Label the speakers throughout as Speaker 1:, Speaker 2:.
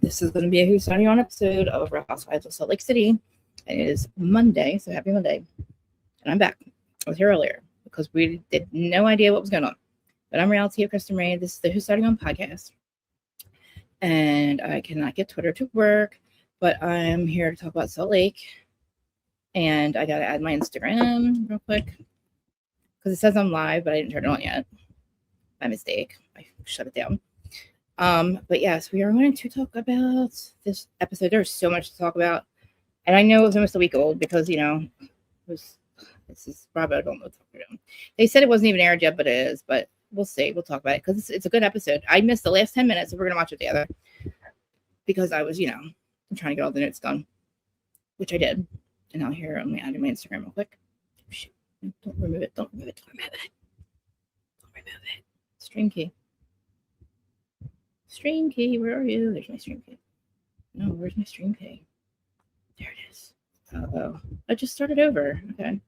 Speaker 1: This is going to be a Who's Side on episode of Real Housewives of Salt Lake City. It is Monday, so happy Monday. And I'm back. I was here earlier because we did no idea what was going on. But I'm Reality of Kristen Ray. This is the Who's Side on podcast. And I cannot get Twitter to work, but I'm here to talk about Salt Lake. And I got to add my Instagram real quick because it says I'm live, but I didn't turn it on yet. By mistake. I shut it down. But yes, we are going to talk about this episode. There's so much to talk about. And I know it's almost a week old because, this is probably, I don't know what we're doing. They said it wasn't even aired yet, but it is. But we'll see. We'll talk about it because it's a good episode. I missed the last 10 minutes, so we're going to watch it together because I was, I'm trying to get all the notes done, which I did. And now here, I'm adding my Instagram real quick. Shoot. Don't remove it. Don't remove it. Don't remove it. Don't remove it. Stream key. Stream key, where are you? There's my stream key. No, where's my stream key? There it is. Oh, I just started over. Okay.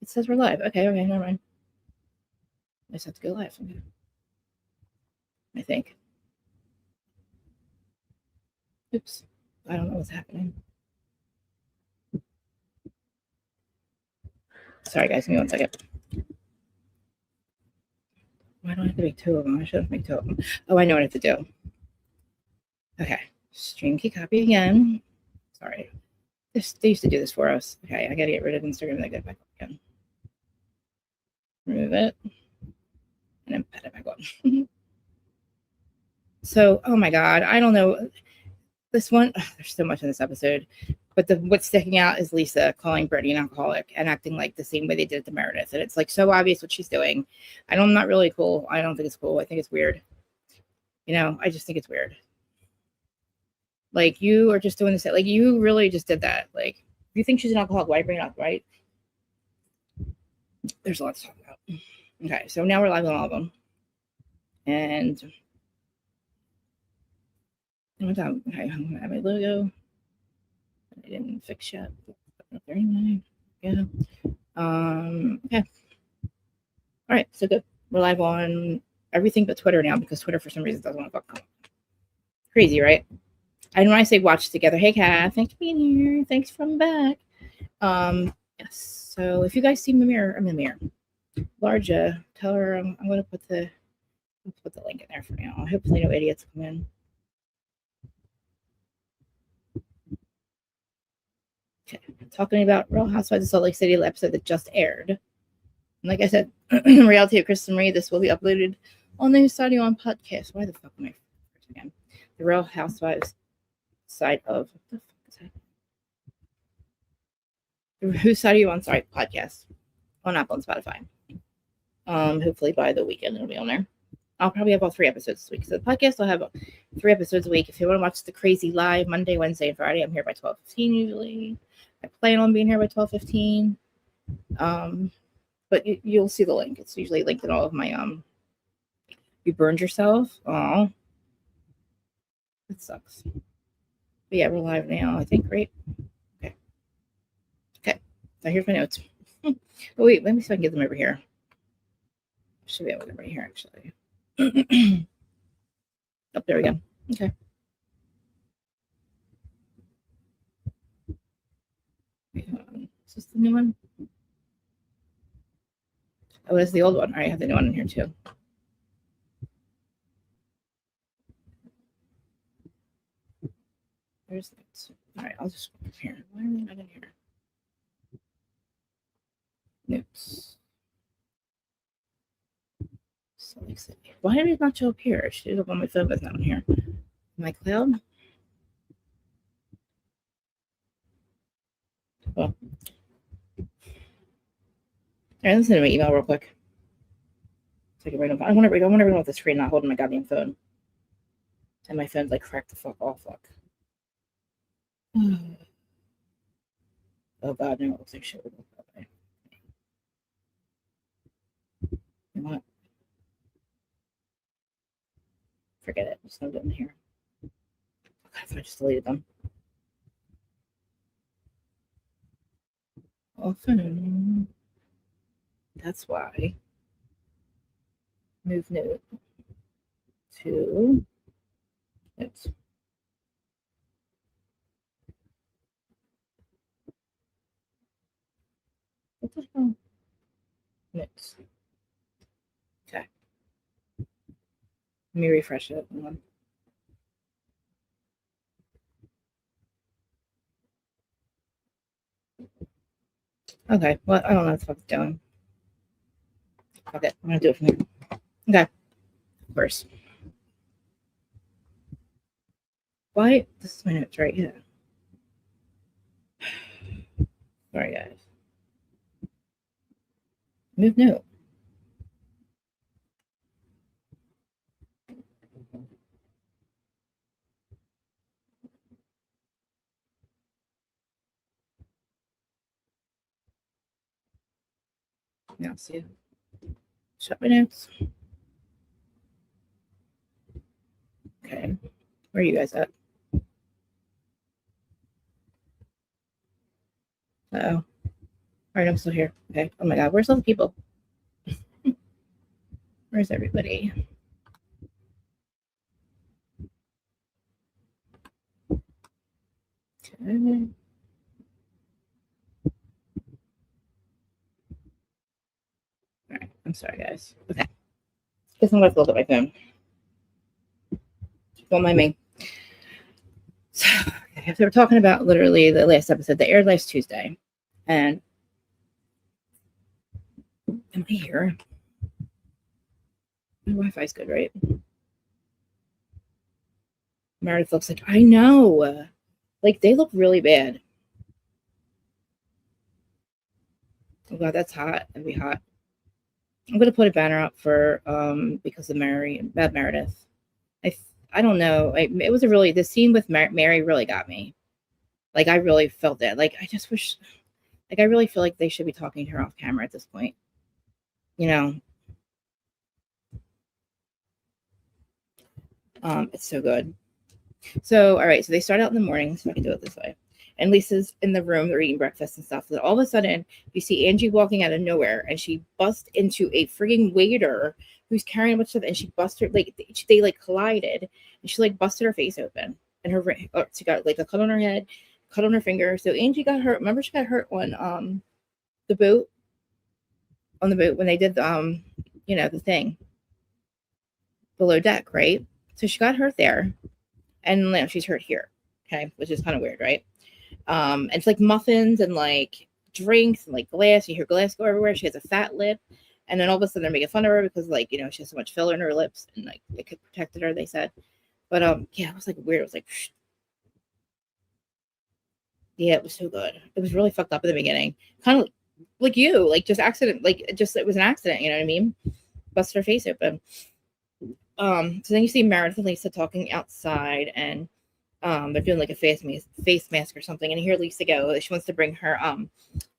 Speaker 1: It says we're live. Okay, never mind. I just have to go live. Okay. I think. Oops. I don't know what's happening. Sorry, guys. Give me 1 second. Why don't I have to make 2 of them? I should have made 2 of them. Oh, I know what I have to do. Okay. Stream key copy again. Sorry. They used to do this for us. Okay, I got to get rid of Instagram and then get it back up again. Remove it. And then put it back on. So, oh my God. I don't know. This one, there's so much in this episode. But what's sticking out is Lisa calling Brittany an alcoholic and acting like the same way they did to Meredith. And it's like so obvious what she's doing. I'm not really cool. I don't think it's cool. I think it's weird. I just think it's weird. Like, you are just doing this. Like, you really just did that. Like, if you think she's an alcoholic, why bring it up, right? There's a lot to talk about. Okay, so now we're live on all of them. And okay, I'm going to add my logo. I didn't fix yet. Up there anyway. Yeah. Okay. All right, so good. We're live on everything but Twitter now because Twitter for some reason doesn't want to fuck. Crazy, right? And when I say watch together, hey Kat, thanks for being here. Thanks for coming back. Yes. So if you guys see I'm in the mirror. Larja, tell her I'm going to put the link in there for now. Hopefully no idiots come in. Okay, talking about Real Housewives of Salt Lake City, the episode that just aired. And like I said, Reality of Kristen Ray, this will be uploaded on the Whose Side on podcast. Why the fuck am I again? The Real Housewives side of what the fuck is that? Whose Side Are You On? Sorry, podcast on Apple and Spotify. Hopefully by the weekend it'll be on there. I'll probably have all 3 episodes this week. So the podcast will have 3 episodes a week. If you want to watch the crazy live Monday, Wednesday, and Friday, I'm here by 12:15 usually. I plan on being here by 12:15. But you'll see the link. It's usually linked in all of my You burned yourself. Oh, that sucks. But yeah, we're live now. I think, right? Okay. Now here's my notes. Oh wait, let me see if I can get them over here. Should be able to get them right here actually. Oh, there we go. Okay. Wait, hold on. Is this the new one? Oh, it's the old one. All right, I have the new one in here too. There's that. All right, I'll just go here. Why are they not in here? Notes. So why did it not show up here? It should have on my phone, but it's not on here. My cloud. Well, all right, let's send my email real quick. So I can write on. I want to read off the screen, not holding my goddamn phone. And my phone's like cracked the fuck off. Fuck. Oh god, no, it looks like shit. You know what? Forget it. Just no good in here. God, I just deleted them. Often. That's why. Move note to notes. What the hell? Notes. Okay. Let me refresh it. Hold on. Okay. Well, I don't know what the fuck it's doing. Okay. I'm going to do it from here. Okay. Of course. Why? This is my notes right here. Sorry, guys. Move note. Now, see. Shut my notes. Okay. Where are you guys at? Uh-oh. All right, I'm still here. Okay. Oh my God. Where's all the people? Where's everybody? Okay. All right. I'm sorry, guys. Okay. Guess I'm going to look at my phone. Don't mind me. So we're talking about literally the last episode that aired last Tuesday. And am I here? My Wi-Fi's good, right? Meredith looks like, I know. Like, they look really bad. Oh, God, that's hot. That'd be hot. I'm going to put a banner up for, because of Bad Meredith. I don't know. It was the scene with Mary really got me. Like, I really felt that. Like, I just wish, like, I really feel like they should be talking to her off camera at this point. You know? It's so good. So, all right. So they start out in the morning. So I can do it this way. And Lisa's in the room. They're eating breakfast and stuff. Then all of a sudden, you see Angie walking out of nowhere, and she busts into a frigging waiter who's carrying a bunch of stuff, and she busted like they like collided, and she like busted her face open, and she got like a cut on her head, cut on her finger. So Angie got hurt. Remember, she got hurt on the boat when they did the thing below deck, right? So she got hurt there, and now she's hurt here. Okay, which is kind of weird, right? And it's like muffins and like drinks and like glass. You hear glass go everywhere. She has a fat lip, and then all of a sudden they're making fun of her because like she has so much filler in her lips, and like it could protected her. They said, but yeah, it was like weird. It was like, yeah, it was so good. It was really fucked up in the beginning, kind of like you, like just accident, like just it was an accident. You know what I mean? Busted her face open. So then you see Meredith and Lisa talking outside, and they're doing like a face mask or something. And you hear Lisa go, she wants to bring her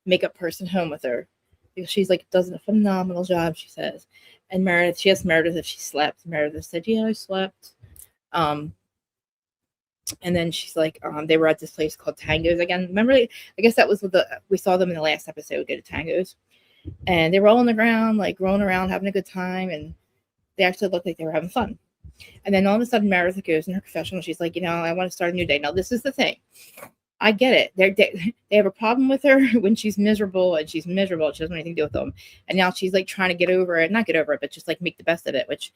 Speaker 1: makeup person home with her because she's like does a phenomenal job, she says. And she asked Meredith if she slept. Meredith said, yeah, I slept. And then she's like, they were at this place called Tango's again. Remember, I guess that was we saw them in the last episode go to Tango's, and they were all on the ground, like rolling around, having a good time, and they actually looked like they were having fun. And then all of a sudden, Meredith goes in her confessional. She's like, I want to start a new day. Now, this is the thing. I get it. They have a problem with her when she's miserable, and she's miserable. She doesn't want anything to do with them. And now she's like trying to get over it. Not get over it, but just like make the best of it, which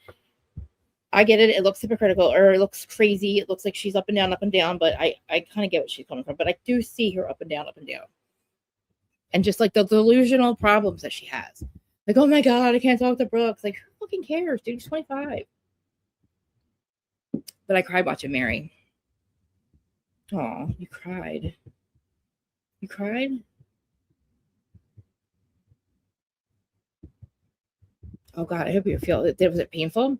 Speaker 1: I get it. It looks hypocritical, or it looks crazy. It looks like she's up and down. But I kind of get what she's coming from. But I do see her up and down. And just like the delusional problems that she has. Like, oh my God, I can't talk to Brooks. Like, who fucking cares, dude? She's 25. But I cried watching Mary. Oh, you cried. You cried? Oh God, I hope you feel it. Was it painful?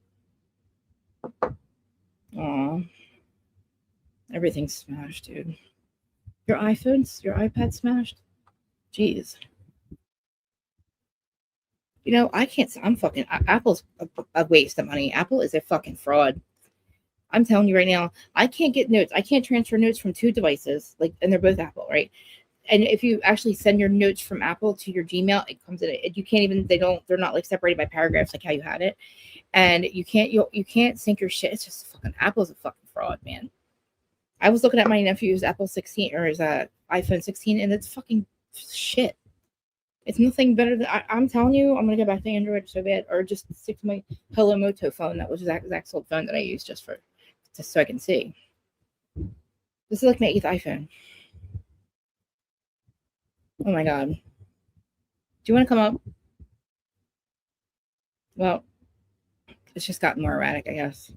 Speaker 1: Oh, everything's smashed, dude. Your iPad smashed? Jeez. I can't. Apple's a waste of money. Apple is a fucking fraud. I'm telling you right now, I can't get notes. I can't transfer notes from two devices, and they're both Apple, right? And if you actually send your notes from Apple to your Gmail, it comes in it. You can't even. They're not like separated by paragraphs like how you had it, and you can't sync your shit. It's just fucking Apple's a fucking fraud, man. I was looking at my nephew's Apple 16 or his iPhone 16, and it's fucking shit. It's nothing better than I'm telling you. I'm gonna go back to Android so bad, or just stick to my Hello Moto phone. That was the exact old phone that I use just so I can see. This is like my 8th iPhone. Oh my god. Do you want to come up? Well, it's just gotten more erratic, I guess.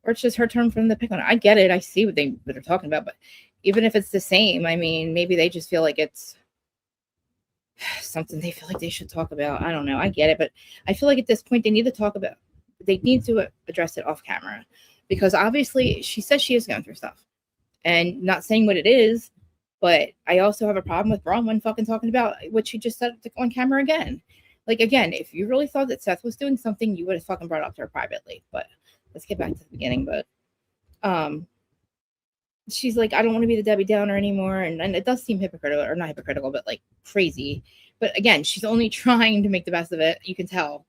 Speaker 1: Or it's just her turn for them to pick on it. I get it. I see what they're talking about, but even if it's the same, I mean, maybe they just feel like it's something they feel like they should talk about. I don't know. I get it, but I feel like at this point they need to address it off camera, because obviously she says she is going through stuff, and not saying what it is, but I also have a problem with Bronwyn fucking talking about what she just said on camera again. Like, again, if you really thought that Seth was doing something, you would have fucking brought it up to her privately. But let's get back to the beginning. But she's like, I don't want to be the Debbie Downer anymore. And it does seem hypocritical, or not hypocritical, but like crazy. But again, she's only trying to make the best of it. You can tell.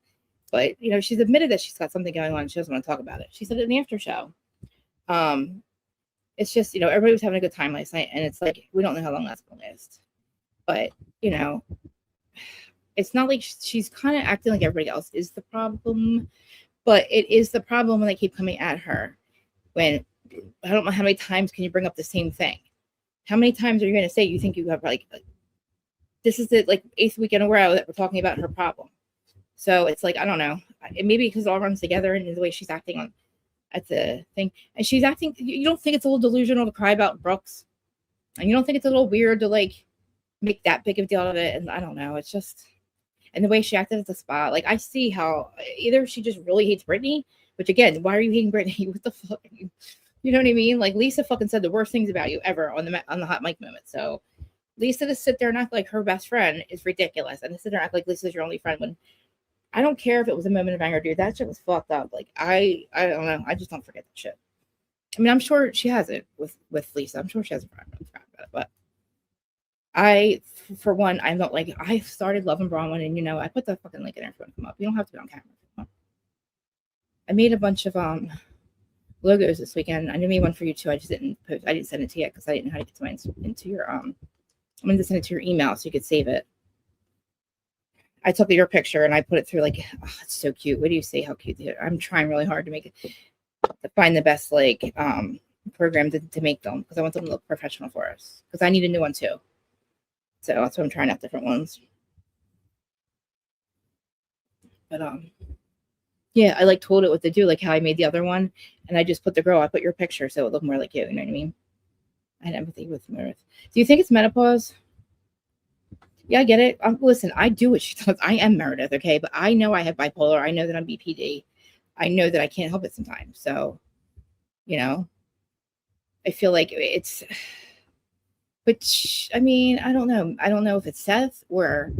Speaker 1: But, you know, she's admitted that she's got something going on. She doesn't want to talk about it. She said it in the after show. It's just, you know, everybody was having a good time last night. And it's like, we don't know how long that's going to last. But, you know, it's not like she's kind of acting like everybody else is the problem. But it is the problem when they keep coming at her. When, I don't know how many times can you bring up the same thing? How many times are you going to say you think you have, like this is the like 8th week in a row that we're talking about her problem? So it's like, I don't know. Maybe because it all runs together and the way she's acting at the thing. And she's acting, you don't think it's a little delusional to cry about Brooks? And you don't think it's a little weird to like make that big of a deal out of it? And I don't know. It's just, and the way she acted at the spot, like I see how either she just really hates Brittany, which again, why are you hating Brittany? What the fuck? You know what I mean? Like Lisa fucking said the worst things about you ever on the hot mic moment. So Lisa to sit there and act like her best friend is ridiculous. And to sit there and act like Lisa's your only friend when I don't care if it was a moment of anger, dude. That shit was fucked up. Like I don't know. I just don't forget that shit. I mean, I'm sure she has it with Lisa. I'm sure she has a problem about it. But I, for one, I'm not like, I started loving Bronwyn, and you know, I put the fucking link in there if you want to come up. You don't have to be on camera. I made a bunch of logos this weekend. I made one for you too. I just didn't post. I didn't send it to you because I didn't know how to get to into your I'm going to send it to your email so you could save it. I took your picture and I put it through like, oh, it's so cute. What do you say? How cute? I'm trying really hard to make it, to find the best like program to make them, because I want them to look professional for us, because I need a new one too. So that's why I'm trying out different ones. But yeah, I like told it what to do, like how I made the other one, and I just put I put your picture so it looked more like you. You know what I mean? I had empathy with Meredith. Do you think it's menopause? Yeah, I get it. Listen, I do what she does. I am Meredith, okay? But I know I have bipolar. I know that I'm BPD. I know that I can't help it sometimes. So, you know, I feel like it's, but I mean, I don't know. I don't know if it's Seth or,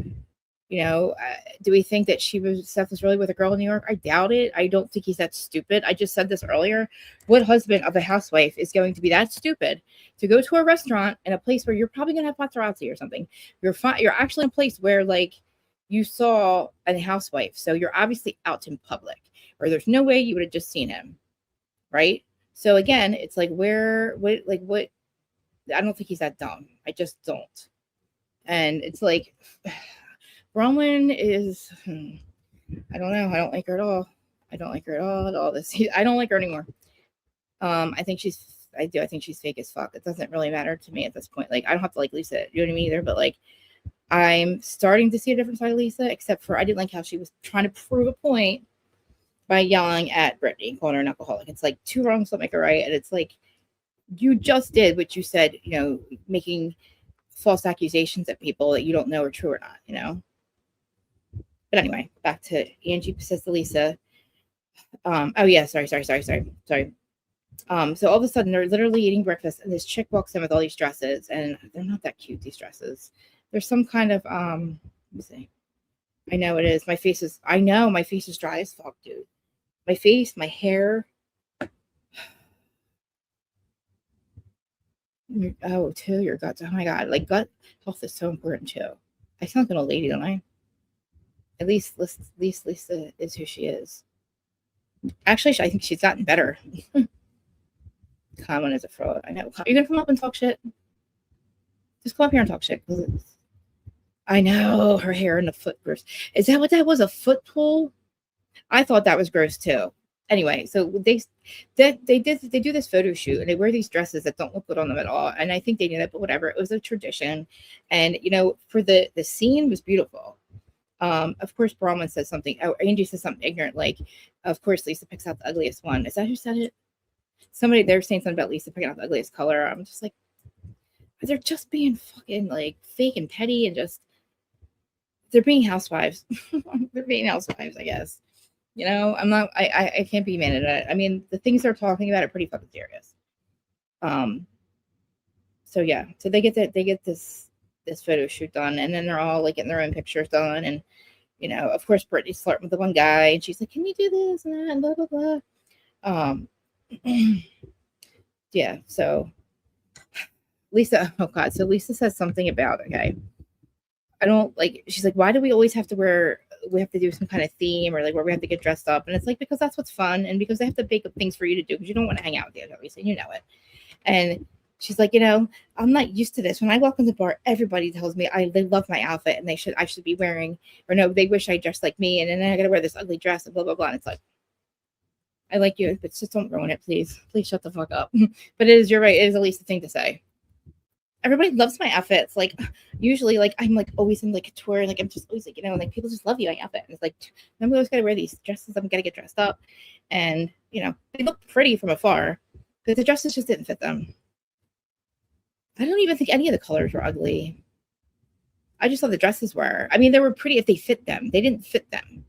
Speaker 1: you know, do we think that Seth was really with a girl in New York? I doubt it. I don't think he's that stupid. I just said this earlier. What husband of a housewife is going to be that stupid to go to a restaurant in a place where you're probably going to have paparazzi or something? You're actually in a place where like you saw a housewife. So you're obviously out in public, or there's no way you would have just seen him. Right. So again, it's like what, I don't think he's that dumb. I just don't. And it's like, Bronwyn is, I don't know. I don't like her at all. I don't like her at all. I don't like her anymore. I think she's fake as fuck. It doesn't really matter to me at this point. Like, I don't have to like Lisa, you know what I mean, either. But like, I'm starting to see a different side of Lisa, except for I didn't like how she was trying to prove a point by yelling at Brittany, calling her an alcoholic. It's like two wrongs don't make a right. And it's like, you just did what you said, you know, making false accusations at people that you don't know are true or not, you know? But anyway, back to Angie says to Lisa. Oh yeah, sorry. So all of a sudden they're literally eating breakfast, and this chick walks in with all these dresses, and they're not that cute, these dresses. There's some kind of let me see. I know it is. My face is dry as fuck, dude. My face, my hair. Oh, too, your guts. Oh my god, like gut health is so important too. I sound like an old lady, don't I? At least Lisa is who she is. Actually, I think she's gotten better. Common is a fraud. I know. You're gonna come up and talk shit. Just come up here and talk shit. I know, her hair in the foot gross. Is that what that was? A foot pull? I thought that was gross too. Anyway, so they do this photo shoot and they wear these dresses that don't look good on them at all. And I think they knew that, but whatever. It was a tradition. And for the scene was beautiful. Of course, Bronwyn says something. Oh, Angie says something ignorant, like, of course, Lisa picks out the ugliest one. Is that who said it? Somebody, they're saying something about Lisa picking out the ugliest color. I'm just like, they're just being fucking like fake and petty and just, they're being housewives. They're being housewives, I guess. I'm not, I can't be mad at it. I mean, the things they're talking about are pretty fucking serious. So yeah, so they get this photo shoot done, and then they're all like getting their own pictures done, and of course Brittany's flirting with the one guy, and she's like, "Can we do this and that and blah blah blah." Yeah. So Lisa, oh god, so Lisa says something about, okay, I don't like. She's like, "Why do we always have to wear? We have to do some kind of theme, or like where we have to get dressed up?" And it's like, because that's what's fun, and because they have to bake up things for you to do, because you don't want to hang out with the other Lisa, you know it. And she's like, I'm not used to this. When I walk in the bar, everybody tells me they love my outfit and I should be wearing, or no, they wish I dressed like me, and then I gotta wear this ugly dress and blah blah blah. And it's like, I like you, but just don't ruin it, please. Please shut the fuck up. But you're right, it is at least a thing to say. Everybody loves my outfits. Like, usually, like, I'm like always in like a tour, like I'm just always like, like people just love you, my outfit. And it's like, I'm always gotta wear these dresses, I'm gonna get dressed up. And they look pretty from afar, but the dresses just didn't fit them. I don't even think any of the colors were ugly. I just thought the dresses were. I mean, they were pretty if they fit them. They didn't fit them.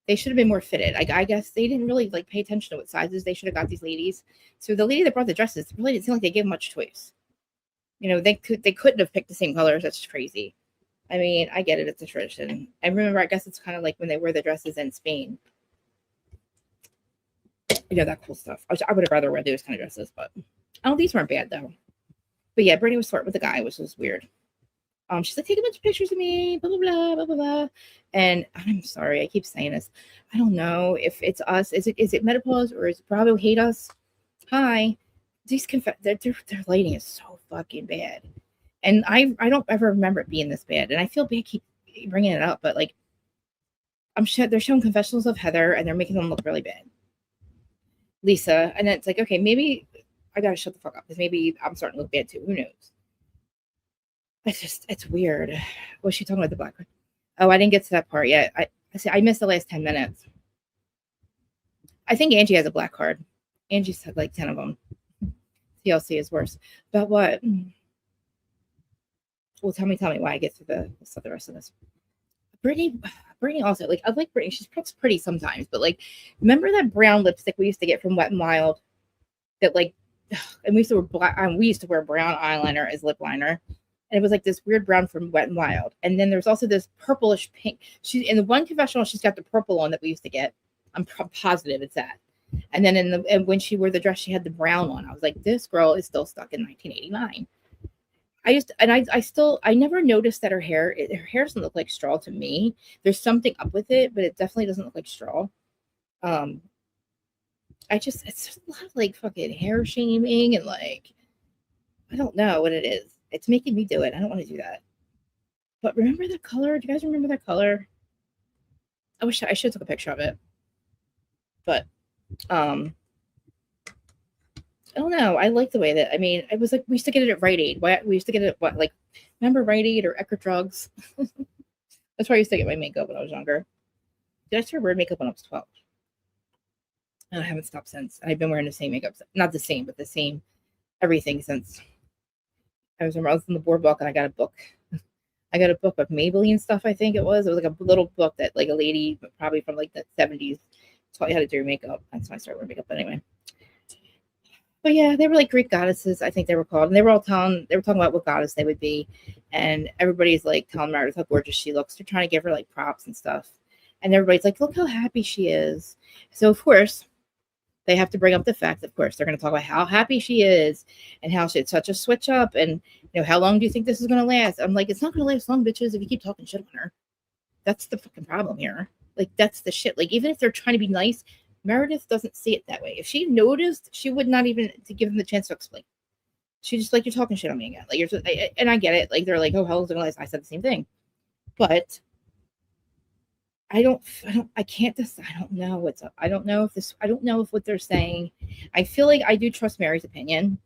Speaker 1: They should have been more fitted. Like, I guess they didn't really like pay attention to what sizes they should have got these ladies. So the lady that brought the dresses really didn't seem like they gave much choice. They couldn't have picked the same colors. That's crazy. I mean, I get it. It's a tradition. I remember, I guess it's kind of like when they wear the dresses in Spain. That cool stuff. I would have rather wear those kind of dresses, but these weren't bad though. But yeah, Brittany was flirting with the guy, which was weird. She's like, take a bunch of pictures of me, blah, blah, blah, blah, blah, blah. And I'm sorry, I keep saying this. I don't know if it's us. Is it menopause, or is it Bravo hate us? Hi. These their lighting is so fucking bad. And I don't ever remember it being this bad. And I feel bad keep bringing it up, but like, they're showing confessionals of Heather, and they're making them look really bad. Lisa, and then it's like, okay, maybe I gotta shut the fuck up, because maybe I'm starting to look bad too. Who knows? It's weird. What's she talking about, the black card? Oh, I didn't get to that part yet. I missed the last 10 minutes. I think Angie has a black card. Angie's had like 10 of them. TLC is worse. But what? Well, tell me why I get through the rest of this. Brittany also, like, I like Brittany. She's pretty sometimes, but like, remember that brown lipstick we used to get from Wet n Wild? That like, and we used to wear black. We used to wear brown eyeliner as lip liner, and it was like this weird brown from Wet n Wild. And then there's also this purplish pink. She in the one confessional, she's got the purple on that we used to get. I'm positive it's that. And then and when she wore the dress, she had the brown on. I was like, this girl is still stuck in 1989. I never noticed that her hair doesn't look like straw to me. There's something up with it, but it definitely doesn't look like straw. It's just a lot of like fucking hair shaming, and like, I don't know what it is. It's making me do it. I don't want to do that. But remember the color? Do you guys remember that color? I should have took a picture of it. But I don't know. I like the way that, I mean, it was like, we used to get it at Rite Aid. We used to get it at like, remember Rite Aid or Ecker Drugs? That's where I used to get my makeup when I was younger. Did I start wearing makeup when I was 12? And I haven't stopped since. I've been wearing the same makeup. Not the same, but the same everything since. I was on the boardwalk, and I got a book. I got a book of Maybelline stuff, I think it was. It was like a little book that like a lady, probably from like the 70s, taught you how to do your makeup. That's why I started wearing makeup. But anyway. But yeah, they were like Greek goddesses, I think they were called. And they were talking about what goddess they would be. And everybody's like telling Meredith how gorgeous she looks. They're trying to give her like props and stuff. And everybody's like, look how happy she is. So of course, they have to bring up the fact, of course, they're going to talk about how happy she is and how it's such a switch up. And, how long do you think this is going to last? I'm like, it's not going to last long, bitches, if you keep talking shit on her. That's the fucking problem here. Like, that's the shit. Like, even if they're trying to be nice, Meredith doesn't see it that way. If she noticed, she would not even to give them the chance to explain. She just like, you're talking shit on me again. Like, and I get it. Like, they're like, oh, how long is it going to last? I said the same thing. But I don't know. I don't know if what they're saying. I feel like I do trust Mary's opinion.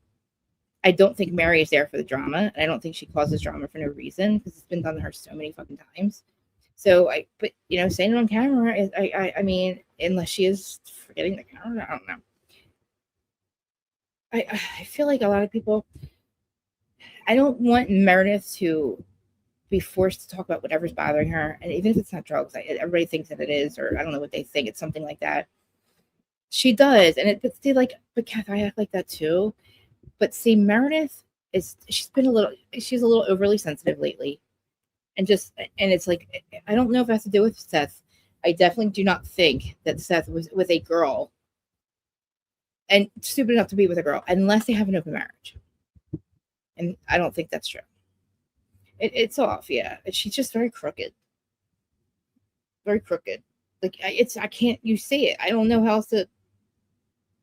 Speaker 1: I don't think Mary is there for the drama. And I don't think she causes drama for no reason because it's been done to her so many fucking times. So but saying it on camera is, I mean, unless she is forgetting the camera, I don't know. I feel like a lot of people, I don't want Meredith to be forced to talk about whatever's bothering her. And even if it's not drugs, everybody thinks that it is, or I don't know what they think. It's something like that. She does. And but Kath, I act like that too. But see, Meredith she's a little overly sensitive lately. And it's like, I don't know if it has to do with Seth. I definitely do not think that Seth was with a girl and stupid enough to be with a girl unless they have an open marriage. And I don't think that's true. It's off, yeah. She's just very crooked. Very crooked. Like, I can't, you see it. I don't know how else to,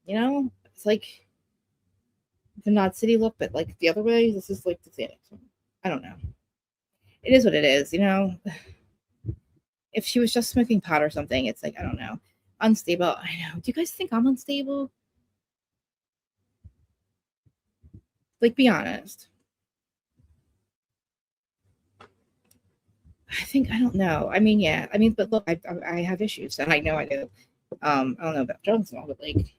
Speaker 1: it's like the Nod City look, but like the other way, this is like the Phoenix. I don't know. It is what it is, If she was just smoking pot or something, it's like, I don't know. Unstable. I know. Do you guys think I'm unstable? Like, be honest. I don't know. I mean, yeah. I mean, but look, I have issues, and I know I do. I don't know about drugs and all, but like,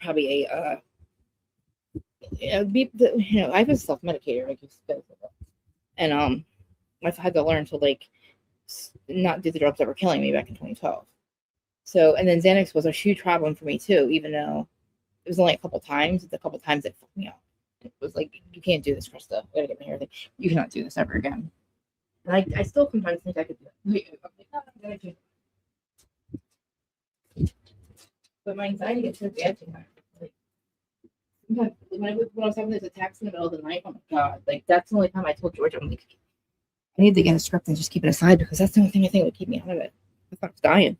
Speaker 1: probably I've been self-medicated, like you said, and I've had to learn to like not do the drugs that were killing me back in 2012. So, and then Xanax was a huge problem for me too, even though it was only a couple times. The couple times it fucked me up. It was like, you can't do this, Krista. I gotta get my hair thing. You cannot do this ever again. And I still sometimes think I could do it. But my anxiety gets so bad sometimes. Like, sometimes when I was having those attacks in the middle of the night, oh my god! Like, that's the only time I told George, I'm like, I need to get a script and just keep it aside because that's the only thing I think would keep me out of it. I thought I was dying.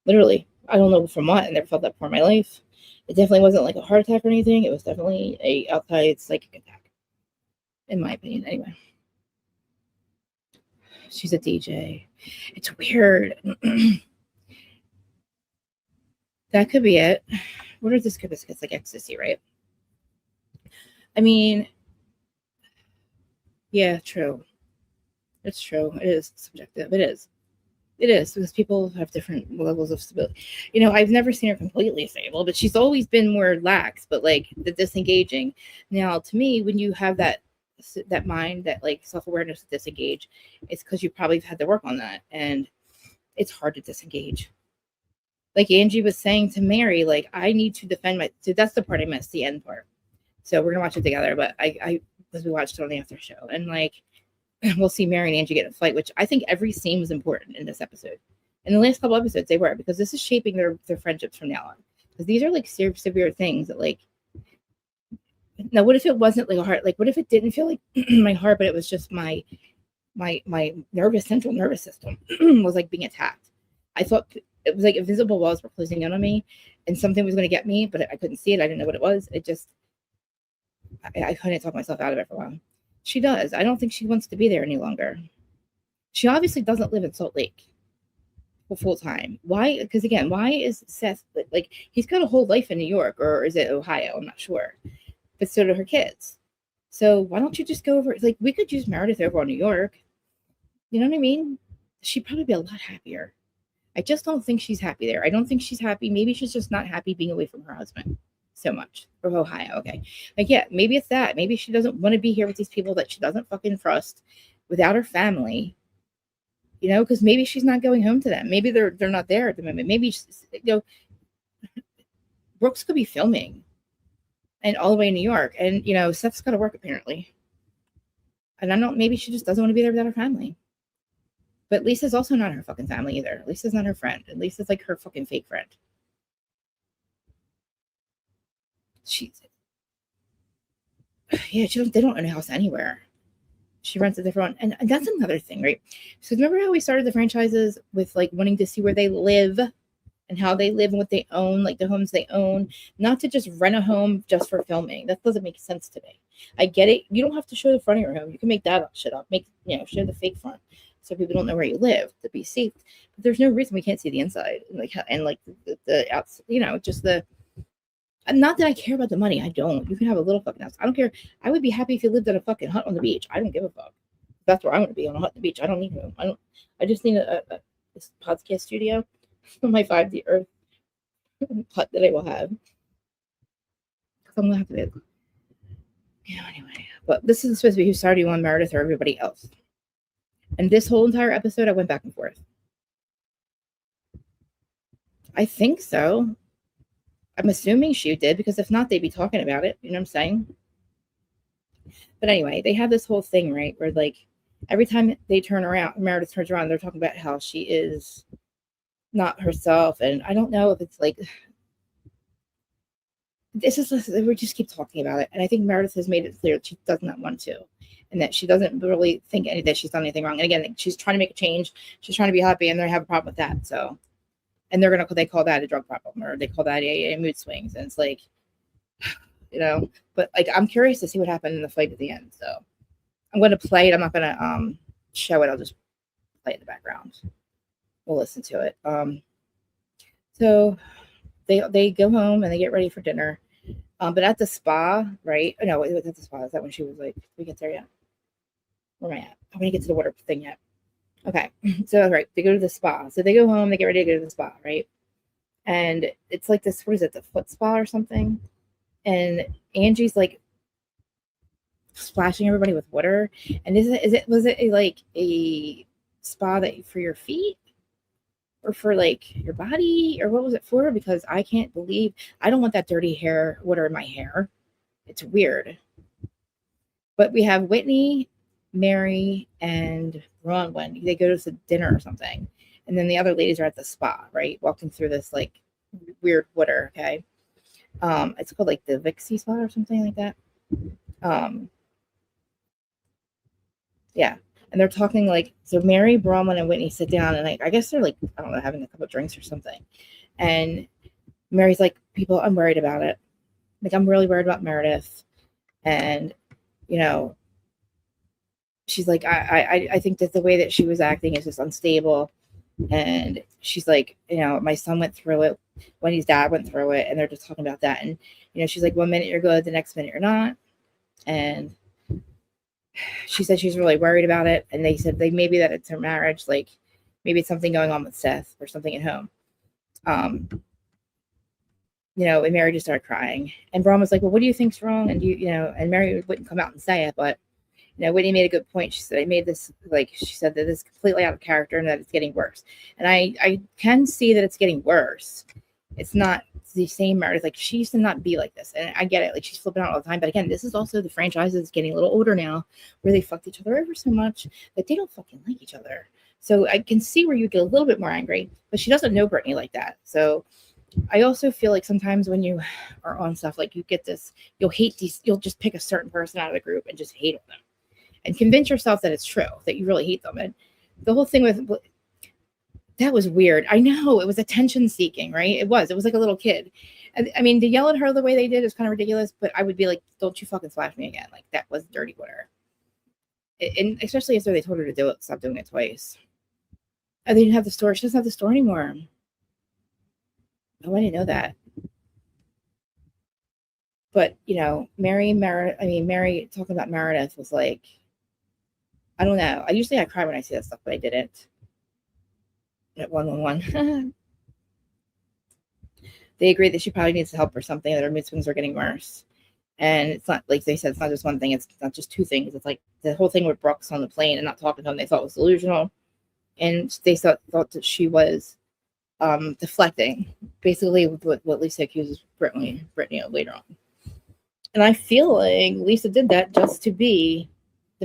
Speaker 1: Literally, I don't know from what. I never felt that before in my life. It definitely wasn't like a heart attack or anything. It was definitely a outside psychic attack, in my opinion. Anyway. She's a DJ. It's weird. That could be it. What are this biscuits? Like ecstasy, right? I mean, yeah, true. It's true. It is subjective. It is because people have different levels of stability. I've never seen her completely stable, but she's always been more lax, but like the disengaging. Now, to me, when you have that mind, that like self-awareness to disengage, it's because you probably had to work on that, and it's hard to disengage. Like Angie was saying to Mary, like, I need to defend so that's the part I missed, the end part. So we're gonna watch it together, but I because we watched it on the after show, and like we'll see Mary and Angie get in a fight, which I think every scene was important in this episode. In the last couple episodes they were, because this is shaping their friendships from now on, because these are like severe things that like, now, what if it wasn't like a heart? Like, what if it didn't feel like my heart, but it was just my central nervous system was like being attacked? I thought it was like invisible walls were closing in on me, and something was going to get me, but I couldn't see it. I didn't know what it was. It just, I couldn't talk myself out of it for a while. She does. I don't think she wants to be there any longer. She obviously doesn't live in Salt Lake full time. Why? Because again, why is Seth like, he's got a whole life in New York, or is it Ohio? I'm not sure. But so do her kids. So why don't you just go over? Like, we could use Meredith over on New York. You know what I mean? She'd probably be a lot happier. I just don't think she's happy there. I don't think she's happy. Maybe she's just not happy being away from her husband so much. Or Ohio, okay. Like, yeah, maybe it's that. Maybe she doesn't want to be here with these people that she doesn't fucking trust, without her family. Because maybe she's not going home to them. Maybe they're not there at the moment. Maybe, Brooks could be filming and all the way in New York. And, Seth's got to work apparently. And maybe she just doesn't want to be there without her family. But Lisa's also not her fucking family either. Lisa's not her friend. And Lisa's like her fucking fake friend. They don't own a house anywhere. She rents a different one. And that's another thing, right? So remember how we started the franchises with like wanting to see where they live and how they live and what they own, like the homes they own, not to just rent a home just for filming. That doesn't make sense to me. I get it. You don't have to show the front of your home. You can make that shit up. Show the fake front so people don't know where you live to be safe. But there's no reason we can't see the inside and the outside. Just the. Not that I care about the money. I don't. You can have a little fucking house. I don't care. I would be happy if you lived in a fucking hut on the beach. I don't give a fuck. That's where I want to be, on a hut on the beach. I don't need home. I just need a podcast studio for my 5D Earth hut that I will have. Because I'm gonna have to be. Anyway. But this is supposed to be Whose Side Are You On, Meredith or everybody else? And this whole entire episode, I went back and forth. I think so. I'm assuming she did, because if not, they'd be talking about it. You know what I'm saying? But anyway, they have this whole thing, right? Where every time they turn around, Meredith turns around, they're talking about how she is not herself. And I don't know if it's we just keep talking about it. And I think Meredith has made it clear that she does not want to. And that she doesn't really think that she's done anything wrong. And again, she's trying to make a change. She's trying to be happy, and they have a problem with that. So. And they call that a drug problem, or they call that a mood swings. And it's but I'm curious to see what happened in the fight at the end. So I'm going to play it. I'm not going to show it. I'll just play it in the background. We'll listen to it. So they go home and they get ready for dinner. But at the spa, right? Oh, no, it was at the spa. Is that when she was like, did we get there yet? Where am I at? I'm going to get to the water thing yet. Okay, so right, they go to the spa. So they go home, they get ready to go to the spa, right? And it's like this, what is it, the foot spa or something? And Angie's splashing everybody with water. And was it a spa that for your feet? Or for your body? Or what was it for? Because I can't believe, I don't want that dirty water in my hair. It's weird. But we have Whitney, Mary, and Bronwyn. They go to dinner or something, and then the other ladies are at the spa, right, walking through this weird water. Okay, it's called the Vixie Spa or something like that. Yeah, and they're talking so Mary, Bronwyn, and Whitney sit down, and I guess they're I don't know, having a couple of drinks or something. And Mary's people, I'm worried about it. I'm really worried about Meredith, and she's I think that the way that she was acting is just unstable. And she's my son went through it when his dad went through it, and they're just talking about that. And she's 1 minute you're good, the next minute you're not. And she said she's really worried about it. And they said maybe that it's her marriage, maybe it's something going on with Seth or something at home. And Mary just started crying, and Braun was well, what do you think's wrong? And and Mary wouldn't come out and say it, but Whitney made a good point. She said, I made this, she said that this is completely out of character and that it's getting worse. And I can see that it's getting worse. It's not the same Meredith. She used to not be like this. And I get it. She's flipping out all the time. But again, this is also the franchise that's getting a little older now, where they fucked each other over so much that they don't fucking like each other. So I can see where you get a little bit more angry, but she doesn't know Brittany like that. So I also feel sometimes when you are on stuff, you get this, you'll just pick a certain person out of the group and just hate them. And convince yourself that it's true, that you really hate them. And the whole thing with that was weird. I know it was attention seeking, right? It was like a little kid. I mean, to yell at her the way they did is kind of ridiculous, but I would be don't you fucking splash me again. That was dirty water. And especially after they told her to do it, stop doing it twice. And they didn't have the store. She doesn't have the store anymore. Oh, I didn't know that. But, Mary talking about Meredith was I don't know. I cry when I see that stuff, but I didn't. At 111. They agree that she probably needs help or something, that her mood swings are getting worse. And it's not, like they said, it's not just one thing. It's not just two things. It's the whole thing with Brooks on the plane and not talking to him, they thought was delusional. And they thought that she was deflecting, basically what Lisa accuses Brittany of later on. And I feel like Lisa did that just to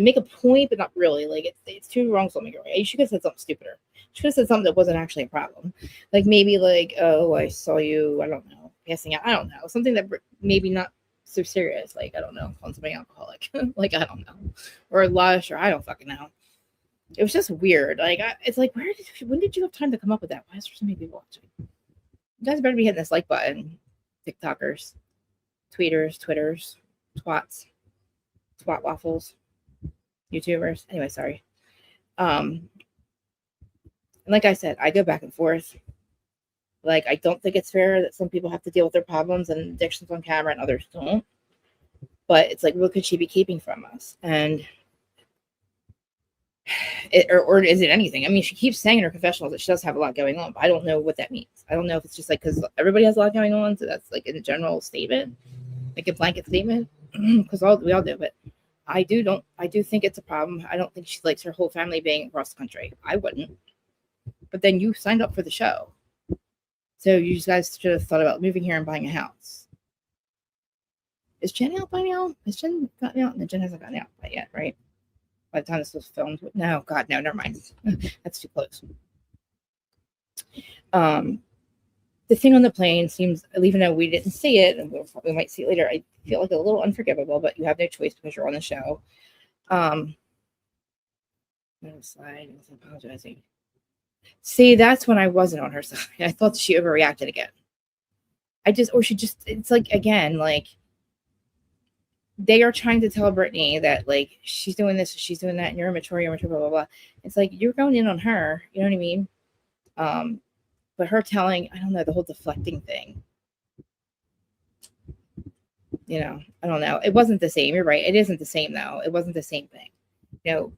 Speaker 1: make a point, but not really. It's two wrongs don't make it right. She could have said something stupider. She could have said something that wasn't actually a problem. Maybe oh, I saw you, I don't know, passing out. I don't know. Something that maybe not so serious. I don't know, on somebody alcoholic. I don't know. Or lush, or I don't fucking know. It was just weird. It's when did you have time to come up with that? Why is there so many people watching? You guys better be hitting this like button. TikTokers, tweeters, Twitters, twats. Swat waffles, YouTubers. Anyway, sorry. And like I said, I go back and forth. Like, I don't think it's fair that some people have to deal with their problems and addictions on camera and others don't. But it's like, what could she be keeping from us? And or is it anything? I mean, she keeps saying in her confessionals that she does have a lot going on, but I don't know what that means. I don't know if it's just like because everybody has a lot going on, so that's like a general statement, like a blanket statement, because we all do. But I do think it's a problem. I don't think she likes her whole family being across the country. I wouldn't. But then you signed up for the show, so you guys should have thought about moving here and buying a house. Is Jen out by now? Has Jen gotten out? No, Jen hasn't gotten out by yet, right? By the time this was filmed. No, God, no, never mind. That's too close. The thing on the plane seems, even though we didn't see it, and we might see it later, I feel like a little unforgivable, but you have no choice because you're on the show. Slide, I was apologizing. See, that's when I wasn't on her side. I thought she overreacted again. It's like, again, like, they are trying to tell Brittany that, like, she's doing this, she's doing that, and you're immature, blah, blah, blah. It's like, you're going in on her. You know what I mean? But her telling, I don't know, the whole deflecting thing. You know, I don't know. It wasn't the same. You're right. It isn't the same, though. It wasn't the same thing. You know,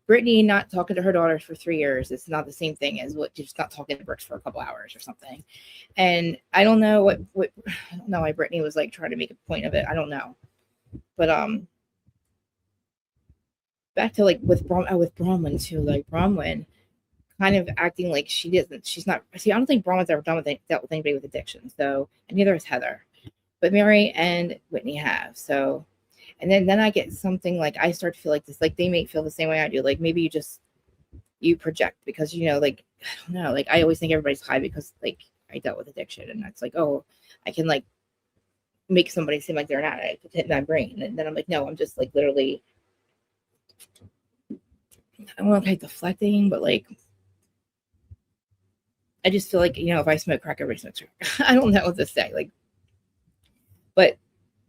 Speaker 1: Brittany not talking to her daughter for 3 years is not the same thing as what just not talking to Brooks for a couple hours or something. And I don't know I don't know why Brittany was like trying to make a point of it. I don't know. But back to like with Bronwyn too, like Bronwyn kind of acting like she's not. See, I don't think Bronwyn's ever dealt with anybody with addiction. So, and neither has Heather, but Mary and Whitney have. So, and then I get something like I start to feel like this, like they may feel the same way I do. Like maybe you project because, you know, like, I don't know, like I always think everybody's high because like I dealt with addiction, and that's like, oh, I can like make somebody seem like they're an addict with hitting my brain. And then I'm like, no, I'm just like literally, I don't want to like deflecting, but like, I just feel like, you know, if I smoke crack, everybody smokes crack. I don't know what to say. Like, but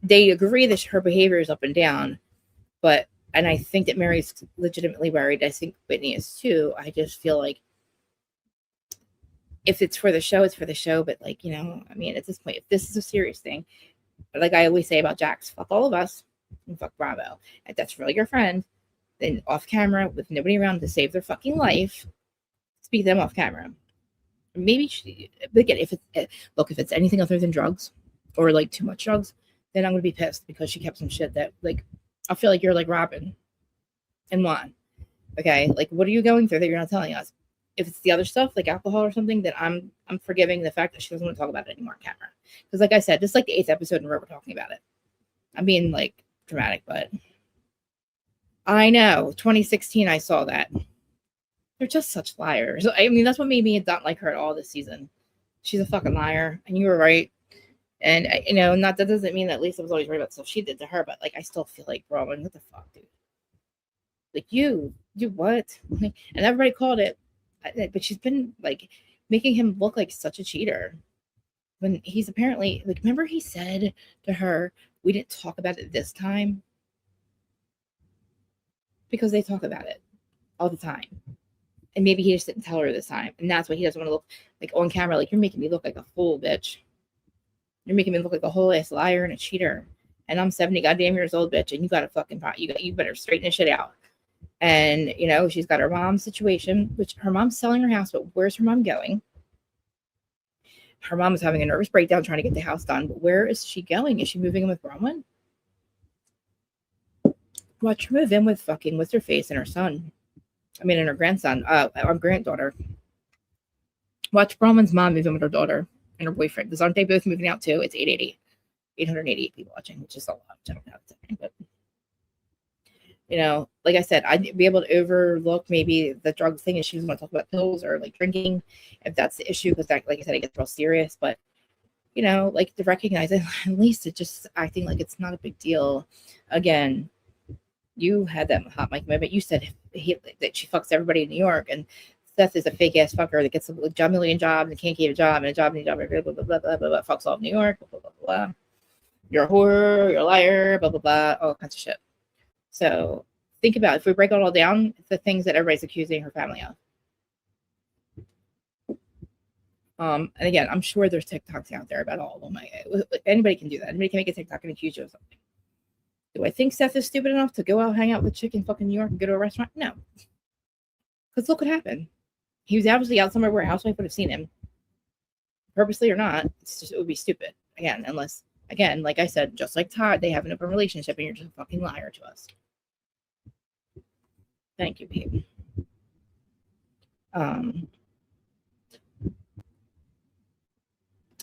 Speaker 1: they agree that her behavior is up and down. But, and I think that Mary's legitimately worried. I think Whitney is too. I just feel like if it's for the show, it's for the show. But like, you know, I mean, at this point, if this is a serious thing, like I always say about Jax, fuck all of us and fuck Bravo. If that's really your friend, then off camera with nobody around to save their fucking life, speak to them off camera. Maybe, but again, if it's anything other than drugs or like too much drugs, then I'm gonna be pissed because she kept some shit that like I feel like you're like Robin and Juan. Okay, like what are you going through that you're not telling us? If it's the other stuff like alcohol or something, then I'm forgiving the fact that she doesn't want to talk about it anymore on camera. Because like I said, this is like the 8th episode in a row we're talking about it. I'm being like dramatic, but I know 2016 I saw that. They're just such liars. I mean, that's what made me not like her at all this season. She's a fucking liar, and you were right. And you know, that doesn't mean that Lisa was always right about stuff she did to her, but like I still feel like, bro, what the fuck, dude? Like you what? And everybody called it, but she's been like making him look like such a cheater when he's apparently like. Remember, he said to her, "We didn't talk about it this time," because they talk about it all the time. And maybe he just didn't tell her this time. And that's why he doesn't want to look like on camera. Like, you're making me look like a fool, bitch. You're making me look like a whole ass liar and a cheater. And I'm 70 goddamn years old, bitch. And you got a fucking pot. You better straighten this shit out. And, you know, she's got her mom's situation, which her mom's selling her house, but where's her mom going? Her mom is having a nervous breakdown trying to get the house done. But where is she going? Is she moving in with Bronwyn? Watch her move in with fucking what's her face and her son. I mean, and her grandson, our granddaughter. Watch Bronwyn's mom move in with her daughter and her boyfriend. Because aren't they both moving out too? It's 888 people watching, which is a lot. I don't know what's happening, but you know, like I said, I'd be able to overlook maybe the drug thing if she doesn't want to talk about pills or like drinking, if that's the issue, because that, like I said, it gets real serious. But you know, like to recognize it, at least it's just acting like it's not a big deal. Again, you had that hot mic moment. You said that she fucks everybody in New York, and Seth is a fake ass fucker that gets a million jobs and can't keep a job, and a job and a job, blah, blah, blah, blah, blah, blah, blah, fucks all of New York, blah, blah, blah, blah. You're a whore, you're a liar, blah, blah, blah, all kinds of shit. So think about it. If we break it all down, it's the things that everybody's accusing her family of. And again, I'm sure there's TikToks out there about all of them. Anybody can do that. Anybody can make a TikTok and accuse you of something. Do I think Seth is stupid enough to go out, hang out with a chick in fucking New York and go to a restaurant? No. Because look what happened. He was obviously out somewhere where a housewife would have seen him. Purposely or not, it's just, it would be stupid. Again, unless, again, like I said, just like Todd, they have an open relationship and you're just a fucking liar to us. Thank you, babe.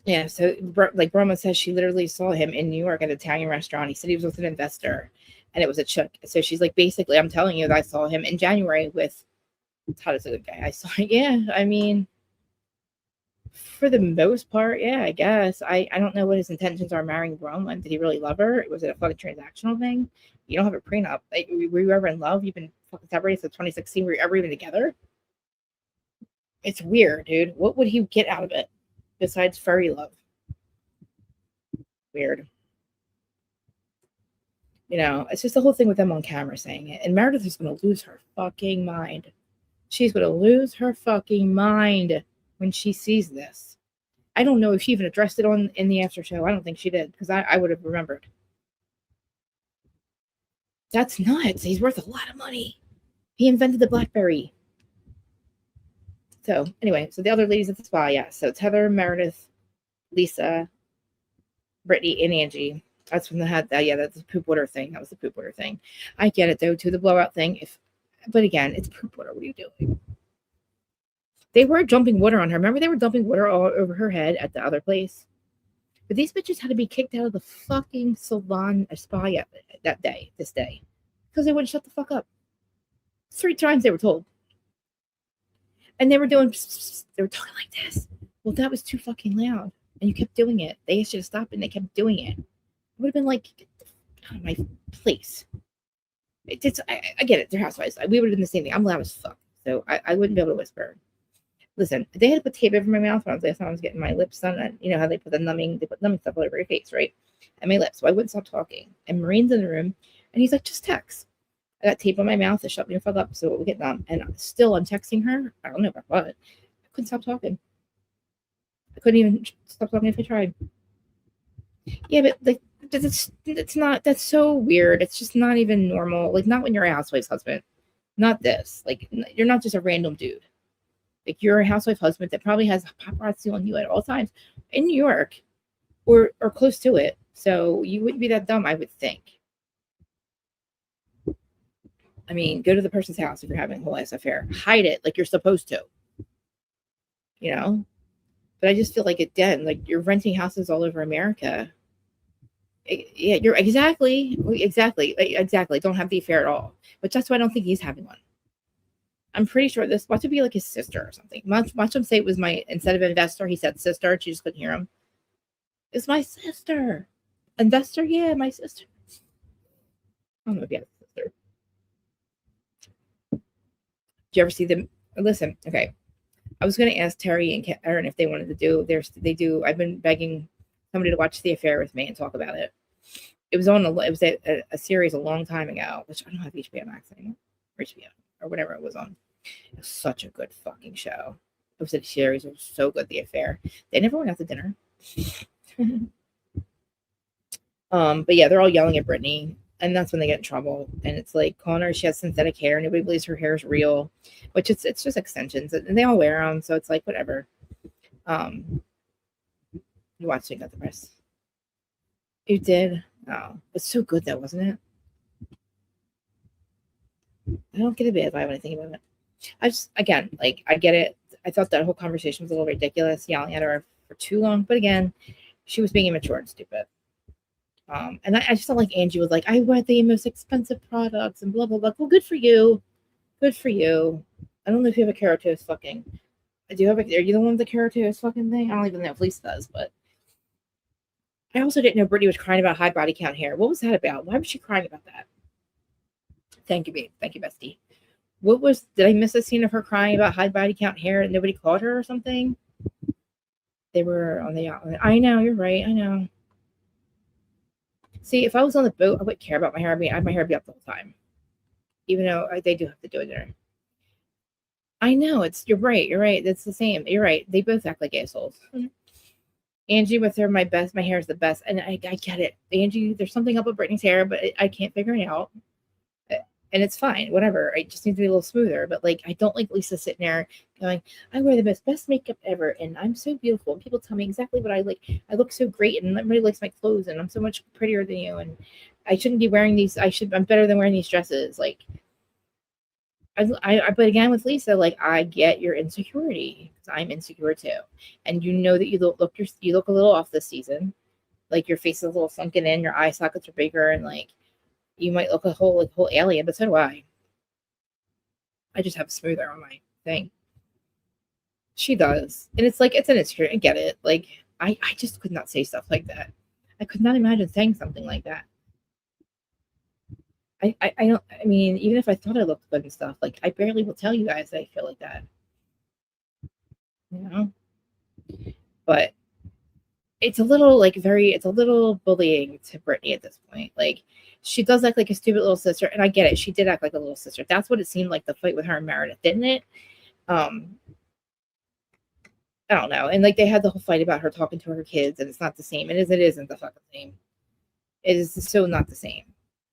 Speaker 1: Yeah, so like Brahma says, she literally saw him in New York at an Italian restaurant. He said he was with an investor and it was a chick. So she's like, basically, I'm telling you that I saw him in January with Todd is a good guy. I saw, yeah, I mean, for the most part, yeah, I guess. I don't know what his intentions are marrying Brahma. Did he really love her? Was it a fucking transactional thing? You don't have a prenup. Like, were you ever in love? You've been fucking separated since 2016. Were you ever even together? It's weird, dude. What would he get out of it besides furry love? Weird. You know, it's just the whole thing with them on camera saying it. And Meredith is going to lose her fucking mind. She's going to lose her fucking mind when she sees this. I don't know if she even addressed it in the after show. I don't think she did, because I would have remembered. That's nuts. He's worth a lot of money. He invented the BlackBerry. So anyway, so the other ladies at the spa, yeah. So it's Heather, Meredith, Lisa, Brittany, and Angie. That's when they had that. Yeah, that's the poop water thing. That was the poop water thing. I get it though, too, the blowout thing. But again, it's poop water. What are you doing? They were dumping water on her. Remember, they were dumping water all over her head at the other place. But these bitches had to be kicked out of the fucking salon or spa this day, because they wouldn't shut the fuck up. 3 times they were told. And they were talking like this. Well, that was too fucking loud. And you kept doing it. They asked you to stop and they kept doing it. It would have been like, get the fuck out of my place. I get it. They're housewives. We would have been the same thing. I'm loud as fuck. So I wouldn't be able to whisper. Listen, they had to put tape over my mouth when last time I was getting my lips done. And you know how they put numbing stuff all over your face, right? And my lips. So I wouldn't stop talking. And Marine's in the room. And he's like, just text. I got tape on my mouth to shut me the fuck up so it would get numb. And still, I'm texting her. I don't know about what. I couldn't stop talking. I couldn't even stop talking if I tried. Yeah, but like, that's so weird. It's just not even normal. Like, not when you're a housewife's husband. Not this. Like, you're not just a random dude. Like, you're a housewife husband that probably has paparazzi on you at all times in New York or close to it. So you wouldn't be that dumb, I would think. I mean, go to the person's house if you're having a whole ass affair. Hide it like you're supposed to. You know? But I just feel like, again, like you're renting houses all over America. Yeah, you're exactly. Don't have the affair at all. But that's why I don't think he's having one. I'm pretty sure this watch would be like his sister or something. Watch him say it was instead of investor, he said sister. She just couldn't hear him. It's my sister. Investor, yeah, my sister. I don't know if he has a sister. Did you ever see them? Listen, okay. I was going to ask Terry and Aaron if they wanted to do they do. I've been begging somebody to watch The Affair with me and talk about it. It was a series a long time ago, which I don't have HBO Max anymore, or HBO, or whatever it was on. It was such a good fucking show. It was a series. It was so good. The Affair. They never went out to dinner. But yeah, they're all yelling at Brittany. And that's when they get in trouble. And it's like, Connor, she has synthetic hair. Nobody believes her hair is real, which it's just extensions. And they all wear them. So it's like, whatever. You watched it, got the press. You did? Oh, it's so good though, wasn't it? I don't get a bad vibe when I think about it. Again, like, I get it. I thought that whole conversation was a little ridiculous, yelling at her for too long. But again, she was being immature and stupid. And I just felt like Angie was like, I wear the most expensive products and blah, blah, blah. Well, good for you. Good for you. I don't know if you have a keratos fucking. Are you the one with the keratos fucking thing? I don't even know if Lisa does, but I also didn't know Brittany was crying about high body count hair. What was that about? Why was she crying about that? Thank you, babe. Thank you, bestie. Did I miss a scene of her crying about high body count hair and nobody caught her or something? They were on the yacht. I know, you're right. I know. See, if I was on the boat, I wouldn't care about my hair. I mean, I have my hair be up the whole time, even though they do have to do it there. I know it's. You're right. You're right. It's the same. You're right. They both act like assholes. Angie with her, my hair is the best, and I get it. Angie, there's something up with Brittany's hair, but I can't figure it out. And it's fine, whatever. I just need to be a little smoother. But like, I don't like Lisa sitting there going, I wear the best makeup ever, and I'm so beautiful. And people tell me exactly what I like. I look so great, and everybody likes my clothes, and I'm so much prettier than you. And I shouldn't be wearing these. I'm better than wearing these dresses. Like, but again with Lisa, like I get your insecurity because I'm insecure too, and you know that you look a little off this season. Like your face is a little sunken in, your eye sockets are bigger, and like you might look a whole alien, but so do I. I just have smoother on my thing. She does. And it's like, it's an insecurity. I get it. Like, I just could not say stuff like that. I could not imagine saying something like that. I don't, I mean, even if I thought I looked good and stuff, like, I barely will tell you guys that I feel like that. You know? But it's a little bullying to Brittany at this point. Like, she does act like a stupid little sister, and I get it. She did act like a little sister. That's what it seemed like the fight with her and Meredith, didn't it? I don't know. And like they had the whole fight about her talking to her kids, and it's not the same. It isn't the fucking same. It is so not the same.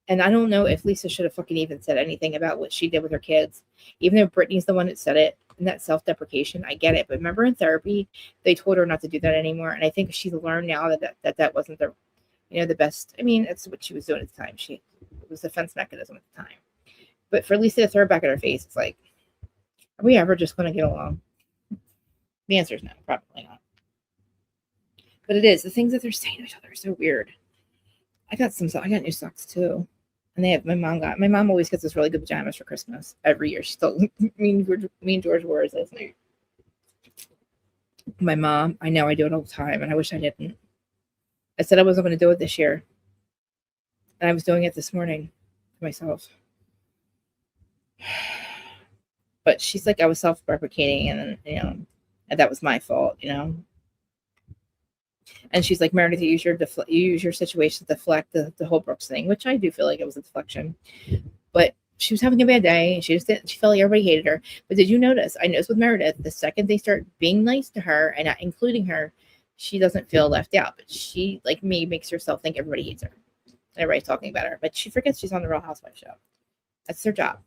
Speaker 1: And I don't know if Lisa should have fucking even said anything about what she did with her kids, even though Brittany's the one that said it. And that self-deprecation, I get it. But remember in therapy, they told her not to do that anymore. And I think she's learned now that wasn't the best. I mean, it's what she was doing at the time. It was a defense mechanism at the time. But for Lisa to throw it back at her face, it's like, are we ever just going to get along? The answer is no, probably not. But it is. The things that they're saying to each other are so weird. I got new socks too. And my mom always gets us really good pajamas for Christmas every year. She still, me and George wore his last night. My mom, I know I do it all the time, and I wish I didn't. I said I wasn't going to do it this year. And I was doing it this morning for myself. But she's like, I was self-deprecating, and and that was my fault, And she's like, Meredith, you use your situation to deflect the whole Brooks thing, which I do feel like it was a deflection. But she was having a bad day, and she felt like everybody hated her. But did you notice? I noticed with Meredith, the second they start being nice to her and not including her, she doesn't feel left out. But she, like me, makes herself think everybody hates her. Everybody's talking about her. But she forgets she's on the Real Housewives show. That's their job.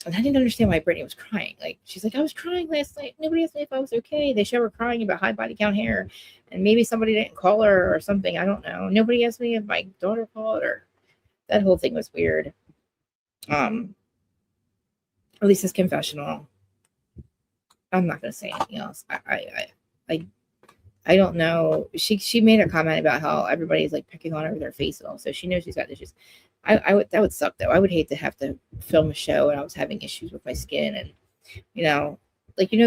Speaker 1: And I didn't understand why Brittany was crying. Like, she's like, I was crying last night. Nobody asked me if I was okay. They show her crying about high body count hair. And maybe somebody didn't call her or something. I don't know. Nobody asked me if my daughter called her. That whole thing was weird. Lisa's confessional. I'm not going to say anything else. I don't know. She made a comment about how everybody's like picking on her with her face and all. So she knows she's got issues. That would suck though. I would hate to have to film a show and I was having issues with my skin and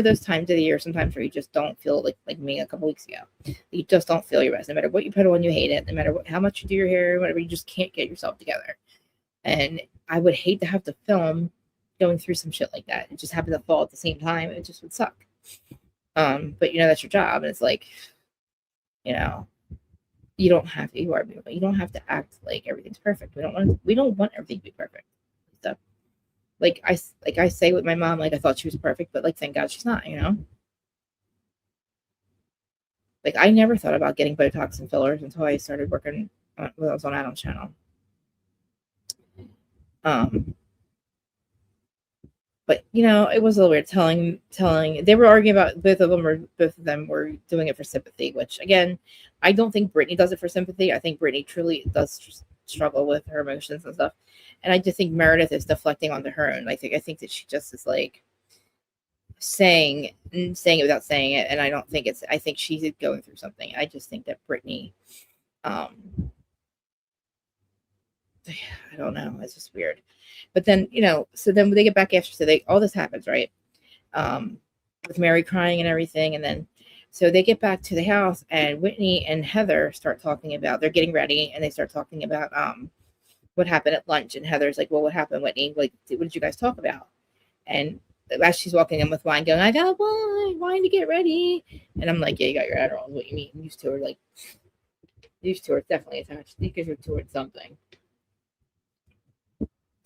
Speaker 1: those times of the year sometimes where you just don't feel like me a couple weeks ago. You just don't feel your best. No matter what you put on, you hate it. No matter how much you do your hair, whatever, you just can't get yourself together. And I would hate to have to film going through some shit like that. It just happened to fall at the same time. It just would suck. But that's your job, and it's like, you don't have to. You don't have to act like everything's perfect. We don't want everything to be perfect. So, like I say with my mom, like I thought she was perfect, but like thank God she's not. Like I never thought about getting Botox and fillers until I started working when I was on Adam's channel. But it was a little weird telling they were arguing about both of them were doing it for sympathy, which again, I don't think Brittany does it for sympathy. I think Brittany truly does struggle with her emotions and stuff. And I just think Meredith is deflecting onto her own. I think that she just is like saying it without saying it. And I think she's going through something. I just think that Brittany, I don't know. It's just weird. But then, so then when they get back after, all this happens, right? With Mary crying and everything. And then, so they get back to the house and Whitney and Heather start talking about, they're getting ready and they start talking about what happened at lunch. And Heather's like, well, what happened, Whitney? Like, what did you guys talk about? And as she's walking in with wine, going, I got wine to get ready. And I'm like, yeah, you got your Adderall. What you mean? These two are definitely attached. These guys are towards something.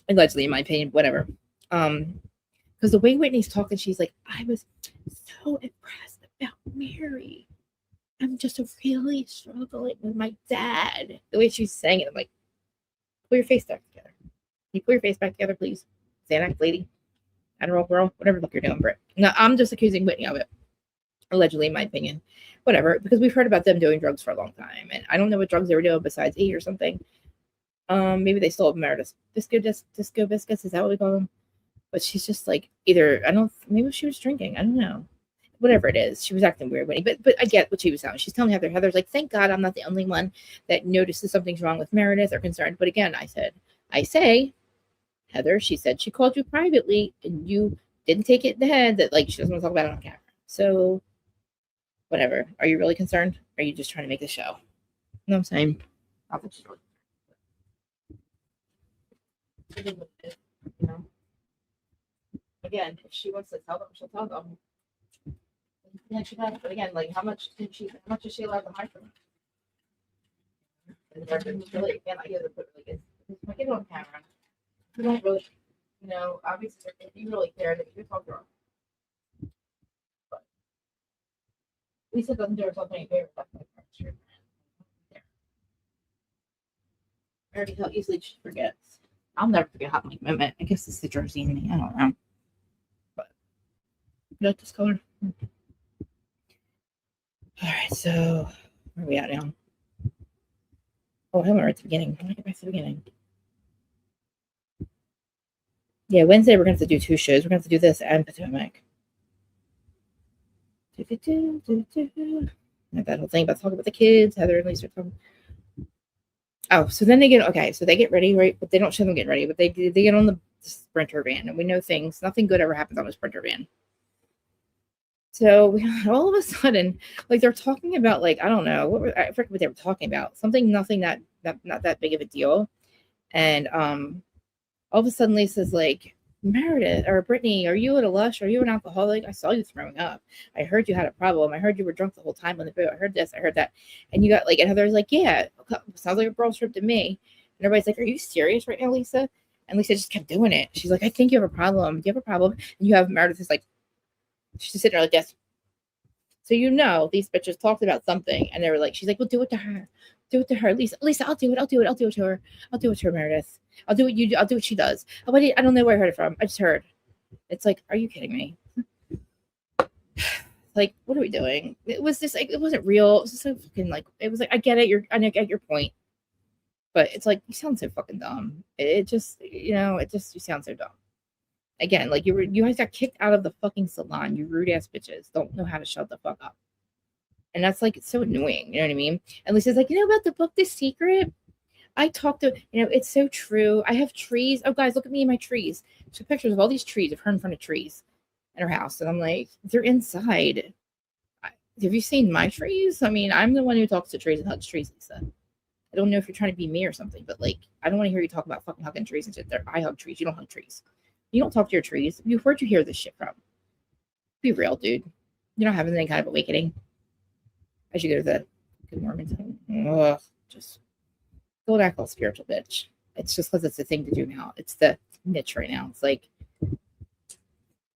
Speaker 1: Allegedly, in my opinion, whatever. Because the way Whitney's talking, she's like, I was so impressed about Mary. I'm just really struggling with my dad. The way she's saying it, I'm like, pull your face back together. Can you pull your face back together, please? Xanax lady, Adderall girl, whatever the fuck you're doing, Britt. No, I'm just accusing Whitney of it. Allegedly, in my opinion. Whatever, because we've heard about them doing drugs for a long time. And I don't know what drugs they were doing besides E or something. Maybe they still have Meredith disco biscuits. Is that what we call them? But she's just like, maybe she was drinking. I don't know. Whatever it is, she was acting weird. But I get what she was saying. She's telling Heather's like, thank God I'm not the only one that notices something's wrong with Meredith or concerned. But again, I say, Heather, she said she called you privately and you didn't take it in the head that like she doesn't want to talk about it on camera. So whatever. Are you really concerned? Or are you just trying to make the show? You know what I'm saying? Not that she's really, you know. Again, if she wants to tell them, she'll tell them. Yeah, she does. But again, like, how much is she allowed to hide from them? And really, again, I get to put like it's get it on camera. You don't really, obviously, if you really care, that you talk to her. But Lisa doesn't do herself any favors. Meredith, how easily she forgets. I'll never forget how many moment. I guess it's the Jersey in me. I don't know. But you like this color? All right, so where are we at now? Oh, I remember at the beginning. I want to get back to the beginning. Yeah, Wednesday we're going to have to do 2 shows. We're going to have to do this and Potomac. That whole thing about talking about the kids. Heather and Lisa are talking. Oh, so then they get ready, right? But they don't show them getting ready, but they get on the Sprinter van, and we know nothing good ever happens on a Sprinter van. So all of a sudden, like they're talking about, like, I don't know, I forget what they were talking about. Nothing that not that big of a deal. And all of a sudden Lisa's like, Meredith or Brittany, are you at a Lush? Are you an alcoholic? I saw you throwing up. I heard you had a problem. I heard you were drunk the whole time on the boat. I heard this, I heard that. And you got like, and Heather's like, yeah, sounds like a girl trip to me. And everybody's like, are you serious right now, Lisa? And Lisa just kept doing it. She's like, I think you have a problem. Do you have a problem? And you have Meredith is like, she's just sitting there like this. So these bitches talked about something, and they were like, she's like, well, do it to her. Do it to her. Lisa, I'll do it. I'll do it to her. I'll do it to her, Meredith. I'll do what you do. I'll do what she does. Oh, I don't know where I heard it from. I just heard. It's like, are you kidding me? Like, what are we doing? It was just like, it wasn't real. It was just so fucking like, it was like, I get it. I get your point. But it's like, you sound so fucking dumb. You sound so dumb. Again, like you guys got kicked out of the fucking salon. You rude ass bitches don't know how to shut the fuck up. And that's like, it's so annoying. You know what I mean? And Lisa's like, about the book, The Secret? I talked to, it's so true. I have trees. Oh, guys, look at me and my trees. She took pictures of all these trees of her in front of trees in her house. And I'm like, they're inside. Have you seen my trees? I mean, I'm the one who talks to trees and hugs trees, Lisa. I don't know if you're trying to be me or something, but like, I don't want to hear you talk about fucking hugging trees and shit. I hug trees. You don't hug trees. You don't talk to your trees. Where'd you hear this shit from? Be real, dude. You're not having any kind of awakening. I should go to the Good Mormon thing. Ugh, just don't act all spiritual, bitch. It's just because it's the thing to do now. It's the niche right now. It's like,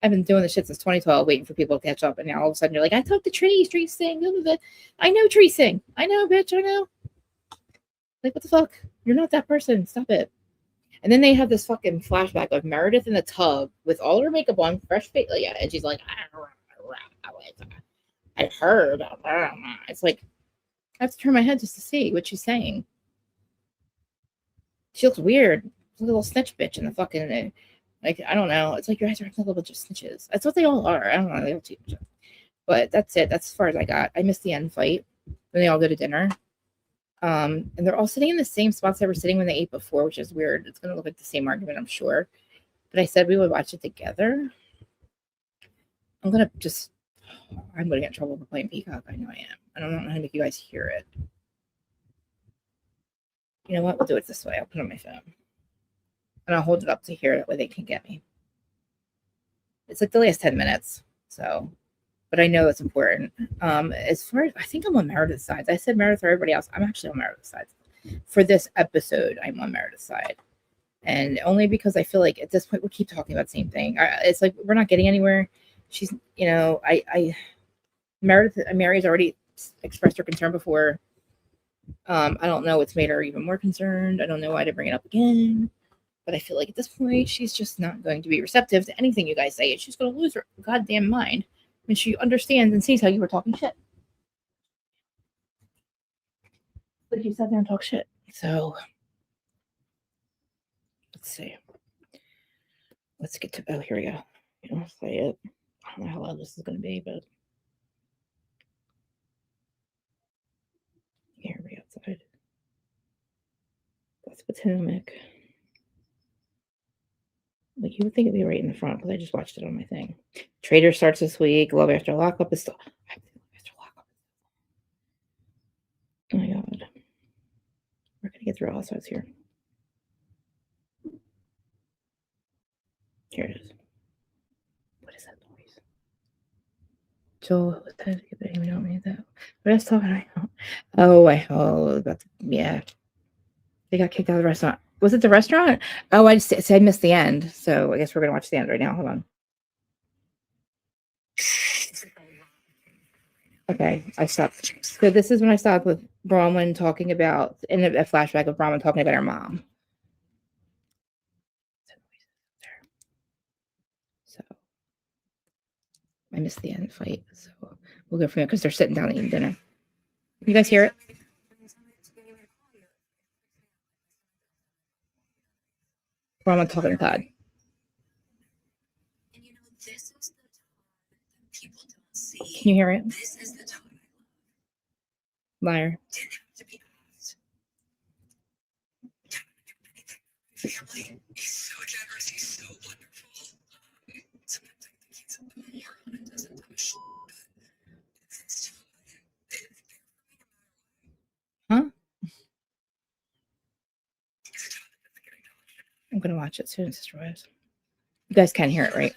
Speaker 1: I've been doing this shit since 2012, waiting for people to catch up, and now all of a sudden you're like, I talk to trees. Trees sing. Blah, blah, blah. I know trees sing. I know, bitch. I know. Like, what the fuck? You're not that person. Stop it. And then they have this fucking flashback of Meredith in the tub with all her makeup on, fresh face. Yeah, and she's like, I heard. It's like, I have to turn my head just to see what she's saying. She looks weird. She's a little snitch bitch in the fucking, like, I don't know. It's like you guys are a little bunch of snitches. That's what they all are. I don't know. They all teach. But that's it. That's as far as I got. I missed the end fight when they all go to dinner. And they're all sitting in the same spots they were sitting when they ate before, which is weird. It's going to look like the same argument, I'm sure. But I said we would watch it together. I'm going to get in trouble for playing Peacock. I know I am. I don't know how to make you guys hear it. You know what? We'll do it this way. I'll put it on my phone. And I'll hold it up to hear it, that way they can get me. It's like the last 10 minutes. So, but I know it's important. As far as I think I'm on Meredith's side. I said Meredith or everybody else. I'm actually on Meredith's side. For this episode, I'm on Meredith's side. And only because I feel like at this point we keep talking about the same thing. It's like we're not getting anywhere. She's, Mary's already expressed her concern before. I don't know what's made her even more concerned. I don't know why to bring it up again. But I feel like at this point, she's just not going to be receptive to anything you guys say. And she's going to lose her goddamn mind when she understands and sees how you were talking shit. But you sat there and talked shit. So, let's see. Let's get to, here we go. You don't say it. I don't know how loud this is going to be, but here we go outside. That's Potomac. Like you would think it'd be right in the front because I just watched it on my thing. Trader starts this week. Love After Lockup is still. After Lockup. Oh my god. We're gonna get through all sides here. Here it is. What is that noise? Joel, we don't need that. What else talking about? Yeah. They got kicked out of the restaurant. Was it the restaurant? Oh, I missed the end. So I guess we're going to watch the end right now. Hold on. Okay, I stopped. So this is when I stopped with Bronwyn talking about, in a flashback of Bronwyn talking about her mom. So I missed the end fight. So we'll go from there because they're sitting down eating dinner. You guys hear it? Bronwyn talking to Todd. Can you hear it? Liar. Huh? I'm going to watch it soon, Sister Wives. You guys can hear it, right?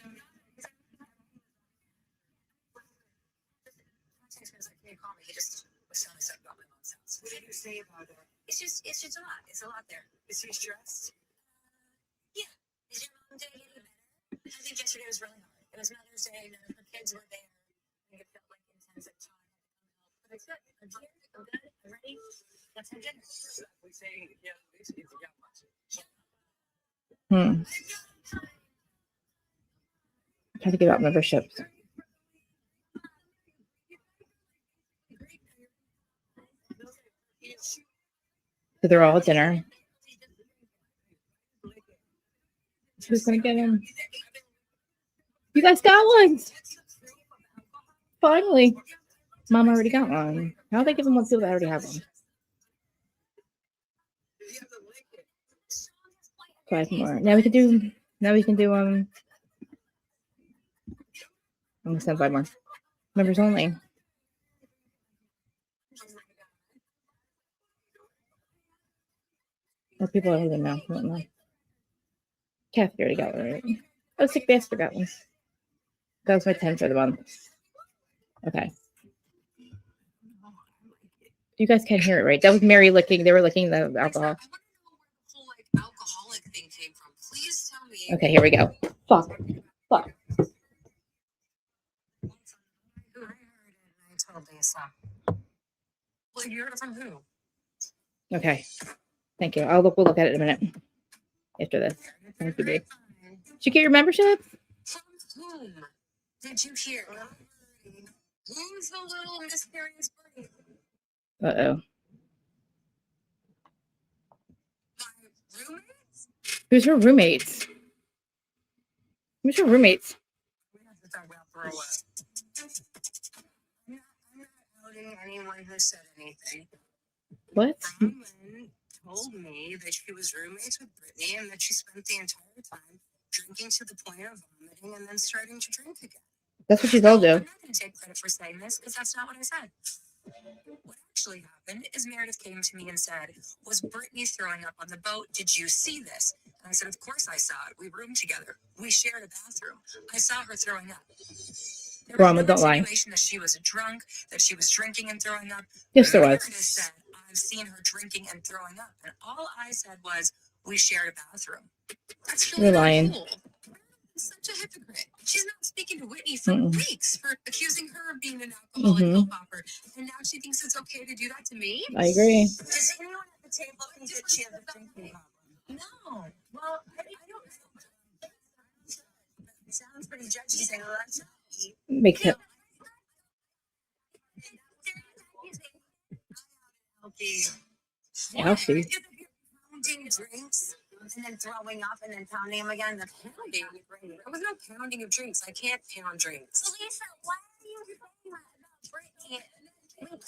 Speaker 2: What did you say about it? It's just a lot. It's a lot there. Is he stressed? Yeah. Is your mom day getting better? I think yesterday was really hard. It was Mother's Day. None of her kids were there. I think it felt like intensive time. But it's good. I'm here. I'm good. I'm ready. Let's have dinner. We say, yeah, it's a young one.
Speaker 1: Try to give out memberships. So they're all at dinner. Who's gonna get him? You guys got one. Finally. Mom already got one. How do they give them one people that already have one? 5 more. Now we can do I'm gonna send 5 more. Members only. Or people are holding now. I don't know. Kathy already got one, right? Oh, Sick Bastard got one. That was my 10 for the month. Okay. You guys can't hear it, right? That was Mary licking. They were licking the alcohol. Okay, here we go. Fuck.
Speaker 2: Well, you heard it from who?
Speaker 1: Okay. Thank you. We'll look at it in a minute. After this. Thank you, babe. Did you get your membership?
Speaker 2: From whom did you hear? Who's the little mysterious bunny?
Speaker 1: Uh-oh.
Speaker 2: My roommates?
Speaker 1: Who's her roommates? Who's your roommates?
Speaker 2: We have to talk about throw up. I'm not outing anyone who said anything.
Speaker 1: What?
Speaker 2: Bronwyn told me that she was roommates with Brittany and that she spent the entire time drinking to the point of vomiting and then starting to drink again.
Speaker 1: That's what she's all do.
Speaker 2: I'm not going to take credit for saying this because that's not what I said. What actually happened is Meredith came to me and said, was Brittany throwing up on the boat? Did you see this? And I said, of course I saw it. We roomed together. We shared a bathroom. I saw her throwing up. There was no
Speaker 1: don't lie.
Speaker 2: insinuation that she was drunk, that she was drinking and throwing up.
Speaker 1: Yes, there
Speaker 2: Meredith
Speaker 1: was.
Speaker 2: said, I've seen her drinking and throwing up. And all I said was, we shared a bathroom. That's really
Speaker 1: You're
Speaker 2: not
Speaker 1: lying.
Speaker 2: cool. Such a hypocrite. She's not speaking to Whitney for weeks for accusing her of being an alcoholic pill popper. And now she thinks it's okay to do that to me?
Speaker 1: I agree.
Speaker 2: Does anyone at the table think that she has a drinking problem? No. Well, I don't know. It sounds pretty judgy saying, well, that's not me.
Speaker 1: Makes it. Healthy.
Speaker 2: Pounding drinks and then throwing up and then pounding them again. The pounding. There was no pounding of drinks. I can't pound drinks.
Speaker 3: Lisa, why are you saying that about Brittany? We can't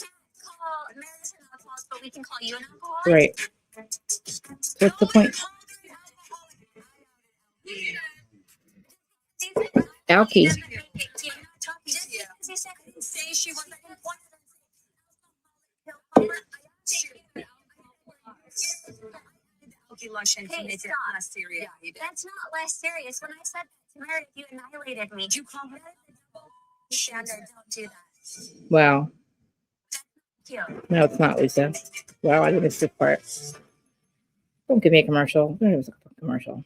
Speaker 3: call Meredith an alcoholic, but we can call you an alcoholic.
Speaker 1: Right. What's the point? Alky.
Speaker 2: Say she wasn't.
Speaker 3: Hey, stop.
Speaker 2: Less serious. Yeah, you did.
Speaker 3: That's not less serious. When I said that to Meredith, you annihilated me.
Speaker 2: Did you call her?
Speaker 3: Shanda, don't do that.
Speaker 1: Wow.
Speaker 3: Cute.
Speaker 1: No, it's not, Lisa. Wow, I missed this part. Don't give me a commercial. Don't give me a commercial.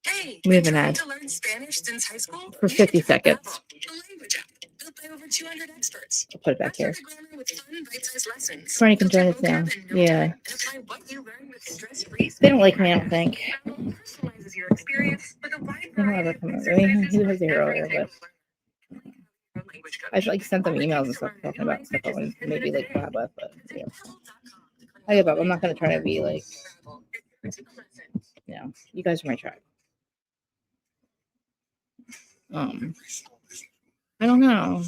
Speaker 2: Hey,
Speaker 1: We have an ad
Speaker 2: to learn Spanish since high school?
Speaker 1: for 50 seconds.
Speaker 2: A language app built by over 200 experts.
Speaker 1: I'll put it back here.
Speaker 2: Perfect grammar with fun, bite-sized lessons.
Speaker 1: Courtney can join
Speaker 2: Built
Speaker 1: us now.
Speaker 2: your vocab in no
Speaker 1: Yeah.
Speaker 2: time, and apply what you learned with stress-free.
Speaker 1: They don't like me, I don't think.
Speaker 2: Travel personalizes your experience with a wide
Speaker 1: I don't know
Speaker 2: variety
Speaker 1: how
Speaker 2: of
Speaker 1: to come out.
Speaker 2: exercises
Speaker 1: He was
Speaker 2: for
Speaker 1: here
Speaker 2: every
Speaker 1: earlier,
Speaker 2: type
Speaker 1: but
Speaker 2: of learner. Language coach.
Speaker 1: I just like sent them emails and stuff talking about stuff I would maybe like collab with, but yeah. I give up. I'm not gonna try to be like, you know, you guys are my tribe. I don't know.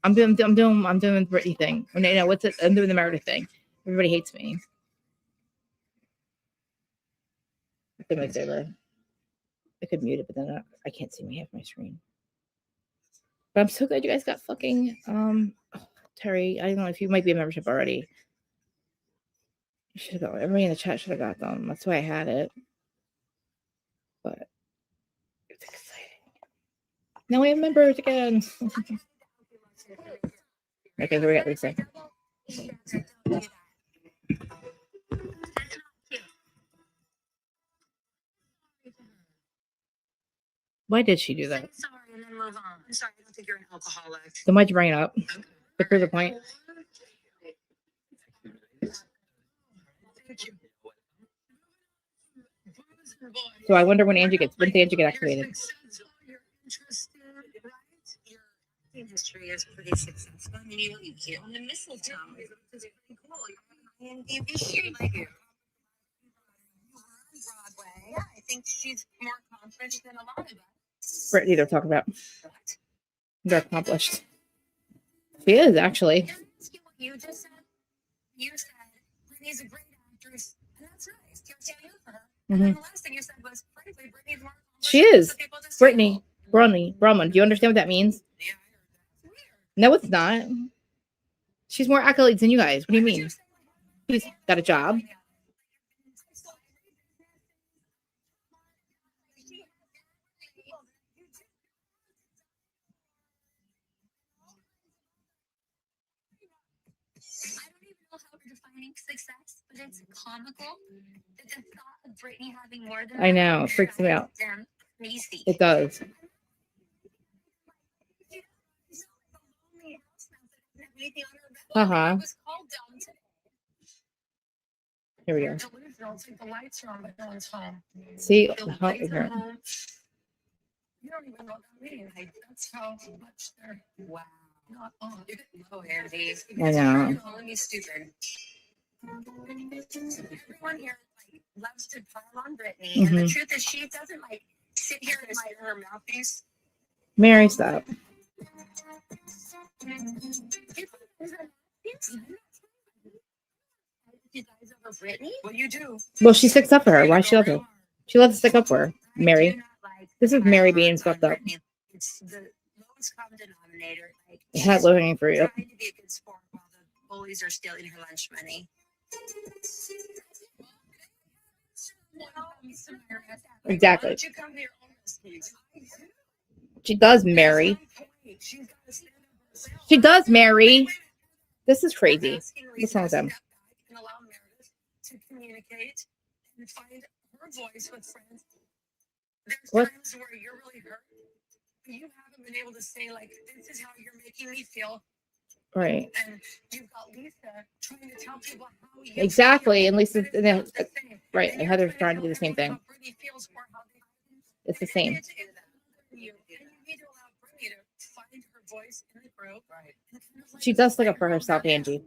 Speaker 1: I'm doing the Britney thing. Or, no, what's it? I'm doing the Meredith thing. Everybody hates me. I could make it. I could mute it, but then I can't see me half my screen. But I'm so glad you guys got fucking Terry. I don't know if you might be a membership already. You should have got everybody in the chat should have got them. That's why I had it. But it's exciting. Now we have members again. Okay, here we got Lisa. Why did she do that?
Speaker 2: Sorry, and then move on. I'm sorry, I don't think you're an alcoholic.
Speaker 1: Then why'd you bring it up?
Speaker 2: Okay.
Speaker 1: But here's the point. So I wonder when Angie gets, when does Angie get activated?
Speaker 2: Your history is pretty successful. I mean, you on the mistletoe, which is pretty cool. You're on IMDb, like you. Broadway. Yeah, I think she's more accomplished than a lot of us.
Speaker 1: Brittany, they're talking about. They're accomplished. She is, actually.
Speaker 2: Can I ask you what you just said? You said Brittany's a great actress, and that's nice. You're standing up for her. And then the last thing you said was, frankly, Brittany's more accomplished.
Speaker 1: She is.
Speaker 2: than people just
Speaker 1: Brittany,
Speaker 2: say,
Speaker 1: Brahman. Do you understand what that means?
Speaker 2: yeah, I heard that. It's weird.
Speaker 1: No, it's not. She's more accolades than you guys. What do you
Speaker 2: Why would
Speaker 1: mean?
Speaker 2: say like that?
Speaker 1: She's got a job.
Speaker 3: I don't even know how we're defining success, but it's comical that the thought of Brittany having more than
Speaker 1: I know. It freaks me out.
Speaker 3: them crazy.
Speaker 1: It does. Uh-huh. Here we go.
Speaker 2: The lights are on, but no one's home.
Speaker 1: See?
Speaker 2: The
Speaker 1: How
Speaker 2: lights are
Speaker 1: ignorant.
Speaker 2: home. You don't even know that meeting. Like, that's how much they're not on. You're getting low, Andy.
Speaker 1: I know.
Speaker 2: You're calling me stupid. Everyone here like loves to pile on Brittany, and the truth is, she doesn't like sit here and like her mouthpiece.
Speaker 1: Mary, stop.
Speaker 2: You guys over Brittany? Well, you do.
Speaker 1: Well, she sticks up for her. Why she love her? She loves to stick up for her. Mary. This is Mary being swept up.
Speaker 2: It's the lowest common denominator. Like,
Speaker 1: It's not looking for you.
Speaker 2: trying to be a good sport while the bullies are stealing her lunch money.
Speaker 1: Exactly.
Speaker 2: Why don't you come to your own rescue?
Speaker 1: She does, Mary.
Speaker 2: She's got to stand up for herself.
Speaker 1: She does, Mary. This is crazy.
Speaker 2: Asking
Speaker 1: What's
Speaker 2: Lisa
Speaker 1: wrong
Speaker 2: to
Speaker 1: with them?
Speaker 2: step back and allow Meredith to communicate and find her voice with friends. There's
Speaker 1: What?
Speaker 2: times where you're really hurt, but you haven't been able to say, like, this is how you're making me feel.
Speaker 1: Right.
Speaker 2: And you've got Lisa trying to tell people how you
Speaker 1: Exactly.
Speaker 2: feel,
Speaker 1: And Lisa,
Speaker 2: but it's not the same.
Speaker 1: right.
Speaker 2: And
Speaker 1: And
Speaker 2: you're
Speaker 1: Heather's trying to do
Speaker 2: tell
Speaker 1: the same
Speaker 2: everyone
Speaker 1: thing.
Speaker 2: how Brittany feels or how they feel.
Speaker 1: It's the same.
Speaker 2: And you need to allow Brittany to find her voice in the group. Right.
Speaker 1: She does look up for herself, Angie.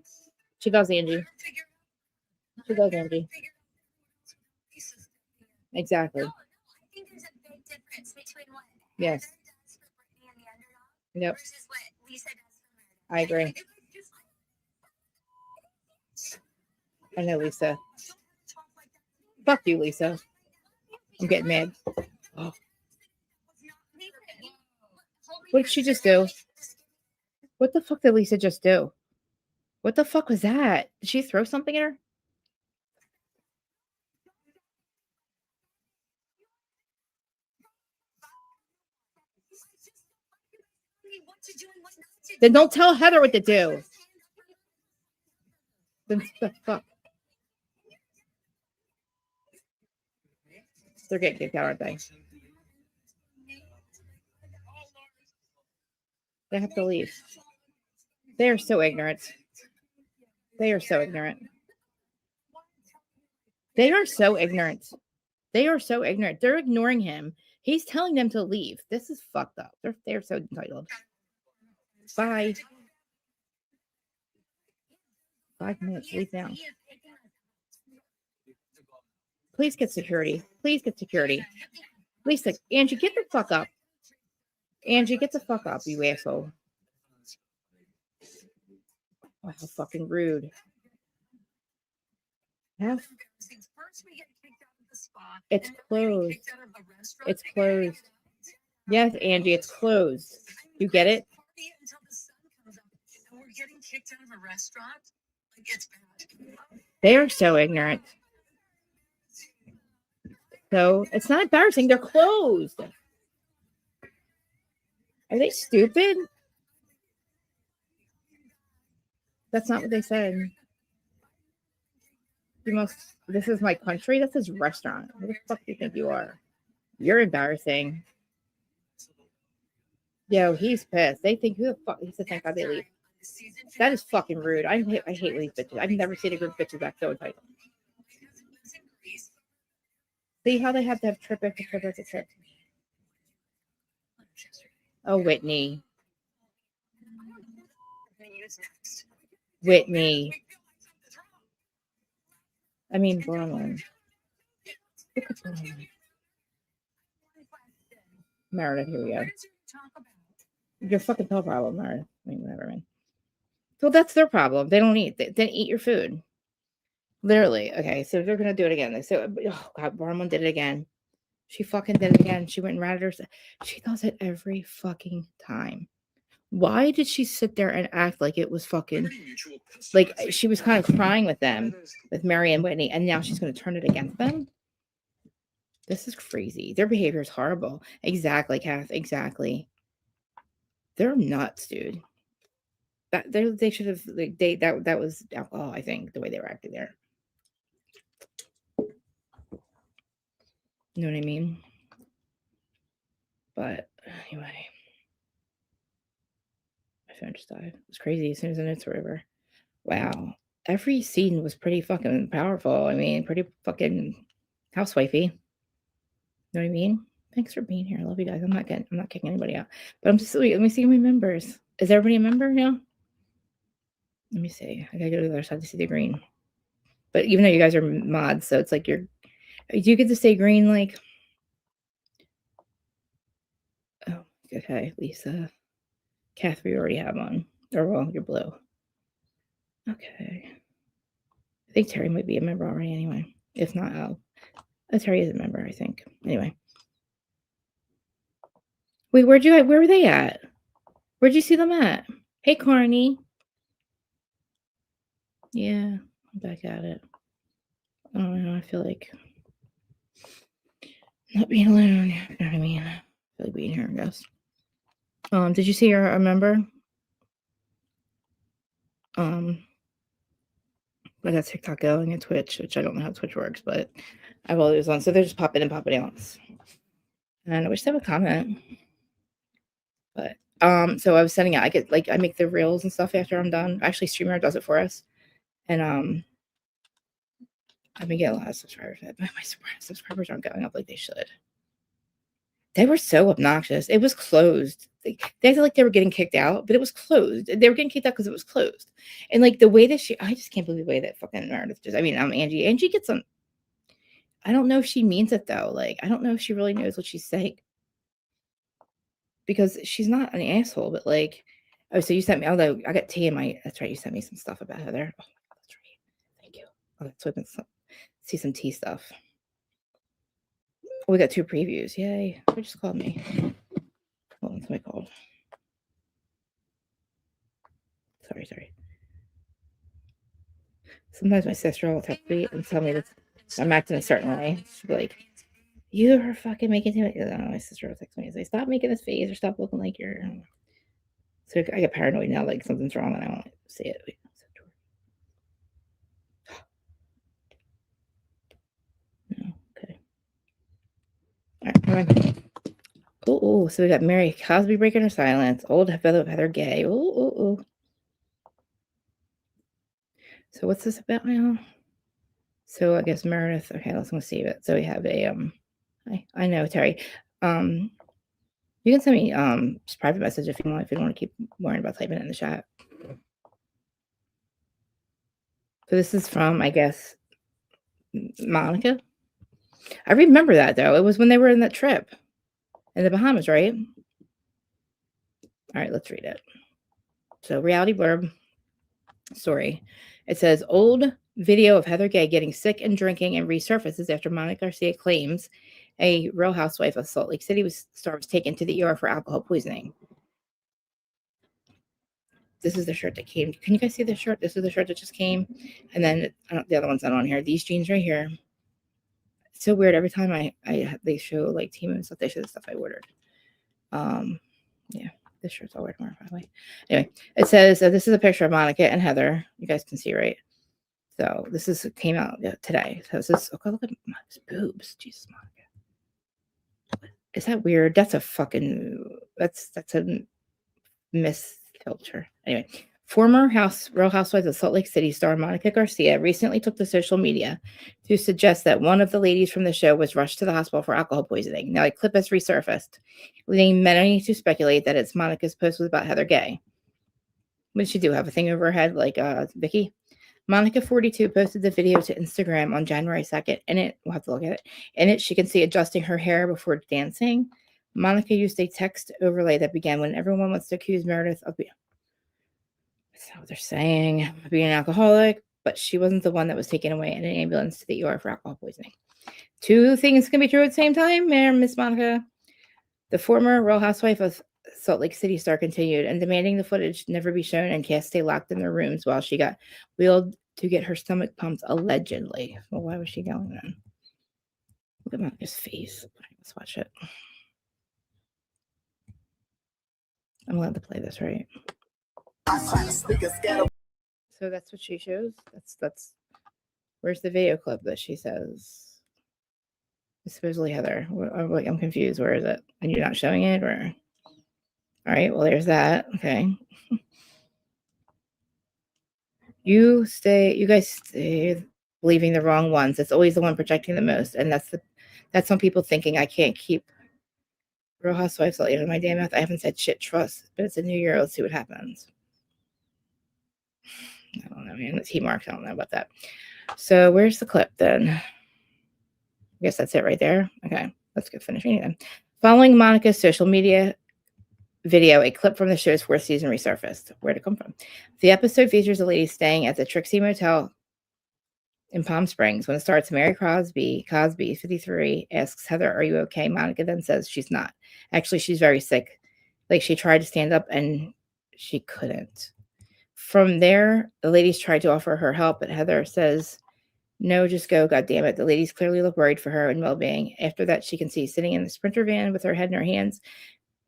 Speaker 1: She does, Angie. She does, Angie. Exactly.
Speaker 3: No, I think there's a big difference between what
Speaker 1: Yes.
Speaker 3: Heather does for Brittany and the underdog
Speaker 1: Yep.
Speaker 3: versus what Lisa does for Meredith.
Speaker 1: I agree. I know, Lisa. Fuck you, Lisa. I'm getting mad. Oh. What did she just do? What the fuck did Lisa just do? What the fuck was that? Did she throw something at her? Then don't tell Heather what to do. Then the fuck. They're getting kicked out, aren't they? They have to leave. They are so ignorant. They are so ignorant. They are so ignorant. They are so ignorant. They're ignoring him. He's telling them to leave. This is fucked up. They're so entitled. Bye. 5 minutes. Leave now. Please get security. Please get security. Lisa, Angie, get the fuck up. Angie, get the fuck up, you asshole. Oh, how fucking rude. Yeah. It's closed. It's closed. Yes, Angie, it's closed. You get it?
Speaker 2: We're getting kicked out of a restaurant. Like, it's bad.
Speaker 1: They are so ignorant. So it's not embarrassing. They're closed. Are they stupid? That's not what they said. This is my country. This is restaurant. Who the fuck do you think you are? You're embarrassing. Yo, he's pissed. They think, who the fuck? He said, thank God they leave. That is fucking rude. I hate these bitches. I've never seen a group of bitches that so entitled. See how they have to have trip after trip after trip. Oh, Whitney. Whitney. I mean, Bronwyn. Look at Bronwyn. Meredith, here we go. Your fucking pill problem, Meredith. I mean, whatever, man. Well, that's their problem. They don't eat. They didn't eat your food. Literally. Okay, so they're gonna do it again. So, oh God, Bronwyn did it again. She fucking did it again. She went and ratted herself. She does it every fucking time. Why did she sit there and act like it was fucking like she was kind of crying with them, with Mary and Whitney, and now she's going to turn it against them? This is crazy. Their behavior is horrible. Exactly, Kath. Exactly. They're nuts, dude. They should have like that was alcohol. I think the way they were acting there. You know what I mean? But anyway. My phone just died. It was crazy as soon as the notes were over. Wow. Every scene was pretty fucking powerful. I mean, pretty fucking housewifey. You know what I mean? Thanks for being here. I love you guys. I'm not kicking anybody out. But I'm just let me see my members. Is everybody a member now? Let me see. I gotta go to the other side to see the green. But even though you guys are mods, so it's like do you get to stay green like oh okay, Lisa. Kath, we already have one. Or well, you're blue. Okay. I think Terry might be a member already anyway. If not, Terry is a member, I think. Anyway. Wait, where were they at? Where'd you see them at? Hey, Carney. Yeah, I'm back at it. I don't know. I feel like not being alone. You know what I mean? I feel like being here, I guess. Did you see or remember? I got TikTok going and Twitch, which I don't know how Twitch works, but I've always on. So they're just popping in, popping out. And I wish they would comment. But so I was sending out. I make the reels and stuff after I'm done. Actually, Streamer does it for us, and I've been getting a lot of subscribers. But my subscribers aren't going up like they should. They were so obnoxious. It was closed. They acted like they were getting kicked out, but it was closed. They were getting kicked out because it was closed. And like the way that I just can't believe the way that fucking Meredith just. I mean, I'm Angie. Angie gets some. I don't know if she means it though. Like I don't know if she really knows what she's saying. Because she's not an asshole, but like, oh, so you sent me, although I got tea in my, that's right, you sent me some stuff about Heather. Oh, that's right. Thank you. Oh, so I can see some tea stuff. We got 2 previews. Yay. Who just called me? Hold on, somebody called. Sorry. Sometimes my sister will text me and tell me that I'm acting a certain way. She'll be like, you are fucking making too much. My sister will text me and say, stop making this face or stop looking like you're. So I get paranoid now, like something's wrong and I won't say it. Wait, no, okay. All right. Oh, so we got Mary Cosby breaking her silence. Old Heather Gay. Oh. So what's this about now? So I guess Meredith. Okay, let's go save it. So we have a I know Terry. You can send me just private message if you don't want to keep worrying about typing it in the chat. So this is from, I guess, Monica. I remember that though. It was when they were in that trip in the Bahamas, right? All right, let's read it. So reality blurb story. It says old video of Heather Gay getting sick and drinking and resurfaces after Monica Garcia claims a Real Housewife of Salt Lake City star was taken to the ER for alcohol poisoning. This is the shirt that came. Can you guys see the shirt? This is the shirt that just came. And then the other one's not on here. These jeans right here. It's so weird. Every time they show like Temu and stuff, they show the stuff I ordered. Yeah, this shirt's all weird tomorrow, probably. Anyway, it says this is a picture of Monica and Heather. You guys can see, right? So this came out today. So this is, okay, look at my boobs. Jesus, Monica. Is that weird? That's a fucking, that's a misfilter. Anyway, former Real Housewives of Salt Lake City star Monica Garcia recently took to social media to suggest that one of the ladies from the show was rushed to the hospital for alcohol poisoning. Now, a clip has resurfaced, leading many to speculate that it's Monica's post was about Heather Gay. What did she do? Have a thing over her head like Vicky? Monica 42 posted the video to Instagram on January 2nd, and we'll have to look at it. In it, she can see adjusting her hair before dancing. Monica used a text overlay that began when everyone wants to accuse Meredith of being, that's what they're saying, being an alcoholic, but she wasn't the one that was taken away in an ambulance to the ER for alcohol poisoning. 2 things can be true at the same time, Miss Monica. The former Real Housewife of Salt Lake City star continued and demanding the footage never be shown and cast stay locked in their rooms while she got wheeled to get her stomach pumped, allegedly. Well, why was she going then? Look at Monica's face. Let's watch it. I'm allowed to play this, right? So that's what she shows. That's where's the video clip that she says it's supposedly Heather? I'm confused. Where is it? And you're not showing it, or all right? Well, there's that. Okay. You guys stay believing the wrong ones. It's always the one projecting the most, and that's some people thinking I can't keep Real Housewives out of my damn mouth. I haven't said shit. Trust, but it's a new year. Let's see what happens. I don't know, man. The T marks. I don't know about that. So where's the clip then? I guess that's it right there. Okay, let's get finished reading them. Following Monica's social media video, a clip from the show's 4th season resurfaced. Where'd it come from? The episode features a lady staying at the Trixie Motel in Palm Springs. When it starts, Mary Cosby, 53, asks Heather, are you okay? Monica then says she's not. Actually, she's very sick. Like she tried to stand up and she couldn't. From there, the ladies tried to offer her help, but Heather says, no, just go. God damn it. The ladies clearly look worried for her and well-being. After that, she can see sitting in the Sprinter van with her head in her hands.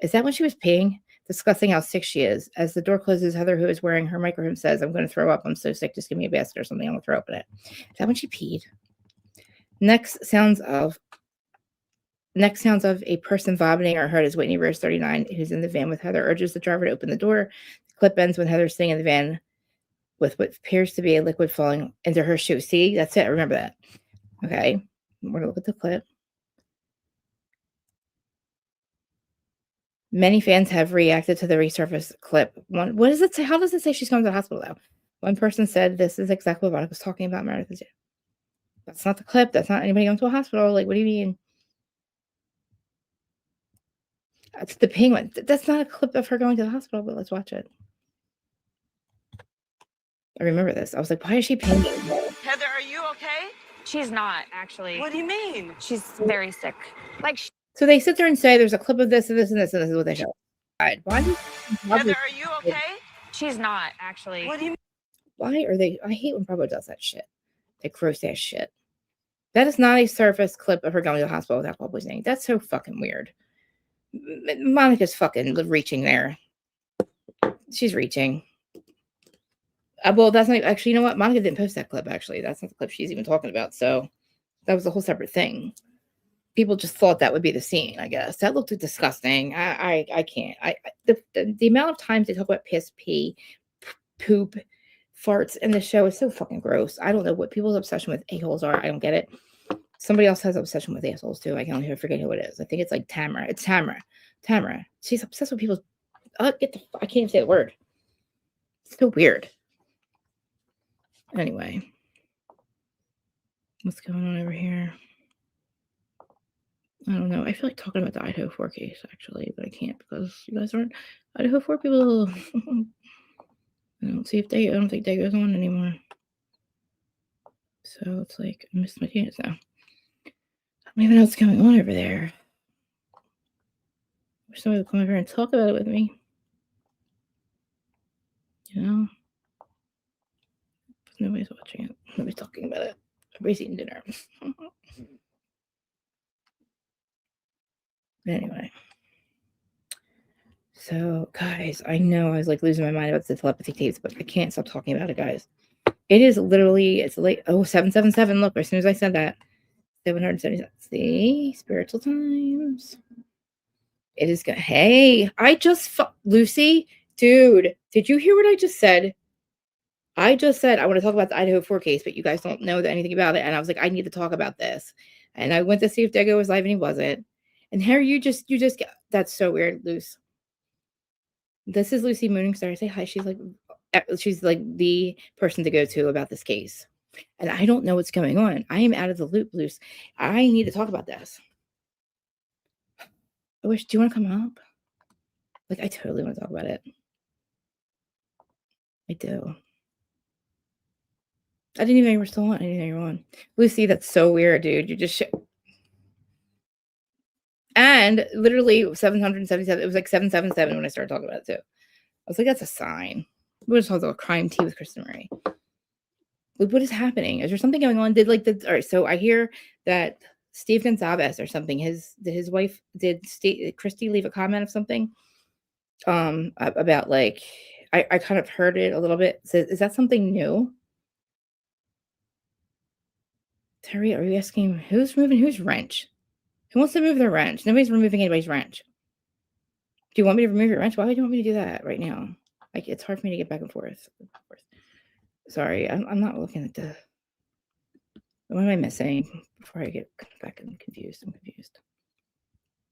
Speaker 1: Is that when she was peeing? Discussing how sick she is. As the door closes, Heather, who is wearing her microphone, says, I'm going to throw up. I'm so sick. Just give me a basket or something. I'm going to throw up in it. Is that when she peed? Next sounds of a person vomiting are heard as Whitney Rose, 39, who's in the van with Heather, urges the driver to open the door. The clip ends when Heather's sitting in the van with what appears to be a liquid falling into her shoe. See, that's it. Remember that. Okay. We're going to look at the clip. Many fans have reacted to the resurfaced clip. What does it say? How does it say she's going to the hospital though? One person said, this is exactly what I was talking about, Meredith. That's not the clip. That's not anybody going to a hospital. Like, what do you mean? That's the penguin. That's not a clip of her going to the hospital, but let's watch it. I remember this. I was like, why is she peeing?
Speaker 4: Heather, are you okay?
Speaker 3: She's not, actually.
Speaker 4: What do you mean?
Speaker 3: She's very sick. Like,
Speaker 1: So they sit there and say there's a clip of this and this and this, and this is what they show. Why?
Speaker 4: Heather, are you okay?
Speaker 3: she's not, actually.
Speaker 4: What do you mean?
Speaker 1: Why are they? I hate when Bravo does that shit. That gross ass shit. That is not a surface clip of her going to the hospital with alcohol poisoning. That's so fucking weird. Monica's fucking reaching there. She's reaching. Well, that's not actually. You know what? Monica didn't post that clip. Actually, that's not the clip she's even talking about. So that was a whole separate thing. People just thought that would be the scene. I guess that looked disgusting. I can't. The amount of times they talk about piss, pee, poop, farts in the show is so fucking gross. I don't know what people's obsession with a-holes are. I don't get it. Somebody else has an obsession with assholes too. I can't even forget who it is. I think it's like Tamara. It's Tamara. Tamara. She's obsessed with people's. I can't even say the word. It's so weird. Anyway, what's going on over here? I don't know. I feel like talking about the Idaho 4 case actually, but I can't because you guys aren't Idaho 4 people. I don't think day goes on anymore. So it's like I missed my chance now. I don't even know what's going on over there. I wish somebody would come over and talk about it with me. You know? Nobody's watching it. Nobody's talking about it. Everybody's eating dinner. Anyway. So, guys, I know I was like losing my mind about the telepathy tapes, but I can't stop talking about it, guys. It is literally, it's late. Oh, 777. Look, as soon as I said that, 777. See, spiritual times. It is good. Hey, Lucy, dude, did you hear what I just said? I just said I want to talk about the Idaho 4 case, but you guys don't know anything about it. And I was like, I need to talk about this. And I went to see if Dago was live, and he wasn't. And here you just get, that's so weird, Luce. This is Lucy Morningstar. Say hi. She's like the person to go to about this case. And I don't know what's going on. I am out of the loop, Luce. I need to talk about this. Do you want to come up? Like, I totally want to talk about it. I do. I didn't even know you were still on. I didn't know you were on. Lucy, that's so weird, dude. You just and literally 777. It was like 777 when I started talking about it too. I was like, that's a sign. We just talked about crime tea with Kristen Marie. Like, what is happening? Is there something going on? All right, so I hear that Steve Gonzalez or something. His wife did Christy leave a comment of something about like I kind of heard it a little bit. So is that something new? Terry, are you asking who's moving whose wrench? Who wants to move their wrench? Nobody's removing anybody's wrench. Do you want me to remove your wrench? Why would you want me to do that right now? Like, it's hard for me to get back and forth. Sorry, I'm not looking at the. What am I missing before I get back and confused? I'm confused.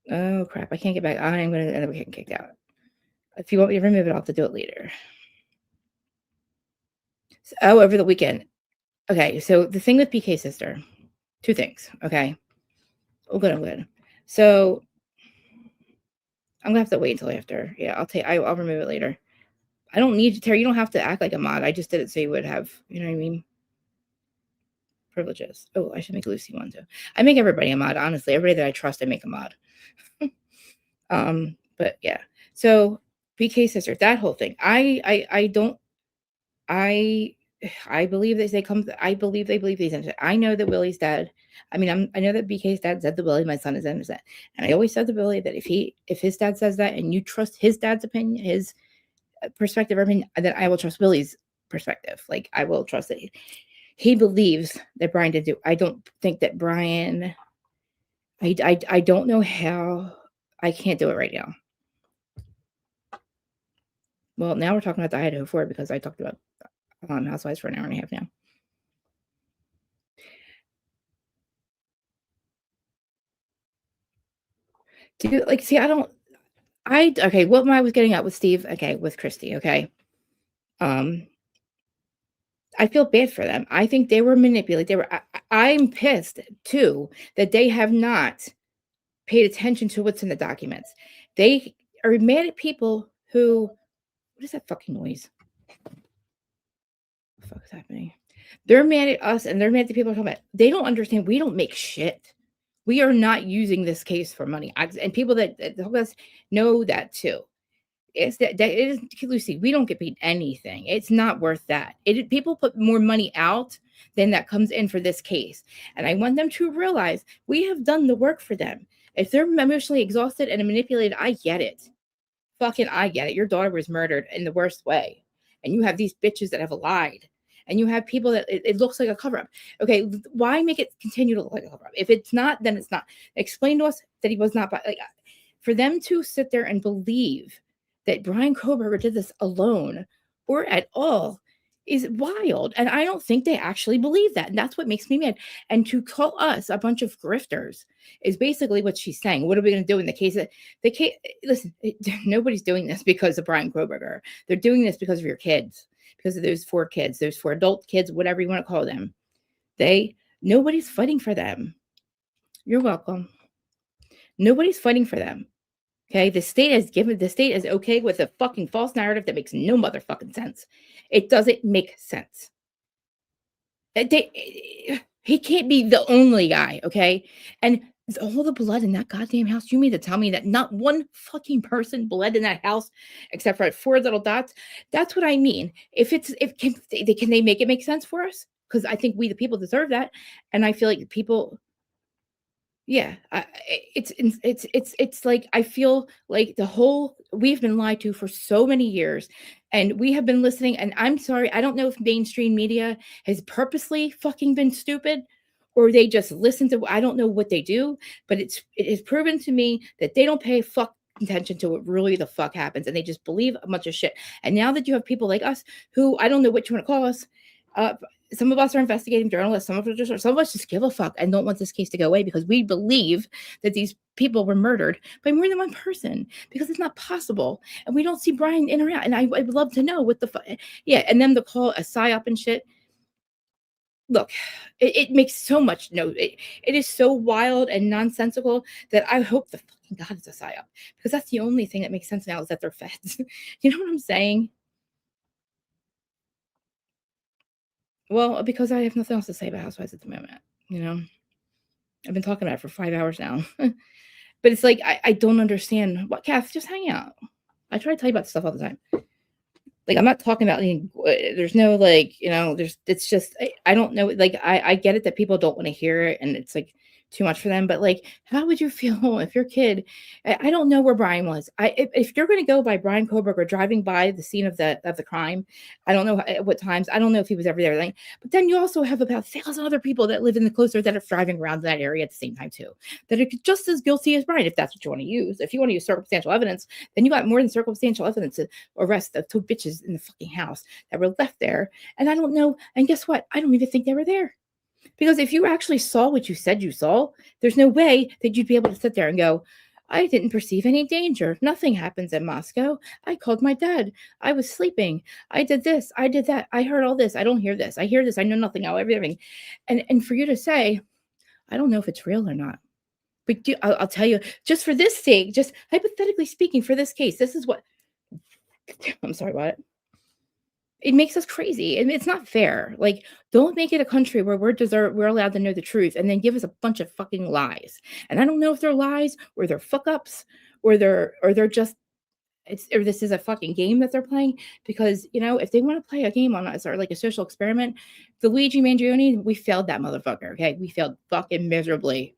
Speaker 1: Oh crap! I can't get back. I'm gonna end up getting kicked out. If you want me to remove it, I'll have to do it later. So, over the weekend. Okay, so the thing with PK sister, two things. Okay. Oh, good. I'm good. So I'm gonna have to wait until after. Yeah, I'll remove it later. I don't need to, Terry. You don't have to act like a mod. I just did it so you would have, you know what I mean? Privileges. Oh, I should make Lucy one too. I make everybody a mod. Honestly, everybody that I trust, I make a mod. But yeah. So PK sister, that whole thing. I don't. I believe that I believe they believe he's innocent. I know that Willie's dead. I mean, I know that BK's dad said to Willie, my son is innocent. And I always said to Willie that if his dad says that and you trust his dad's opinion, his perspective or opinion, then I will trust Willie's perspective. Like, I will trust that he believes that Brian did do. I don't think that Brian, I don't know how. I can't do it right now. Well, now we're talking about the Idaho 4 because I talked about Housewives for an hour and a half now. Okay, what I was getting at with Steve, okay, with Christy, okay. I feel bad for them. I think they were manipulated. I'm pissed too that they have not paid attention to what's in the documents. They are mad at people who, what is that fucking noise? What the fuck is happening? They're mad at us and they're mad at the people talking about. They don't understand. We don't make shit. We are not using this case for money. And people that help us know that too. It's that it is, Lucy, we don't get paid anything. It's not worth that. People put more money out than that comes in for this case. And I want them to realize we have done the work for them. If they're emotionally exhausted and manipulated, I get it. Fucking I get it. Your daughter was murdered in the worst way. And you have these bitches that have lied. And you have people that it looks like a cover-up. Okay, why make it continue to look like a cover-up? If it's not, then it's not. Explain to us that he was not. Like, for them to sit there and believe that Brian Koberger did this alone or at all is wild. And I don't think they actually believe that. And that's what makes me mad. And to call us a bunch of grifters is basically what she's saying. What are we going to do in the case that the case? Listen, nobody's doing this because of Brian Koberger. They're doing this because of your kids, because of those 4 kids, those 4 adult kids, whatever you want to call them. Nobody's fighting for them. You're welcome. Nobody's fighting for them. Okay, the state is okay with a fucking false narrative that makes no motherfucking sense. It doesn't make sense. He can't be the only guy, okay? And all the blood in that goddamn house, you mean to tell me that not one fucking person bled in that house except for 4 little dots? That's what I mean. Can they make it make sense for us? Because I think we the people deserve that, and I feel like people. Yeah, it's like I feel like we've been lied to for so many years, and we have been listening. And I'm sorry, I don't know if mainstream media has purposely fucking been stupid, or they just listen to. I don't know what they do, but it is proven to me that they don't pay fuck attention to what really the fuck happens, and they just believe a bunch of shit. And now that you have people like us, who I don't know what you want to call us. Some of us are investigating journalists. Some of us just give a fuck and don't want this case to go away because we believe that these people were murdered by more than one person, because it's not possible. And we don't see Brian in or out. And I would love to know what the fuck. Yeah. And then the call a psyop and shit. Look, it makes so much it is so wild and nonsensical that I hope the fucking God it's a psyop, because that's the only thing that makes sense now is that they're feds. You know what I'm saying? Well, because I have nothing else to say about Housewives at the moment, you know? I've been talking about it for 5 hours now. But it's like, I don't understand. What, Kath, just hang out. I try to tell you about stuff all the time. Like, I'm not talking about, there's no, it's just, I don't know. Like, I get it that people don't want to hear it, and it's like too much for them. But like, how would you feel if your kid, I don't know where Brian was. If you're going to go by Brian Koberger driving by the scene of the crime, I don't know at what times. I don't know if he was ever there. But then you also have about 1,000 other people that live in the closer that are driving around that area at the same time too, that are just as guilty as Brian, if that's what you want to use. If you want to use circumstantial evidence, then you got more than circumstantial evidence to arrest the 2 bitches in the fucking house that were left there. And I don't know. And guess what? I don't even think they were there. Because if you actually saw what you said you saw, there's no way that you'd be able to sit there and go, I didn't perceive any danger. Nothing happens in Moscow. I called my dad. I was sleeping. I did this. I did that. I heard all this. I don't hear this. I hear this. I know nothing. I know everything. And for you to say, I don't know if it's real or not. But I'll tell you, just for this sake, just hypothetically speaking, for this case, this is what I'm sorry about it. It makes us crazy, and it's not fair. Like, don't make it a country where we're allowed to know the truth and then give us a bunch of fucking lies. And I don't know if they're lies or they're fuck ups or they're just this is a fucking game that they're playing, because if they want to play a game on us or like a social experiment, the Luigi Mangione, we failed that motherfucker. Okay, we failed fucking miserably.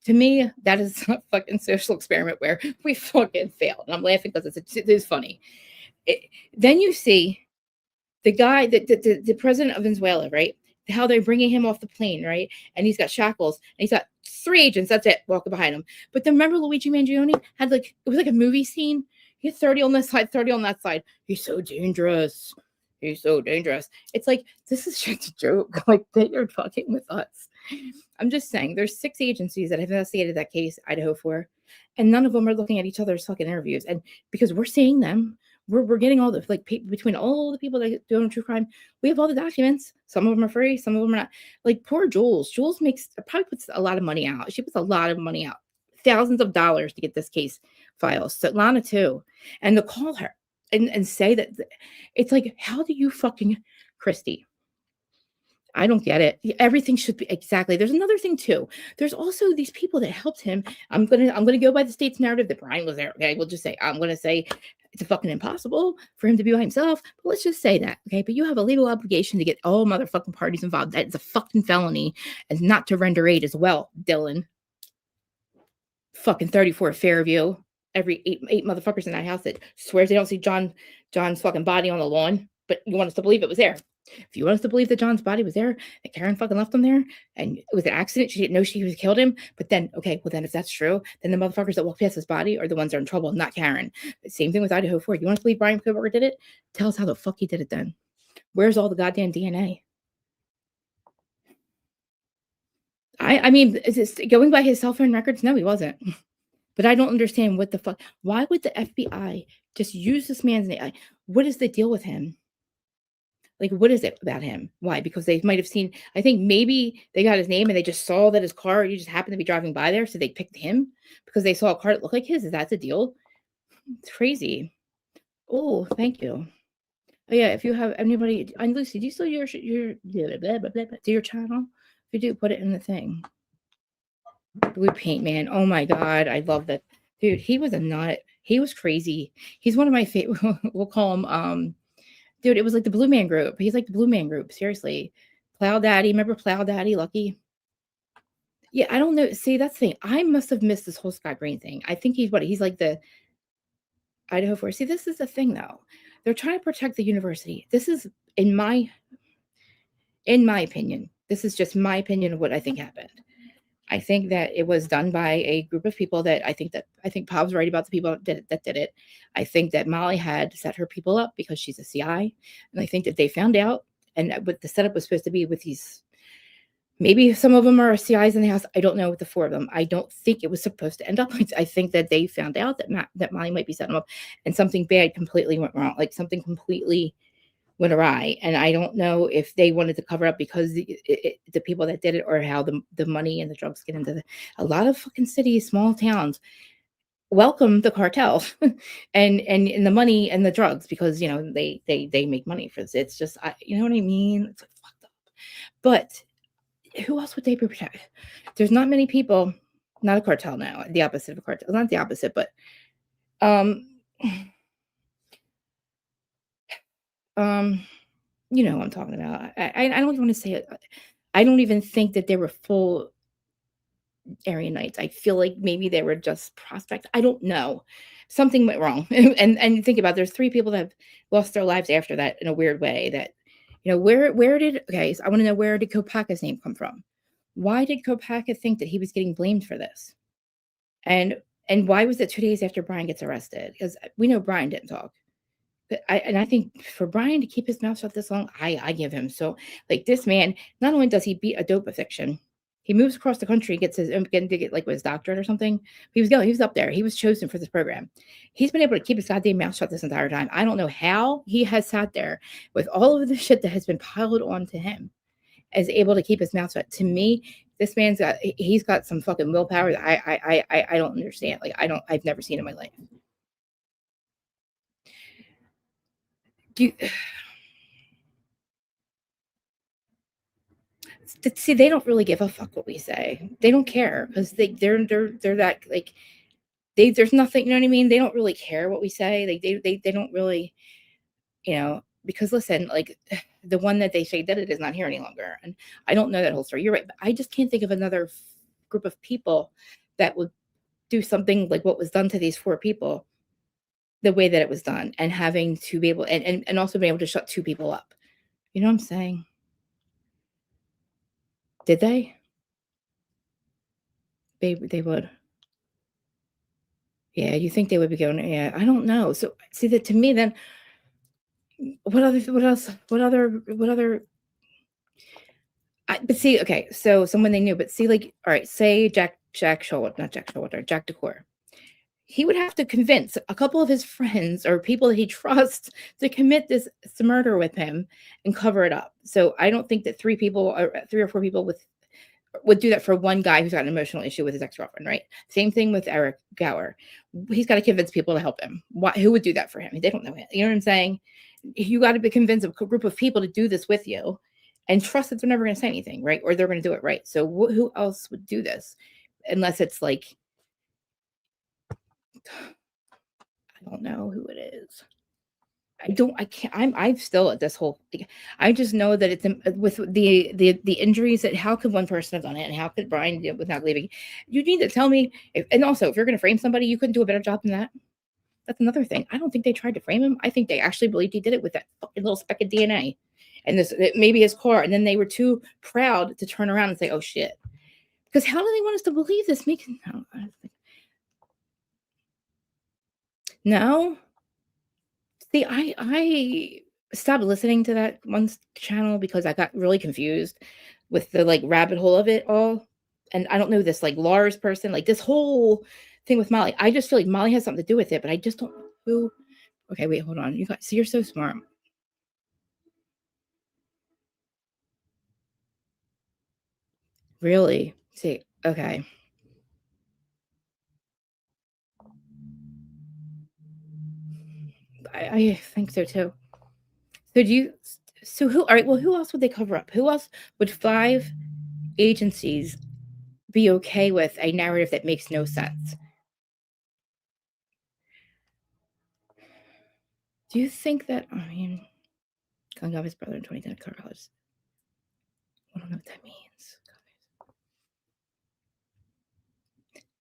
Speaker 1: To me, that is a fucking social experiment where we fucking failed, and I'm laughing because it is funny. Then you see the guy, the president of Venezuela, right? How they're bringing him off the plane, right? And he's got shackles, and he's got 3 agents. That's it, walking behind him. But then remember, Luigi Mangione had it was like a movie scene. He had 30 on this side, 30 on that side. He's so dangerous. He's so dangerous. It's like, this is just a joke. Like, they're fucking with us. I'm just saying, there's 6 agencies that have investigated that case, Idaho 4, and none of them are looking at each other's fucking interviews. And because we're seeing them, we're getting all the between all the people that do true crime, we have all the documents. Some of them are free, some of them are not. Like poor Jules. Jules probably puts a lot of money out. She puts a lot of money out, thousands of dollars to get this case filed. So Lana too, and to call her and say that, it's like, how do you fucking, Christy? I don't get it. Everything should be exactly. There's another thing too. There's also these people that helped him. I'm gonna go by the state's narrative that Brian was there. Okay, we'll just say, I'm gonna say it's fucking impossible for him to be by himself. But let's just say that. Okay, but you have a legal obligation to get all motherfucking parties involved. That is a fucking felony, and not to render aid as well, Dylan. Fucking 34 Fairview. Every eight motherfuckers in that house that swears they don't see John's fucking body on the lawn, but you want us to believe it was there. If you want us to believe that John's body was there, that Karen fucking left him there, and it was an accident, she didn't know she was killed him, but then, okay, well then if that's true, then the motherfuckers that walk past his body are the ones that are in trouble, not Karen. But same thing with Idaho 4. You want to believe Brian Koberger did it? Tell us how the fuck he did it then. Where's all the goddamn DNA? I mean, is this going by his cell phone records? No, he wasn't. But I don't understand what the fuck. Why would the FBI just use this man's name? What is the deal with him? Like, what is it about him? Why? Because they might have seen, I think maybe they got his name and they just saw that his car, you just happened to be driving by there. So they picked him because they saw a car that looked like his. Is that the deal? It's crazy. Oh, thank you. Oh, yeah. If you have anybody, and Lucy, do you still your blah, blah, blah, blah, to your channel? If you do, put it in the thing. Blue paint man. Oh my God. I love that. Dude, he was a nut. He was crazy. He's one of my favorite. We'll call him, dude, it was like the Blue Man Group. He's like the Blue Man Group. Seriously. Plow Daddy. Remember Plow Daddy? Lucky? Yeah, I don't know. See, that's the thing. I must have missed this whole Scott Green thing. I think he's like the Idaho 4. See, this is the thing, though. They're trying to protect the university. This is, in my opinion, this is just my opinion of what I think happened. I think that it was done by a group of people that I think Pop's right about the people that did it. I think that Molly had set her people up because she's a CI. And I think that they found out, and what the setup was supposed to be with these, maybe some of them are CIs in the house. I don't know with the 4 of them. I don't think it was supposed to end up. I think that they found out that Molly might be setting them up, and something bad completely went wrong. Like something completely went awry, and I don't know if they wanted to cover up because the people that did it, or how the money and the drugs get into a lot of fucking cities, small towns welcome the cartel and the money and the drugs, because they make money for this. It's just, you know what I mean? It's like fucked up. But who else would they protect? There's not many people. Not a cartel now. The opposite of a cartel. Not the opposite, but you know what I'm talking about. I don't even want to say it. I don't even think that they were full Aryan Knights. I feel like maybe they were just prospects. I don't know. Something went wrong. and think about it, there's 3 people that have lost their lives after that in a weird way. That, where did, okay, so I want to know, where did Kopaka's name come from? Why did Kopaka think that he was getting blamed for this? And why was it 2 days after Brian gets arrested? Because we know Brian didn't talk. But I think for Brian to keep his mouth shut this long, I give him. So, like, this man, not only does he beat a dope addiction, he moves across the country, gets to get like his doctorate or something. He was up there. He was chosen for this program. He's been able to keep his goddamn mouth shut this entire time. I don't know how he has sat there with all of the shit that has been piled onto him, as able to keep his mouth shut. To me, this man's he's got some fucking willpower that I don't understand. Like, I've never seen in my life. See, they don't really give a fuck what we say. They don't care, because they're that, like, there's nothing, you know what I mean? They don't really care what we say. They don't really, because listen, like the one that they say did it is not here any longer. And I don't know that whole story. You're right. But I just can't think of another group of people that would do something like what was done to these 4 people the way that it was done, and having to be able and also being able to shut 2 people up. You know what I'm saying? Did they? They would. Yeah, you think they would be going, yeah, I don't know. So see that to me then what other but see, okay, so someone they knew, but see, like, all right, say Jack Showalter, not Jack Showalter, Jack Decor. He would have to convince a couple of his friends or people that he trusts to commit this murder with him and cover it up. So I don't think that 3 people or 3 or 4 people would do that for one guy who's got an emotional issue with his ex-girlfriend, right? Same thing with Eric Gower. He's got to convince people to help him. Who would do that for him? They don't know him. You know what I'm saying? You got to be convinced of a group of people to do this with you and trust that they're never going to say anything, right? Or they're going to do it right. So who else would do this? Unless it's like, I don't know who it is. I can't, I'm still at this whole thing. I just know that it's with the injuries, that how could one person have done it and how could Brian do it without leaving? You need to tell me and also if you're going to frame somebody, you couldn't do a better job than that. That's another thing. I don't think they tried to frame him. I think they actually believed he did it with that fucking little speck of DNA and maybe his car. And then they were too proud to turn around and say, oh shit. Because how do they want us to believe this? No. See, I stopped listening to that one channel because I got really confused with the like rabbit hole of it all. And I don't know this like Lars person, like this whole thing with Molly. I just feel like Molly has something to do with it, but I just don't know who. Okay, wait, hold on. You guys, see, you're so smart. Really? See, okay. I think so too. So who, all right, well, who else would they cover up? Who else would 5 agencies be okay with a narrative that makes no sense? Do you think that, I mean, killing off his brother in 2010 Carlos? I don't know what that means.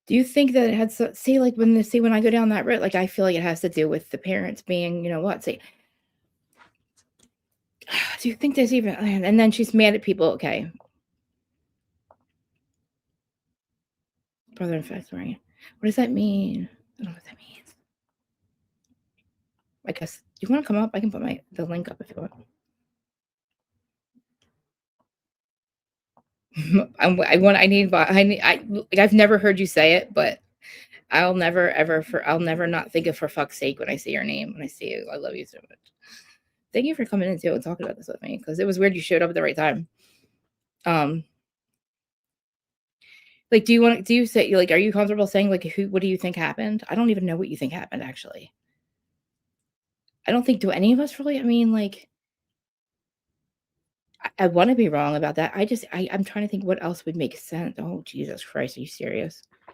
Speaker 1: Do you think that it had say like when I go down that road, like I feel like it has to do with the parents being, say, do you think there's even, and then she's mad at people, okay. Brother and fact, right? What does that mean? I don't know what that means. I guess you want to come up? I can put the link up if you want. I've never heard you say it, but I'll never not think of for fuck's sake when I see your name. When I see you, I love you so much. Thank you for coming in too and talking about this with me, because it was weird you showed up at the right time. Like, do you say, like, are you comfortable saying like what do you think happened? I don't even know what you think happened, actually. I don't think, do any of us really? I mean, like, I want to be wrong about that. I'm trying to think what else would make sense. Oh, Jesus Christ. Are you serious? Oh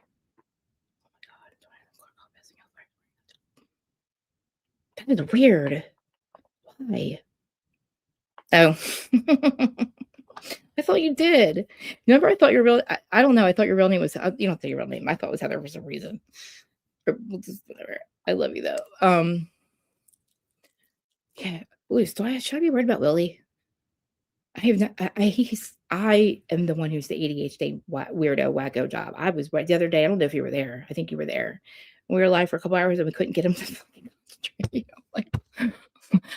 Speaker 1: my God. That is weird. Why? Oh. I thought you did. Remember, I thought your real, I don't know. I thought your real name was, you don't say your real name. I thought it was Heather for some reason. Or just whatever. I love you though. Yeah. Ooh, should I be worried about Willie? I am the one who's the ADHD weirdo wacko job. I was right the other day. I don't know if you were there. I think you were there. We were live for a couple hours and we couldn't get him to fucking concentrate. Like,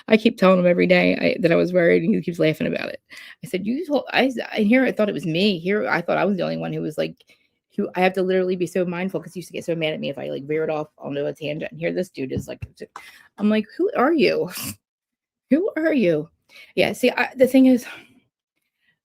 Speaker 1: I keep telling him every day that I was worried, and he keeps laughing about it. I said, here I thought it was me. Here I thought I was the only one who was like, who I have to literally be so mindful, because he used to get so mad at me if I like veered off onto a tangent. And here this dude is like, I'm like, who are you? Who are you? Yeah. See, the thing is,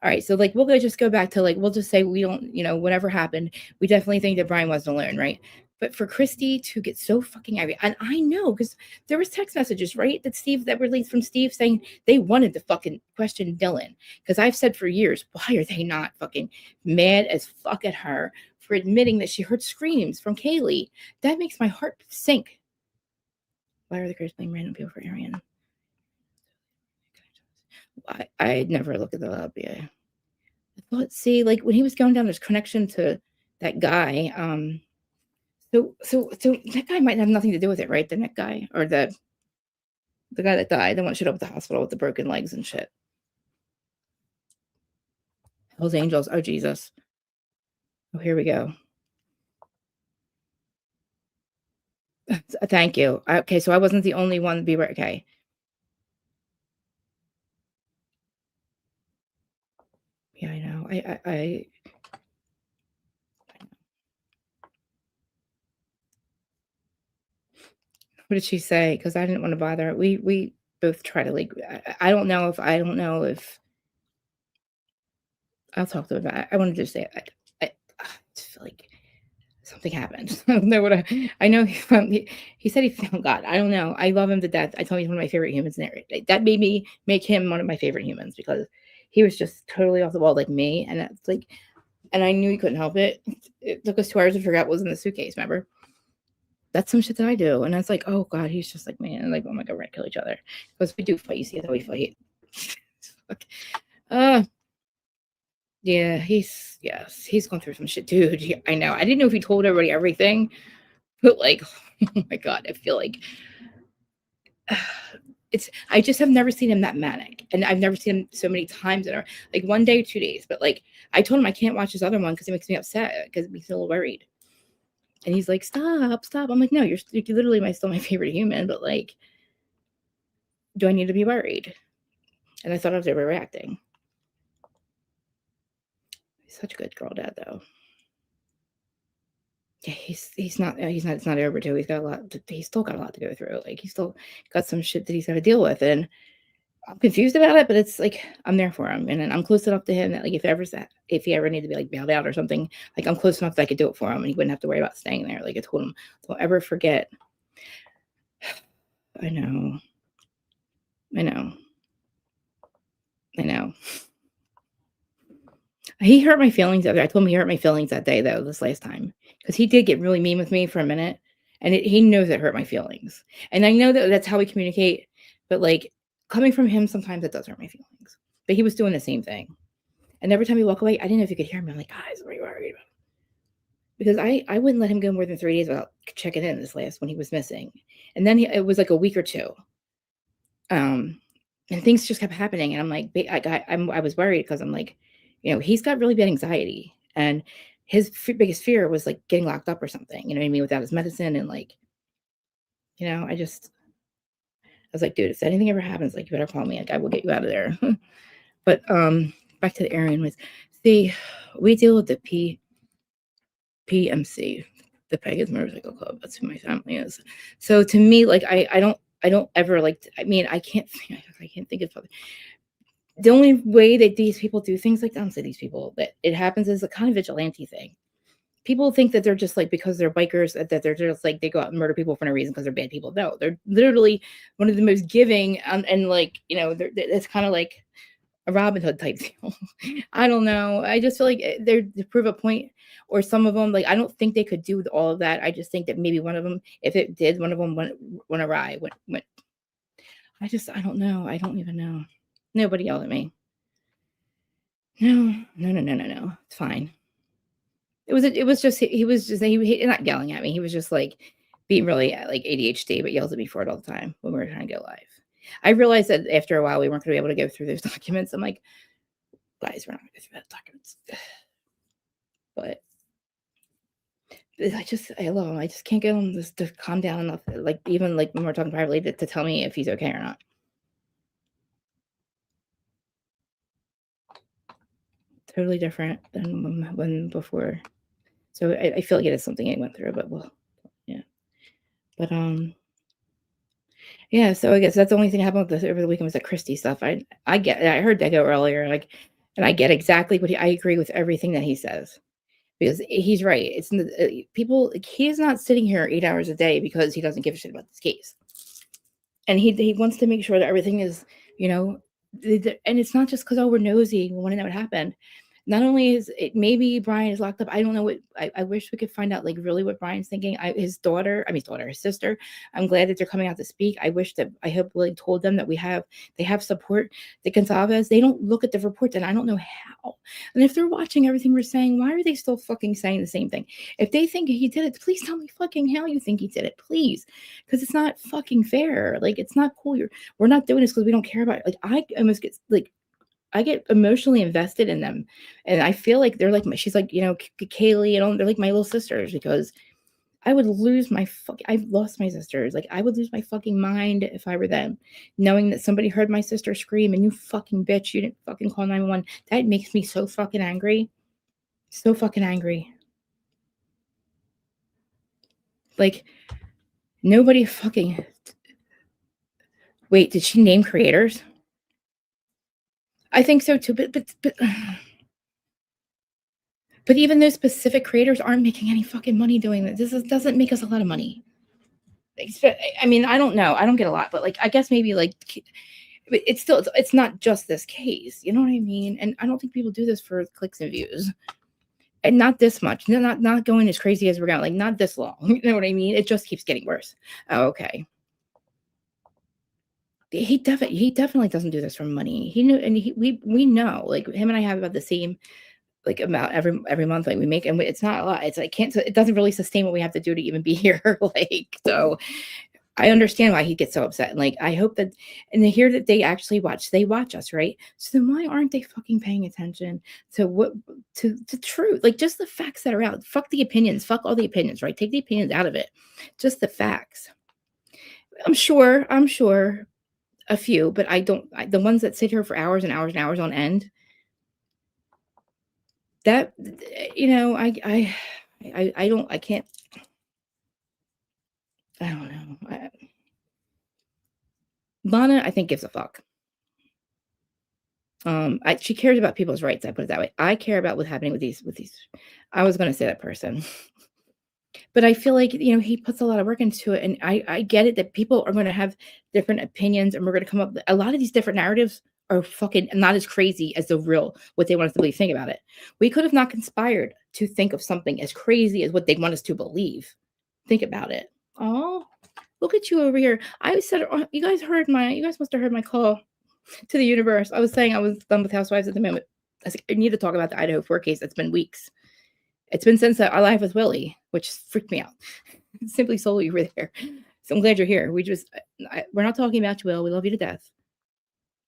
Speaker 1: all right, so like we'll just go back to like, we'll just say we don't, whatever happened, we definitely think that Brian wasn't alone, right? But for Christy to get so fucking angry, and I know because there was text messages, right, that were released from Steve saying they wanted to fucking question Dylan, because I've said for years, why are they not fucking mad as fuck at her for admitting that she heard screams from Kaylee. That makes my heart sink. Why are the girls playing random people for Arian? I never looked at the lobby. I thought, see, like when he was going down, there's connection to that guy. So that guy might have nothing to do with it, right? The neck guy or the guy that died, the one that showed up at the hospital with the broken legs and shit. Hell's Angels. Oh Jesus. Oh, here we go. Thank you. Okay, so I wasn't the only one to be right. Okay. Yeah, I know. I what did she say? Because I didn't want to bother. We both try to like. I don't know if I'll talk to him about it. I wanted to say I just feel like something happened. I don't know what I know. He said he found God. I don't know. I love him to death. I told him he's one of my favorite humans in there. That made me make him one of my favorite humans because he was just totally off the wall like me. And it's like, and I knew he couldn't help it. It took us 2 hours to figure out what was in the suitcase. Remember? That's some shit that I do. And I was like, oh God, he's just like me. And like, oh my God, we're gonna kill each other. Because we do fight. You see how we fight. Yeah, he's gone through some shit, dude. I know. I didn't know if he told everybody everything, but like, oh my God, I feel like I just have never seen him that manic. And I've never seen him so many times in like 1 day, 2 days. But like I told him I can't watch this other one because it makes me upset because it makes me a little worried. And he's like, stop. I'm like, no, you're literally still my favorite human, but like, do I need to be worried? And I thought I was overreacting. He's such a good girl dad, though. Yeah, it's not over too. He's still got a lot to go through. Like he's still got some shit that he's got to deal with, and I'm confused about it. But it's like I'm there for him, and I'm close enough to him that like if he ever needed to be like bailed out or something, like I'm close enough that I could do it for him, and he wouldn't have to worry about staying there. Like I told him, don't ever forget. I know. He hurt my feelings. I told him he hurt my feelings that day, though, this last time. Because he did get really mean with me for a minute. And he knows it hurt my feelings. And I know that that's how we communicate. But, like, coming from him, sometimes it does hurt my feelings. But he was doing the same thing. And every time he walk away, I didn't know if you could hear me. I'm like, guys, what are you worried about? Because I wouldn't let him go more than 3 days without checking in this last when he was missing. And then it was like a week or two. And things just kept happening. And I'm like, I was worried because I'm like, he's got really bad anxiety, and his biggest fear was like getting locked up or something, you know what I mean? Without his medicine. And like, I was like, dude, if anything ever happens, like you better call me. Like I will get you out of there. But back to the Aryan was, see, we deal with the PMC, the Pagans Motorcycle Club. That's who my family is. So to me, like I don't ever like, I can't think of something. The only way that these people do things like that, I don't say these people, that it happens is a kind of vigilante thing. People think that they're just like, because they're bikers, that they're just like, they go out and murder people for no reason because they're bad people. No, they're literally one of the most giving and like, it's kind of like a Robin Hood type deal. I don't know. I just feel like they're to prove a point, or some of them, like, I don't think they could do all of that. I just think that maybe one of them, if it did, one of them went awry. I don't know. I don't even know. Nobody yelled at me. No. It's fine. He was not yelling at me. He was just like being really like ADHD, but yells at me for it all the time when we were trying to go live. I realized that after a while we weren't going to be able to go through those documents. I'm like, guys, we're not going to go through those documents. But I love him. I just can't get him just to calm down enough. Like even like when we're talking privately to tell me if he's okay or not. Totally different than when before. So I feel like it is something I went through, but well, yeah. But yeah. So I guess that's the only thing that happened with this over the weekend was the Christie stuff. I heard that go earlier, like, and I get exactly I agree with everything that he says, because he's right. It's people. He is not sitting here 8 hours a day because he doesn't give a shit about this case, and he wants to make sure that everything is, and it's not just because we're nosy, we want to know what happened. Not only is it, maybe Brian is locked up. I don't know what, I wish we could find out like really what Brian's thinking. His sister. I'm glad that they're coming out to speak. I hope Willie told them that they have support. The Gonzalez, they don't look at the reports, and I don't know how. And if they're watching everything we're saying, why are they still fucking saying the same thing? If they think he did it, please tell me fucking how you think he did it, please. Because it's not fucking fair. Like, it's not cool. We're not doing this because we don't care about it. Like, I almost get like, I get emotionally invested in them, and I feel like they're like she's like, Kaylee, and they're like my little sisters, because I would lose my I've lost my sisters. Like, I would lose my fucking mind if I were them, knowing that somebody heard my sister scream and you fucking bitch, you didn't fucking call 911. That makes me so fucking angry. So fucking angry. Like, nobody fucking. Wait, did she name creators? I think so too, but even those specific creators aren't making any fucking money doing this. Doesn't make us a lot of money. I mean, I don't know. I don't get a lot, but like, I guess maybe like, it's not just this case. You know what I mean? And I don't think people do this for clicks and views. And not this much. Not going as crazy as we're going. Like, not this long. You know what I mean? It just keeps getting worse. Oh, okay. He definitely doesn't do this for money. He knew, and we know, like, him and I have about the same, like, amount every month, like, we make, and it's not a lot. It's like, it doesn't really sustain what we have to do to even be here. Like, so I understand why he gets so upset. And like, I hope that, and they hear that they actually watch us, right? So then why aren't they fucking paying attention to to truth? Like, just the facts that are out. Fuck the opinions. Fuck all the opinions, right? Take the opinions out of it. Just the facts. I'm sure a few, but the ones that sit here for hours and hours and hours on end, that, I can't, I don't know. Lana, I think, gives a fuck. She cares about people's rights. I put it that way. I care about what's happening with these, I was going to say that person. But I feel like, he puts a lot of work into it. And I get it that people are going to have different opinions, and we're going to come up with a lot of these different narratives are fucking not as crazy as what they want us to believe. Think about it. We could have not conspired to think of something as crazy as what they want us to believe. Think about it. Oh, look at you over here. I said, you guys must have heard my call to the universe. I was saying I was done with Housewives at the moment. I said, I need to talk about the Idaho 4 case. It's been weeks. It's been since our life with Willie, which freaked me out. Simply solely, you were there. So I'm glad you're here. We're not talking about you, Will. We love you to death.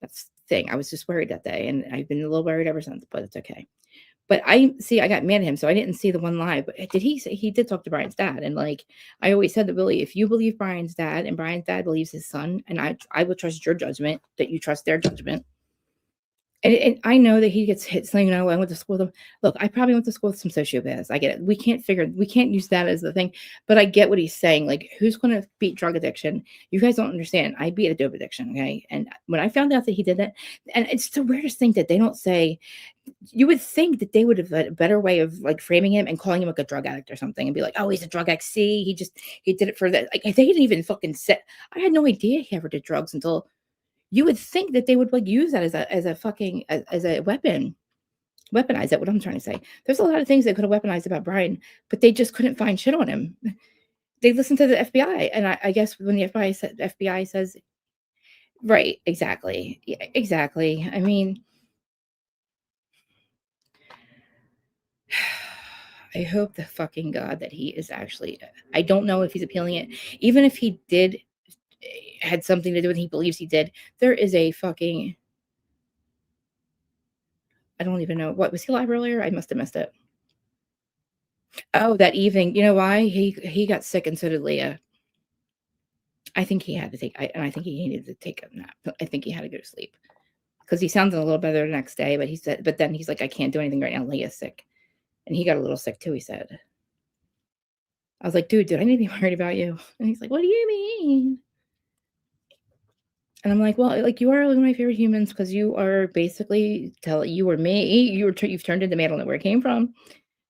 Speaker 1: That's the thing. I was just worried that day, and I've been a little worried ever since, but it's okay. But I got mad at him, so I didn't see the one live. But did he say he did talk to Brian's dad? And like, I always said to Willie, if you believe Brian's dad and Brian's dad believes his son, and I will trust your judgment, that you trust their judgment. And I know that he gets hit saying, I went to school with him. Look, I probably went to school with some sociopaths. I get it. We can't use that as the thing, but I get what he's saying. Like, who's going to beat drug addiction? You guys don't understand. I beat a dope addiction. Okay. And when I found out that he did that, and it's the weirdest thing that they don't say, you would think that they would have a better way of like framing him and calling him like a drug addict or something, and be like, oh, he's a drug addict. See, he did it for that. Like, they didn't even fucking say. I had no idea he ever did drugs until. You would think that they would like use that as a weapon, weaponize that. What I'm trying to say, there's a lot of things they could have weaponized about Brian, but they just couldn't find shit on him. They listened to the FBI, and I guess when the FBI says, right, exactly, yeah, exactly. I mean, I hope to fucking God that he is actually. I don't know if he's appealing it, even if he had something to do with it, he believes he did. There is a fucking, I don't even know. What was he live earlier? I must have missed it. Oh, that evening. You know why? He got sick, and so did Leah. I think he had to take, and I think he needed to take a nap. I think he had to go to sleep because he sounded a little better the next day. But then he's like, I can't do anything right now. Leah's sick, and he got a little sick too. He said. I was like, dude, I need to be worried about you? And he's like, what do you mean? And I'm like, well, like, you are one of my favorite humans because you are basically you or me. You've turned into me. I don't know where it came from,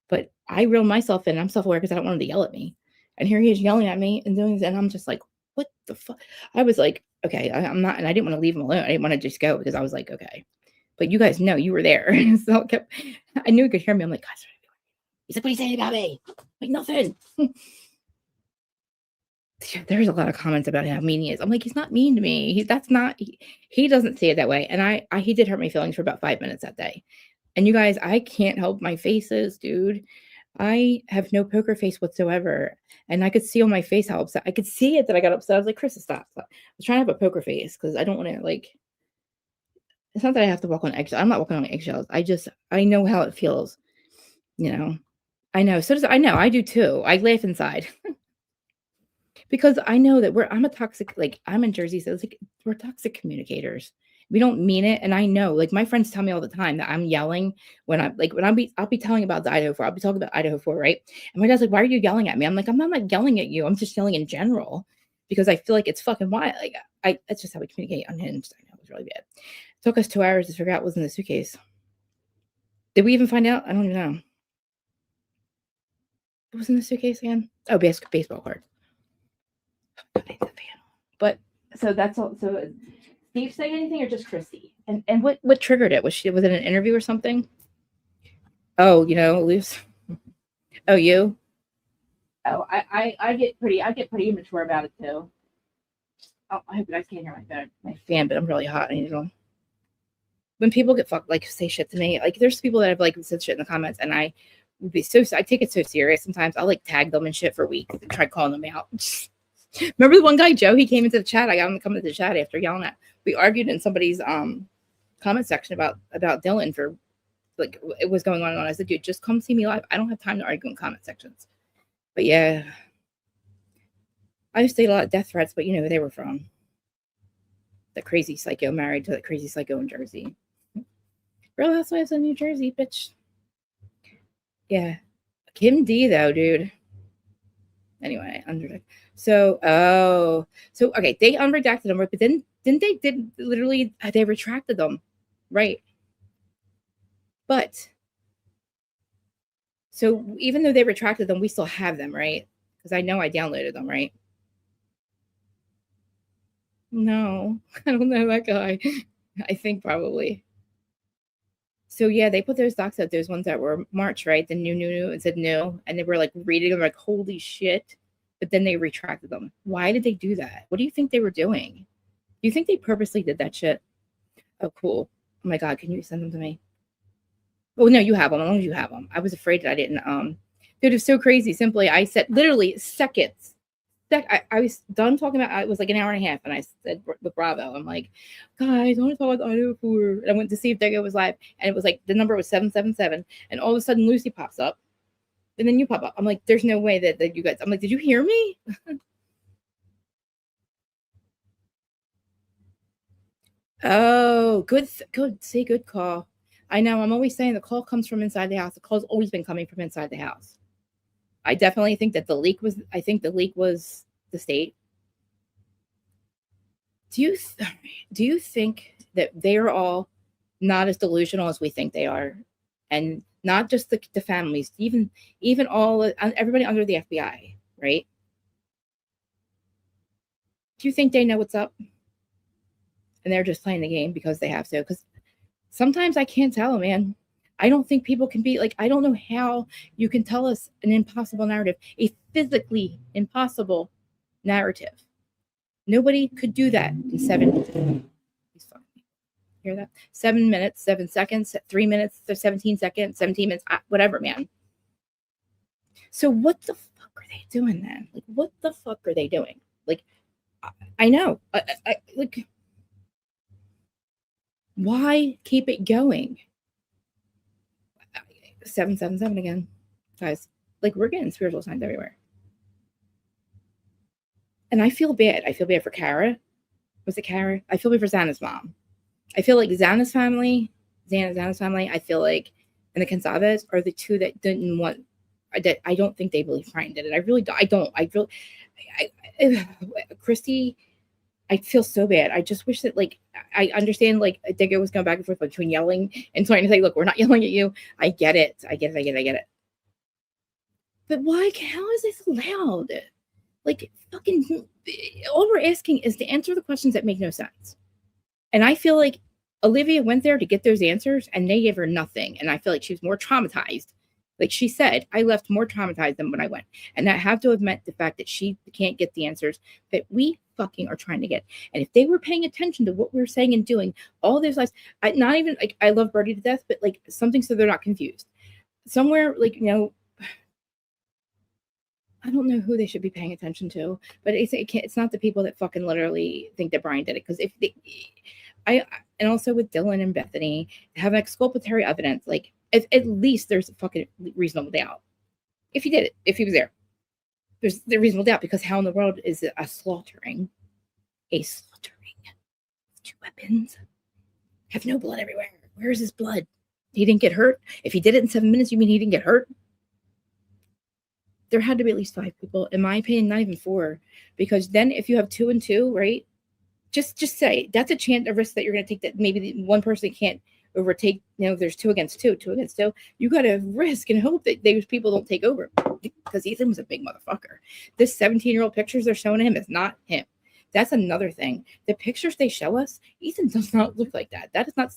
Speaker 1: but I reel myself in. I'm self-aware because I don't want him to yell at me. And here he is yelling at me and doing this, and I'm just like, what the fuck? I was like, okay, I'm not, and I didn't want to leave him alone. I didn't want to just go because I was like, okay, but you guys know you were there. So I knew he could hear me. I'm like, guys, he's like, what are you saying about me? I'm like, nothing. There's a lot of comments about how mean he is. I'm like, he's not mean to me. He doesn't see it that way. And he did hurt my feelings for about 5 minutes that day. And you guys, I can't help my faces, dude. I have no poker face whatsoever. And I could see on my face how upset. I could see it that I got upset. I was like, Chris, stop. I was trying to have a poker face because I don't want to, like, it's not that I have to walk on eggshells. I'm not walking on eggshells. I know how it feels. You know, I know. I know. I do too. I laugh inside. Because I know that I'm a toxic, like I'm in Jersey, so it's like we're toxic communicators. We don't mean it. And I know, like my friends tell me all the time that I'm yelling I'll be telling about the Idaho 4. I'll be talking about Idaho 4, right? And my dad's like, why are you yelling at me? I'm like, I'm not yelling at you. I'm just yelling in general because I feel like it's fucking wild. Like that's just how we communicate unhinged. I know it was really bad. It took us 2 hours to figure out what was in the suitcase. Did we even find out? I don't even know. What was in the suitcase again? Oh, baseball card. But so that's all. So Steve saying anything or just Christy? And what triggered it? Was it an interview or something? Oh, loose. Oh, you? Oh, I get pretty immature about it too. Oh, I hope you guys can't hear my fan, but I'm really hot. I need to. When people get fucked, like say shit to me, like there's people that have like said shit in the comments, and I take it so serious. Sometimes I'll like tag them and shit for weeks and try calling them out. Remember the one guy, Joe? He came into the chat. I got him to come into the chat after yelling at. We argued in somebody's comment section about Dylan for like it was going on. I said, dude, just come see me live. I don't have time to argue in comment sections. But yeah, I used to get a lot of death threats, but you know who they were from. The crazy psycho married to that crazy psycho in Jersey. Real Housewives of New Jersey, bitch. Yeah, Kim D though, dude. Anyway, so okay, they unredacted them, but then they retracted them, right? But so even though they retracted them, we still have them, right? Because I know I downloaded them, right? No, I don't know that guy. I think probably. So yeah, they put those docs out, those ones that were March, right? The new, it said no, and they were like reading them like holy shit. But then they retracted them. Why did they do that? What do you think they were doing? Do you think they purposely did that shit? Oh, cool. Oh my God, can you send them to me? Oh no, you have them. As long as you have them. I was afraid that I didn't. Dude, it was so crazy. Simply, I said literally seconds. I was done talking about. It was like an hour and a half, and I said with Bravo, I'm like, guys, I want to talk about Idaho 4. And I went to see if Dego was live, and it was like the number was 777, and all of a sudden Lucy pops up, and then you pop up. I'm like, there's no way that you guys. I'm like, did you hear me? Oh, good. See, good call. I know. I'm always saying the call comes from inside the house. The call's always been coming from inside the house. I definitely think that the leak was the state. Do you think that they're all not as delusional as we think they are? And not just the families, even everybody under the FBI, right? Do you think they know what's up? And they're just playing the game because they have to? Because sometimes I can't tell, man. I don't think people can be like, I don't know how you can tell us an impossible narrative, a physically impossible narrative. Nobody could do that in 7 hear that? 7 minutes, 7 seconds, 3 minutes, 17 seconds, 17 minutes, whatever, man. So what the fuck are they doing then? Like, what the fuck are they doing? Like, I know. Like, why keep it going? 777 again, guys. Like, we're getting spiritual signs everywhere, and I feel bad. I feel bad for Kara. Was it Kara? I feel bad for Xana's mom. I feel like Xana's family. I feel like, and the Cansaves are the two that didn't want. That I don't think they believe Brian did it. I really don't. I don't. I feel. Christy. I feel so bad. I just wish that, like, I understand, like, Digger was going back and forth between yelling and trying to say, look, we're not yelling at you. I get it. But why? How is this allowed? Like, fucking, all we're asking is to answer the questions that make no sense. And I feel like Olivia went there to get those answers and they gave her nothing. And I feel like she was more traumatized. Like she said, I left more traumatized than when I went. And that have to have meant the fact that she can't get the answers that we fucking are trying to get. And if they were paying attention to what we were saying and doing, all those lives, not even like I love Birdie to death, but like something so they're not confused. Somewhere like, you know, I don't know who they should be paying attention to, but it's not the people that fucking literally think that Brian did it. Because if they, and also with Dylan and Bethany, have exculpatory evidence. Like at least there's a fucking reasonable doubt. If he did it, if he was there, there's the reasonable doubt. Because how in the world is it a slaughtering? A slaughtering. 2 weapons. Have no blood everywhere. Where is his blood? He didn't get hurt. If he did it in 7 minutes, you mean he didn't get hurt? There had to be at least 5 people, in my opinion, not even 4. Because then if you have 2 and 2, right? Just say that's a risk that you're going to take, that maybe one person can't overtake. You know, there's 2 against 2, 2 against 2. You got to risk and hope that those people don't take over, because Ethan was a big motherfucker. This 17-year-old pictures they're showing him is not him. That's another thing. The pictures they show us, Ethan does not look like that. That is not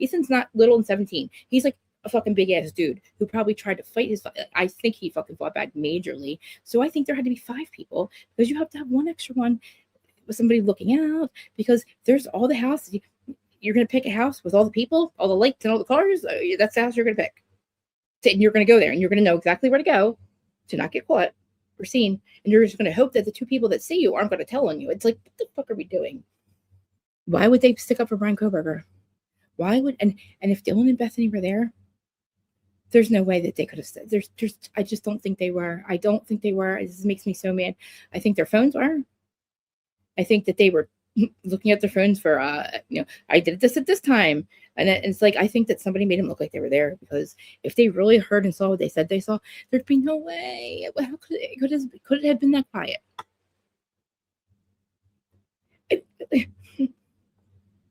Speaker 1: Ethan's not little and 17. He's like a fucking big ass dude who probably tried to fight his. I think he fucking fought back majorly. So I think there had to be 5 people, because you have to have one extra one with somebody looking out, because there's all the houses. You're going to pick a house with all the people, all the lights and all the cars. That's the house you're going to pick. And you're going to go there and you're going to know exactly where to go to not get caught or seen. And you're just going to hope that the 2 people that see you aren't going to tell on you. It's like, what the fuck are we doing? Why would they stick up for Brian Koberger? Why would, and if Dylan and Bethany were there, there's no way that they could have said, I just don't think they were. I don't think they were. This makes me so mad. I think their phones were. I think that they were looking at their phones for, I did this at this time. And it's like, I think that somebody made them look like they were there, because if they really heard and saw what they said they saw, there'd be no way. How could it have been that quiet?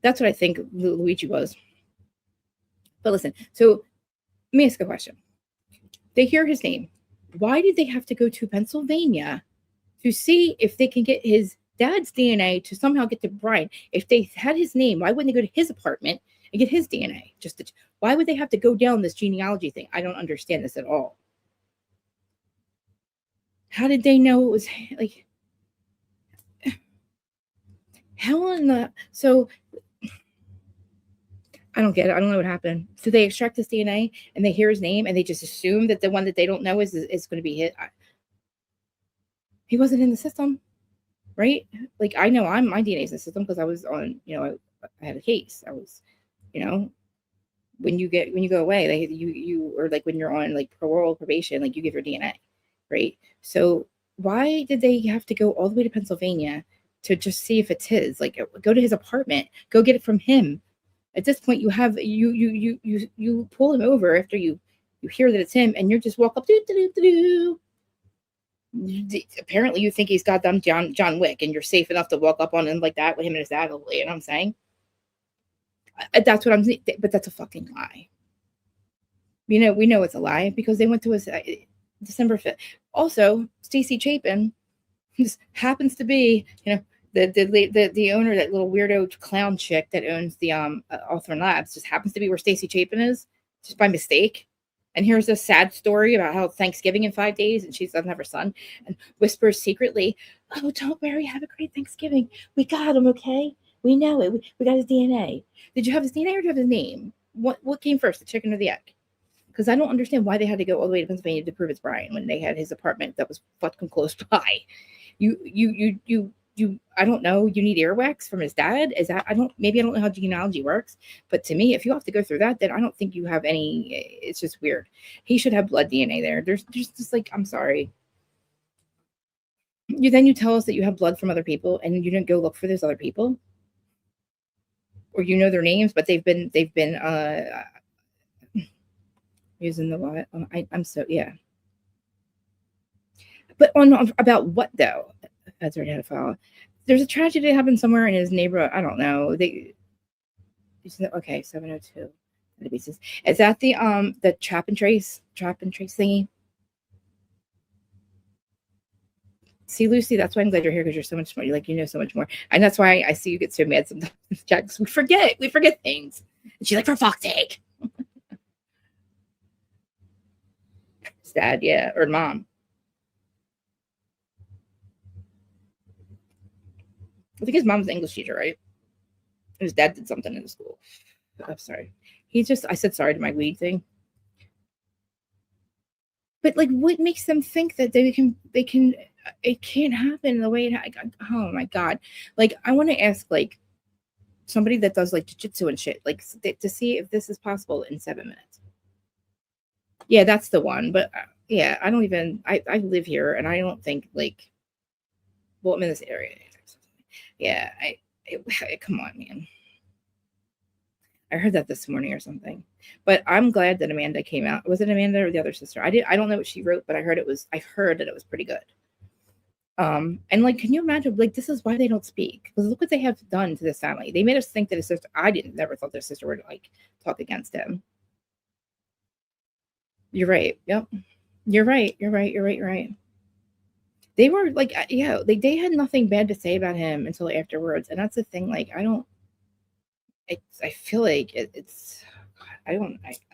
Speaker 1: That's what I think Luigi was. But listen, so let me ask a question. They hear his name. Why did they have to go to Pennsylvania to see if they can get his dad's DNA to somehow get to Brian? If they had his name, why wouldn't they go to his apartment and get his DNA? Why would they have to go down this genealogy thing? I don't understand this at all. How did they know it was like, how in the, so I don't get it. I don't know what happened. So they extract his DNA and they hear his name and they just assume that the one that they don't know is going to be hit. He wasn't in the system, right? Like, I know my DNA is in the system because I was on, I had a case. I was, when you go away, you or like when you're on like parole probation, like you give your DNA, right? So why did they have to go all the way to Pennsylvania to just see if it's his? Like, go to his apartment, go get it from him. At this point, you have you pull him over after you hear that it's him, and you just walk up. Apparently, you think he's goddamn John Wick, and you're safe enough to walk up on him like that with him and his dad. You know what I'm saying? That's what I'm saying. But that's a fucking lie. We know it's a lie because they went to his December 5th. Also, Stacy Chapin just happens to be, the owner, that little weirdo clown chick that owns the Hawthorne Labs, just happens to be where Stacy Chapin is, just by mistake. And here's a sad story about how Thanksgiving in 5 days, and she doesn't have her son, and whispers secretly, "Oh, don't worry, have a great Thanksgiving. We got him, okay? We know it. We got his DNA. Did you have his DNA or did you have his name? What came first, the chicken or the egg? Because I don't understand why they had to go all the way to Pennsylvania to prove it's Brian when they had his apartment that was fucking close by. You I don't know, you need earwax from his dad? Maybe I don't know how genealogy works, but to me, if you have to go through that, then I don't think you have any. It's just weird. He should have blood DNA there. There's just like, I'm sorry. You tell us that you have blood from other people and you didn't go look for those other people, or their names, but they've been using the what? I'm so, yeah. But about what though? That's already had a file. There's a tragedy that happened somewhere in his neighborhood. I don't know. Okay, 702. Is that the trap and trace thingy? See, Lucy, that's why I'm glad you're here because you're so much more. You know so much more, and that's why I see you get so mad sometimes, Jack. 'Cause we forget things. And she's like, for fuck's sake, his dad, yeah, or mom. I think his mom's an English teacher, right? His dad did something in the school. I'm sorry. I said sorry to my weed thing. But like, what makes them think that they can, it can't happen the way oh my God. Like, I want to ask like somebody that does like jiu-jitsu and shit, like to see if this is possible in 7 minutes. Yeah, that's the one. But yeah, I don't even, I live here and I don't think like, well, I'm in this area. Yeah, come on, man. I heard that this morning or something, but I'm glad that Amanda came out. Was it Amanda or the other sister? I don't know what she wrote, but I heard that it was pretty good. And like, can you imagine, like, this is why they don't speak, because look what they have done to this family. They made us think that his sister, never thought their sister would like talk against him. You're right. Yep. You're right. They were like, yeah, they had nothing bad to say about him until afterwards. And that's the thing. Like, I feel like it's, I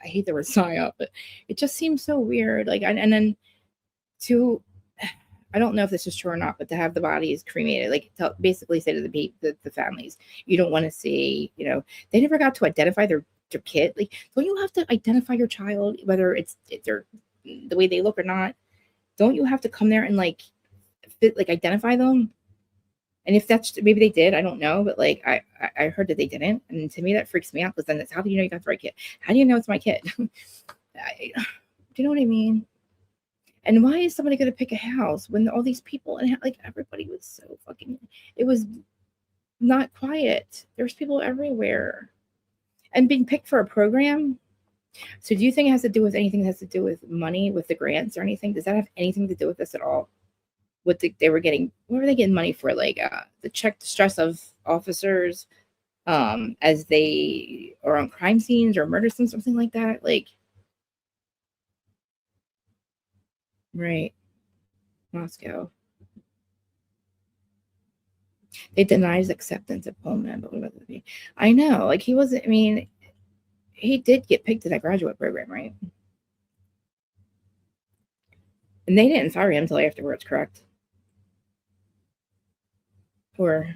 Speaker 1: hate the word psyop, but it just seems so weird. Like, and then I don't know if this is true or not, but to have the bodies cremated, like to basically say to the families, you don't want to see, they never got to identify their kid. Like, don't you have to identify your child, whether it's they're the way they look or not? Don't you have to come there and like identify them? And if that's, maybe they did, I don't know, but like I heard that they didn't, and to me that freaks me out, because then that's, how do you know you got the right kid? How do you know it's my kid? Do you know what I mean? And why is somebody going to pick a house when all these people and like everybody was so fucking, it was not quiet. There's people everywhere and being picked for a program. So do you think it has to do with anything that has to do with money, with the grants or anything? Does that have anything to do with this at all? What they were getting, what were they getting money for? Like the check the stress of officers as they are on crime scenes or murder scenes, something like that. Like, right. Moscow. They denies acceptance of Pullman, but what about the, I know, like he wasn't, I mean, he did get picked to that graduate program, right? And they didn't fire him until afterwards, correct? Or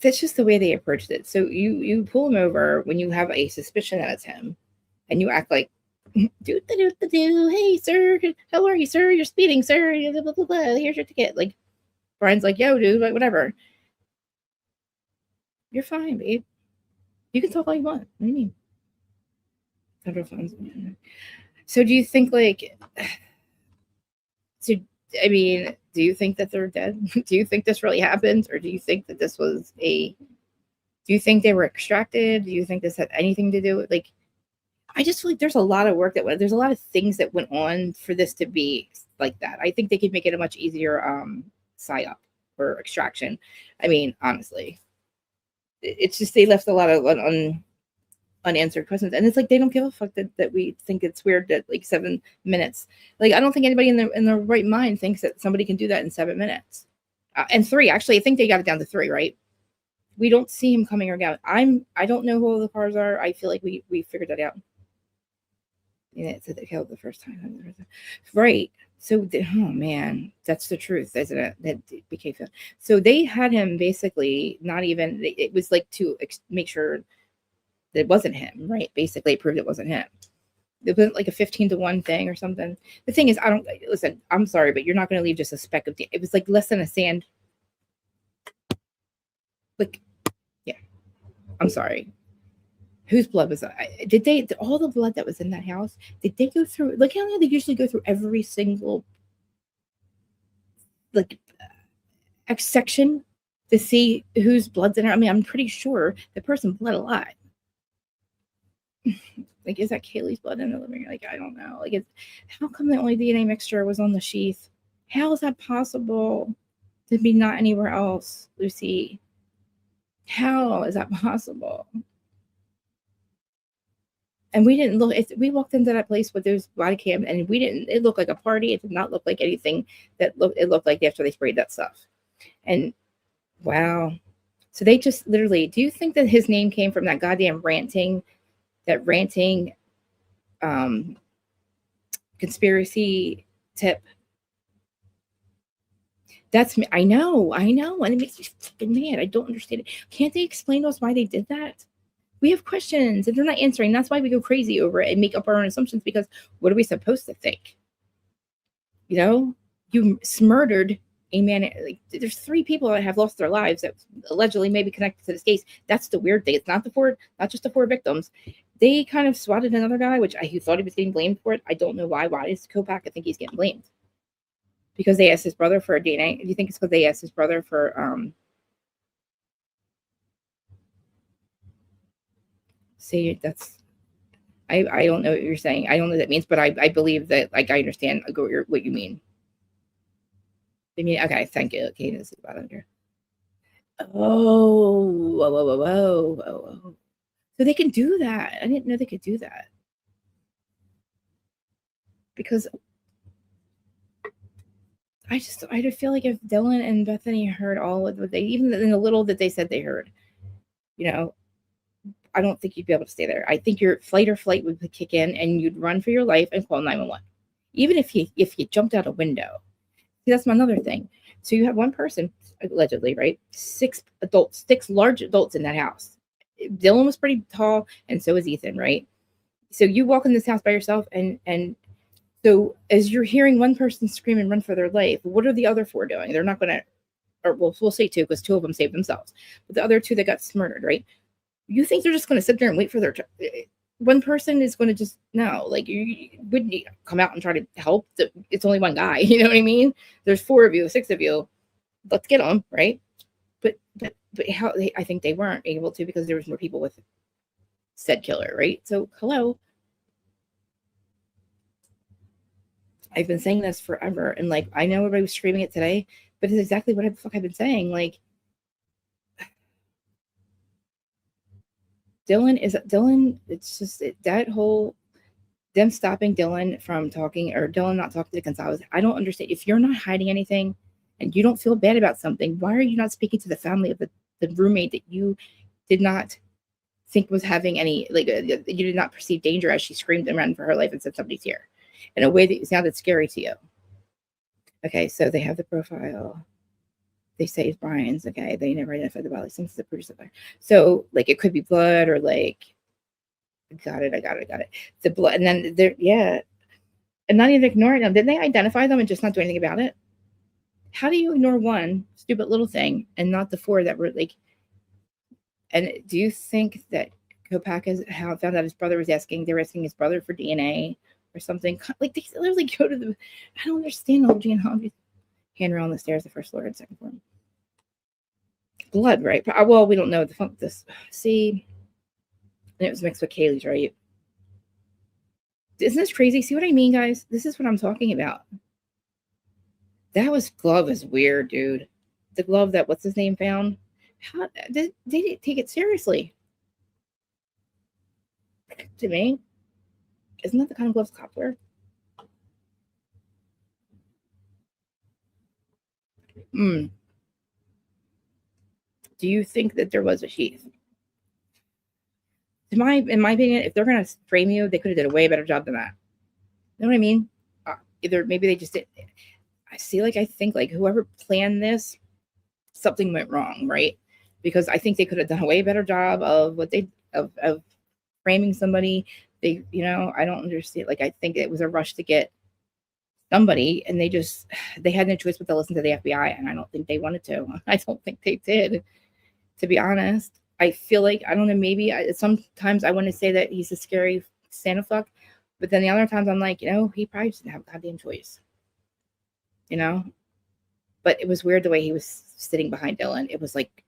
Speaker 1: that's just the way they approached it. So you pull him over when you have a suspicion that it's him, and you act like, do. Hey, sir, how are you, sir? You're speeding, sir. Blah, blah, blah. Here's your ticket. Like, Brian's like, yo, dude, like, whatever. You're fine, babe. You can talk all you want. What do you mean? Federal funds. So do you think like? So I mean, do you think that they're dead? Do you think this really happened, or do you think that this was a? Do you think they were extracted? Do you think this had anything to do with like? I just feel like there's a lot of work there's a lot of things that went on for this to be like that. I think they could make it a much easier psyop or extraction. I mean, honestly, it's just they left a lot of unanswered questions, and it's like they don't give a fuck that we think it's weird that like 7 minutes. Like, I don't think anybody in their right mind thinks that somebody can do that in 7 minutes. And 3, actually, I think they got it down to 3, right? We don't see him coming or going. I don't know who all the cars are. I feel like we figured that out. Yeah, it said they killed the first time. Right. So, oh man, that's the truth, isn't it? That became so they had him basically not even. It was like to make sure that it wasn't him, right? Basically, it proved it wasn't him. It wasn't like a 15-1 thing or something. The thing is, I don't listen. I'm sorry, but you're not going to leave just a speck of. It was like less than a sand. Like, yeah. I'm sorry. Whose blood was that? Did all the blood that was in that house, did they go through, like how they usually go through every single like section to see whose blood's in there? I mean, I'm pretty sure the person bled a lot. Like, is that Kaylee's blood in the living room? Like, I don't know. Like, how come the only DNA mixture was on the sheath? How is that possible to be not anywhere else, Lucy? How is that possible? And we didn't look, we walked into that place with those body cams and it looked like a party. It did not look like anything it looked like after they sprayed that stuff. And wow. So they just literally, do you think that his name came from that goddamn ranting conspiracy tip? That's me. I know. And it makes me fucking mad. I don't understand it. Can't they explain to us why they did that? We have questions and they're not answering. That's why we go crazy over it and make up our own assumptions, because what are we supposed to think? You know, you murdered a man. Like, there's 3 people that have lost their lives that allegedly may be connected to this case. That's the weird thing. It's not just the 4 victims. They kind of swatted another guy, which he thought he was getting blamed for it. I don't know why. Why is Kopak? I think he's getting blamed because they asked his brother for a DNA. Do you think it's because they asked his brother for See, that's I don't know what you're saying. I don't know what that means, but I believe that, like, I understand what you mean. I mean, okay, thank you. Okay, this is about here. Oh, whoa. So they can do that. I didn't know they could do that. Because I feel like if Dylan and Bethany heard all of what even in the little that they said they heard, you know, I don't think you'd be able to stay there. I think your fight or flight would kick in and you'd run for your life and call 911. Even if you jumped out a window. See, that's another thing. So you have one person, allegedly, right? 6 large adults in that house. Dylan was pretty tall, and so is Ethan, right? So you walk in this house by yourself, and so as you're hearing one person scream and run for their life, what are the other 4 doing? They're not going to, or we'll say 2 because 2 of them saved themselves. But the other 2 that got murdered, right? You think they're just going to sit there and wait for their one person is going to just, no, like, you wouldn't come out and try to help. It's only one guy. You know what I mean? There's 4 of you, 6 of you. Let's get them, right? But how I think they weren't able to because there was more people with said killer, right? So hello. I've been saying this forever, and like, I know everybody was screaming it today, but it's exactly what the fuck I've been saying. Like, Dylan, it's just that whole them stopping Dylan from talking, or Dylan not talking to Gonzalez. I don't understand. If you're not hiding anything and you don't feel bad about something, why are you not speaking to the family of the roommate that you did not think was having any, like, you did not perceive danger as she screamed and ran for her life and said somebody's here in a way that sounded scary to you? Okay, so they have the profile. They say it's Brian's. Okay, they never identified the body since the producer. So, like, it could be blood, or like, I got it. The blood, and then there, yeah, and not even ignoring them. Didn't they identify them and just not do anything about it? How do you ignore one stupid little thing and not the 4 that were like? And do you think that Kopak found out his brother was asking? They were asking his brother for DNA or something. Like, they literally go to the. I don't understand the whole genealogy. Handrail on the stairs, the 1st floor and 2nd floor. Blood, right? Well, we don't know this. See, and it was mixed with Kaylee's, right? Isn't this crazy? See what I mean, guys? This is what I'm talking about. That glove is weird, dude. The glove that what's his name found. How they didn't take it seriously. To me, isn't that the kind of gloves cops wear? Do you think that there was a sheath? In my opinion, if they're gonna frame you, they could have did a way better job than that. You know what I mean? Either maybe they just did. I think like whoever planned this, something went wrong, right? Because I think they could have done a way better job of of framing somebody. They, I don't understand. Like, I think it was a rush to get somebody, and they had no choice but to listen to the FBI, and I don't think they wanted to. I don't think they did, to be honest. I feel like, I don't know, maybe sometimes I want to say that he's a scary Santa fuck, but then the other times I'm like, he probably just didn't have a goddamn choice, but it was weird the way he was sitting behind Dylan. It was like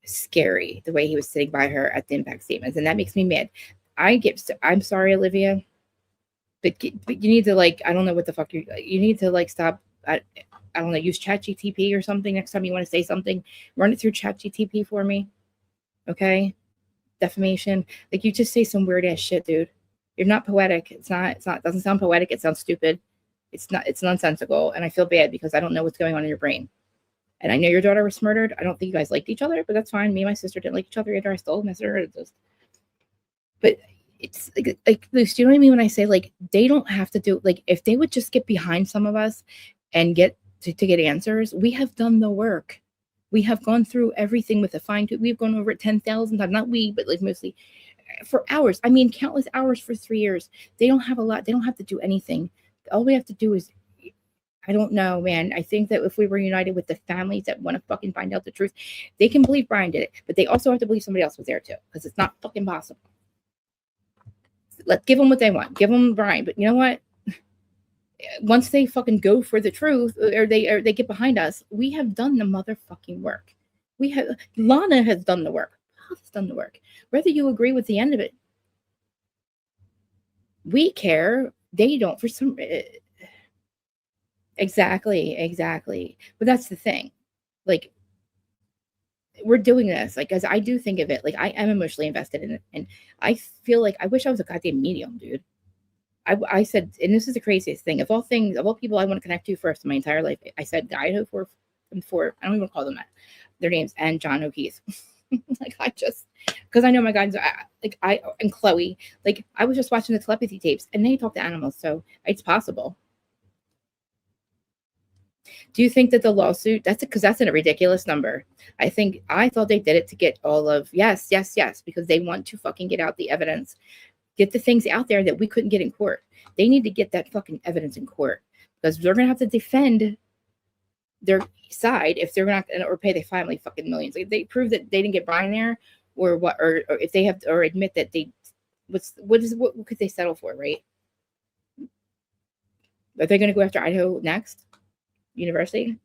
Speaker 1: scary the way he was sitting by her at the impact statements, and that makes me mad. I'm sorry, Olivia, but you need to, like, I don't know what the fuck you need to, like, stop. I don't know, use ChatGTP or something next time you want to say something. Run it through ChatGTP for me. Okay. defamation. Like, you just say some weird ass shit, dude. You're not poetic. It's not, it doesn't sound poetic. It sounds stupid. It's nonsensical. And I feel bad because I don't know what's going on in your brain. And I know your daughter was murdered. I don't think you guys liked each other, but that's fine. Me and my sister didn't like each other either. I still miss her. But it's like Luce, do you know what I mean when I say, like, they don't have to do, like, if they would just get behind some of us and get to get answers, we have done the work. We have gone through everything with a fine tooth. We've gone over it 10,000 times. Not we, but like mostly for hours. I mean, countless hours for 3 years. They don't have a lot. They don't have to do anything. All we have to do is, I don't know, man. I think that if we were united with the families that want to fucking find out the truth, they can believe Brian did it, but they also have to believe somebody else was there too, because it's not fucking possible. Let's give them what they want. Give them Brian. But you know what? Once they fucking go for the truth, or they get behind us, we have done the motherfucking work. Lana has done the work. Bob has done the work. Whether you agree with the end of it, we care. They don't. For some. Exactly. But that's the thing. Like, we're doing this, like, as I do think of it, like, I am emotionally invested in it, and I feel like I wish I was a goddamn medium, dude. I said, and this is the craziest thing, of all people I want to connect to first in my entire life, I said Idaho for I don't even call them that, their names, and John O'Keefe. Like, I just, because I know my guys, like, and Chloe, like, I was just watching the telepathy tapes, and they talk to animals, so it's possible. Do you think that the lawsuit, because that's a ridiculous number. I thought they did it to get all of, yes, because they want to fucking get out the evidence, get the things out there that we couldn't get in court. They need to get that fucking evidence in court, because they're going to have to defend their side if they're not going to, or pay the family fucking millions. Like, they prove that they didn't get Brian there, or what, or if they have, or admit that they, what could they settle for, right? Are they going to go after Idaho next? University?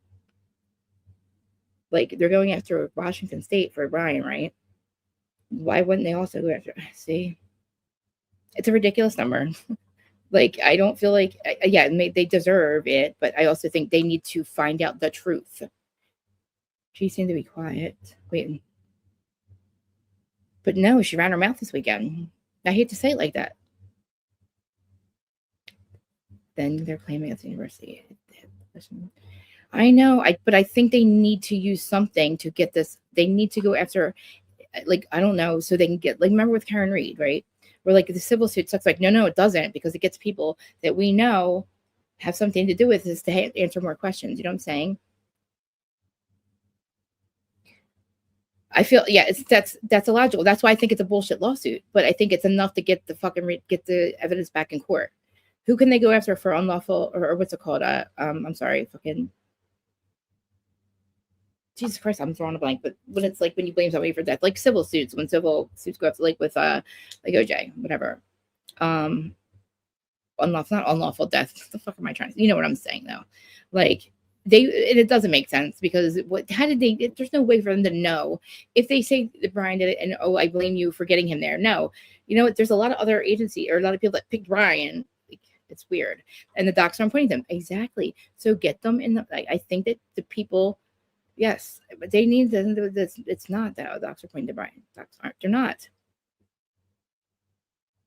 Speaker 1: Like, they're going after Washington State for Brian, right? Why wouldn't they also go after? See, it's a ridiculous number. Like, I don't feel like, yeah, they deserve it, but I also think they need to find out the truth. She seemed to be quiet. Wait, but no, she ran her mouth this weekend. I hate to say it like that. Then they're claiming it's the university. I know, but I think they need to use something to get this. They need to go after, like, I don't know, so they can get, like, remember with Karen Reed, right? Where, like, the civil suit sucks. Like, no, it doesn't, because it gets people that we know have something to do with this to answer more questions. You know what I'm saying? I feel, yeah, that's illogical. That's why I think it's a bullshit lawsuit. But I think it's enough to get the fucking get the evidence back in court. Who can they go after for unlawful, or what's it called? I'm sorry, fucking. Jesus Christ, I'm drawing a blank. But when it's like when you blame somebody for death, like civil suits, when civil suits go after, like with like OJ, whatever. Not unlawful death. What the fuck am I trying to? You know what I'm saying though? Like, it doesn't make sense, because how did they? There's no way for them to know if they say that Brian did it and, oh, I blame you for getting him there. No, you know what? There's a lot of other agency, or a lot of people that picked Brian. It's weird, and the docs aren't pointing them exactly. So get them in the. I think that the people. Yes, but they need this. It's not that docs are pointing to Brian. Docs aren't. They're not.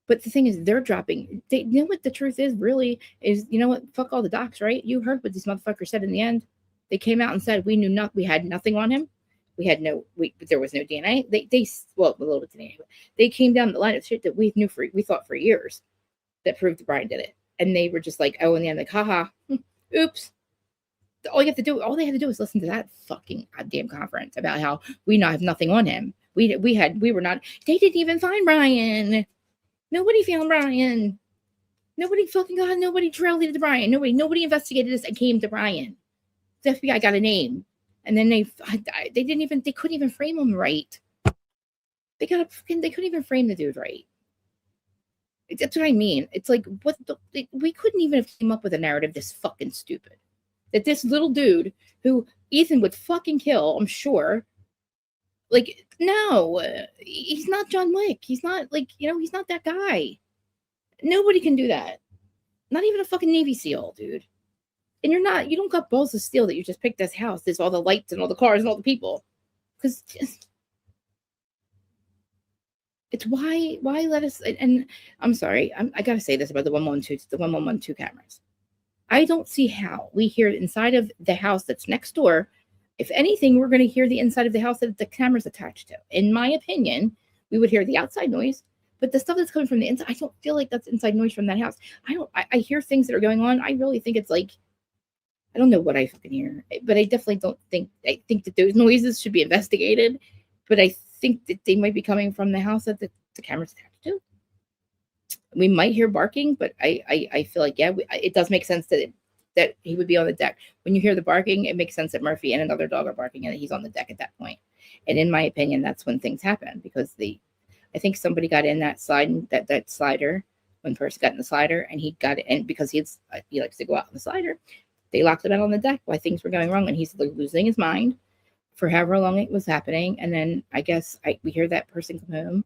Speaker 1: But the thing is, they're dropping. They, you know what the truth is, really, is, you know what? Fuck all the docs, right? You heard what these motherfuckers said in the end. They came out and said we knew not. We had nothing on him. We had no. There was no DNA. They well, a little bit of DNA. But they came down the line of shit that we thought for years that proved that Brian did it, and they were just like, oh, in the end, like, haha, oops. All they had to do is listen to that fucking goddamn conference about how we not have nothing on him. We were not. They didn't even find Brian. Nobody found Brian. Nobody fucking got. Nobody trailed to Brian. Nobody investigated this and came to Brian. The FBI got a name, and then they couldn't even frame him right. They couldn't even frame the dude right. That's what I mean. It's like, we couldn't even have came up with a narrative this fucking stupid. That this little dude who Ethan would fucking kill, I'm sure. Like, no, he's not John Wick. He's not, like, he's not that guy. Nobody can do that. Not even a fucking Navy SEAL, dude. And you don't got balls of steel that you just picked this house. There's all the lights and all the cars and all the people. Because It's why let us, and I'm sorry, I gotta say this about the 1112 cameras. I don't see how we hear inside of the house that's next door. If anything, we're going to hear the inside of the house that the camera's attached to. In my opinion, we would hear the outside noise, but the stuff that's coming from the inside, I don't feel like that's inside noise from that house. I hear things that are going on. I really think it's like, I don't know what I fucking hear, but I definitely don't think, I think that those noises should be investigated, but I think that they might be coming from the house that the camera's attached to. We might hear barking, but I feel like, yeah, it does make sense that he would be on the deck. When you hear the barking, it makes sense that Murphy and another dog are barking and he's on the deck at that point. And in my opinion, that's when things happen, because I think somebody got in that slider, when Percy got in the slider, and he got in because he likes to go out in the slider. They locked him out on the deck while things were going wrong, and he's losing his mind for however long it was happening. And then I guess we hear that person come home,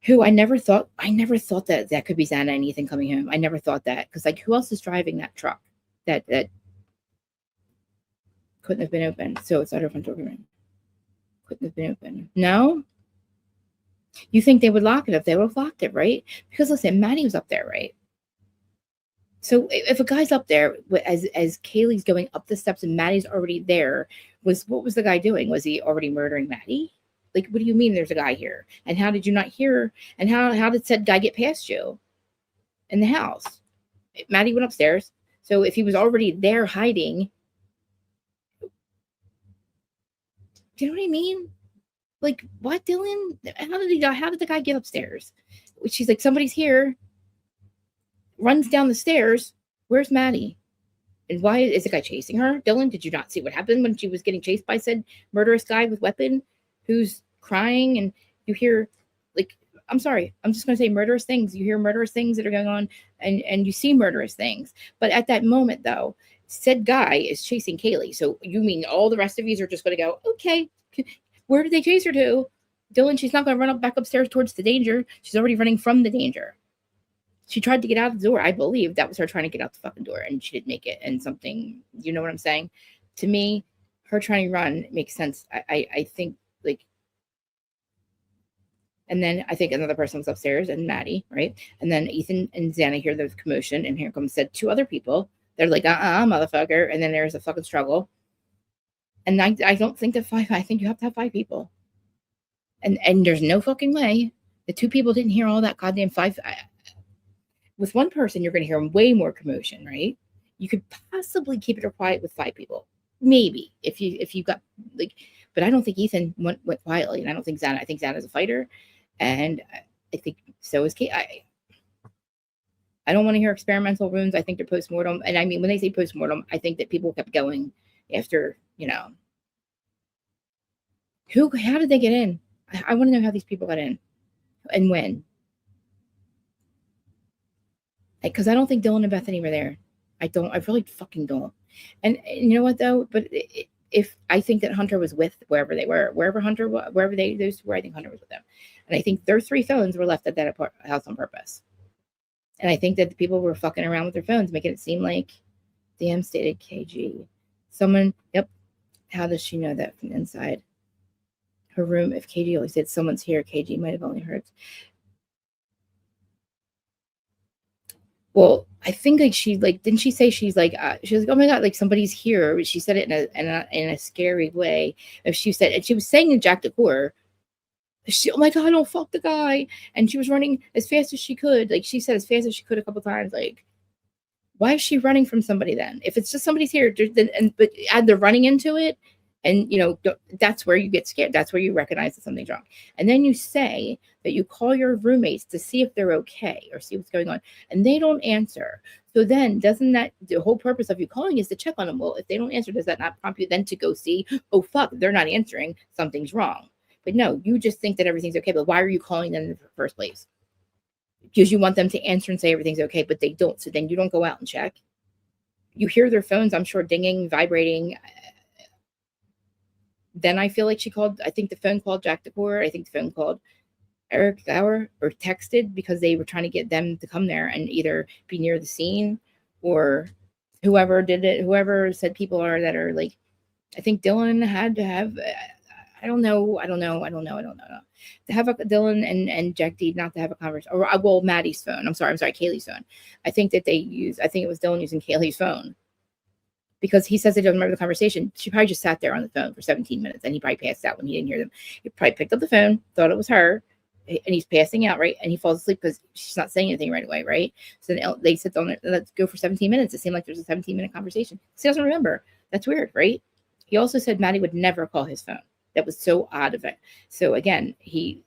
Speaker 1: who I never thought that could be Xana and Ethan coming home. I never thought that, because like, who else is driving that truck that couldn't have been open? So it's out of front door room. Couldn't have been open. No. You think they would lock it? If they would have locked it, right? Because listen, Maddie was up there, right? So if a guy's up there as Kaylee's going up the steps and Maddie's already there, what was the guy doing? Was he already murdering Maddie? Like, what do you mean there's a guy here? And how did you not hear? And how did said guy get past you in the house? Maddie went upstairs. So if he was already there hiding, do you know what I mean? Like, what, Dylan? How did the guy get upstairs? She's like, somebody's here. Runs down the stairs. Where's Maddie? And why is the guy chasing her? Dylan, did you not see what happened when she was getting chased by said murderous guy with weapon who's crying? And you hear, like, I'm sorry, I'm just going to say murderous things. You hear murderous things that are going on, and you see murderous things. But at that moment, though, said guy is chasing Kaylee. So you mean all the rest of you are just going to go, okay, where did they chase her to? Dylan, she's not going to run back upstairs towards the danger. She's already running from the danger. She tried to get out of the door. I believe that was her trying to get out the fucking door, and she didn't make it. And something, you know what I'm saying? To me, her trying to run makes sense. I think, like, and then I think another person was upstairs, and Maddie, right? And then Ethan and Xana hear the commotion, and here comes said two other people. They're like, motherfucker. And then there's a fucking struggle. And I don't think that I think you have to have 5 people. And there's no fucking way the 2 people didn't hear all that goddamn 5. With 1 person, you're going to hear way more commotion, right? You could possibly keep it quiet with 5 people, maybe if you got like. But I don't think Ethan went quietly, and I don't think Xana. I think Xana's a fighter, and I think so is Kate. I don't want to hear experimental rooms. I think they're postmortem, and I mean when they say postmortem, I think that people kept going after, you know. How did they get in? I want to know how these people got in, and when. Because I don't think Dylan and Bethany were there. I really fucking don't. And you know what though? But if I think that Hunter was with wherever they were, wherever those were, I think Hunter was with them. And I think their 3 phones were left at that house on purpose. And I think that the people were fucking around with their phones, making it seem like DM stated KG. Someone, yep. How does she know that from inside her room? If KG only said someone's here, KG might have only heard. Well, I think like she like didn't she say she's like oh my god, like somebody's here. She said it in a scary way. If she said, and she was saying to Jack Decor, oh my god, don't fuck the guy. And she was running as fast as she could. Like she said as fast as she could a couple times. Like, why is she running from somebody then? If it's just somebody's here, but add the running into it, and you know that's where you get scared. That's where you recognize that something's wrong. And then you say that you call your roommates to see if they're okay or see what's going on, and they don't answer. So then doesn't that, the whole purpose of you calling is to check on them? Well, if they don't answer, does that not prompt you then to go see, oh fuck, they're not answering, something's wrong? But no, you just think that everything's okay. But why are you calling them in the first place? Because you want them to answer and say everything's okay, but they don't. So then you don't go out and check. You hear their phones, I'm sure, dinging, vibrating. Then I feel like she called, I think the phone called Jack Decor. I think the phone called Eric Gower, or texted, because they were trying to get them to come there and either be near the scene, or whoever did it, whoever said people are that are like, I think Dylan had to have, I don't know. To have Dylan and Jack D not to have a conversation, or well, Maddie's phone. I'm sorry, Kaylee's phone. I think it was Dylan using Kaylee's phone because he says he doesn't remember the conversation. She probably just sat there on the phone for 17 minutes and he probably passed out when he didn't hear them. He probably picked up the phone, thought it was her, and he's passing out, right? And he falls asleep because she's not saying anything right away, right? So then they sit down, let's go for 17 minutes. It seemed like there's a 17-minute conversation. He doesn't remember. That's weird, right? He also said Maddie would never call his phone. That was so odd of it. So again, he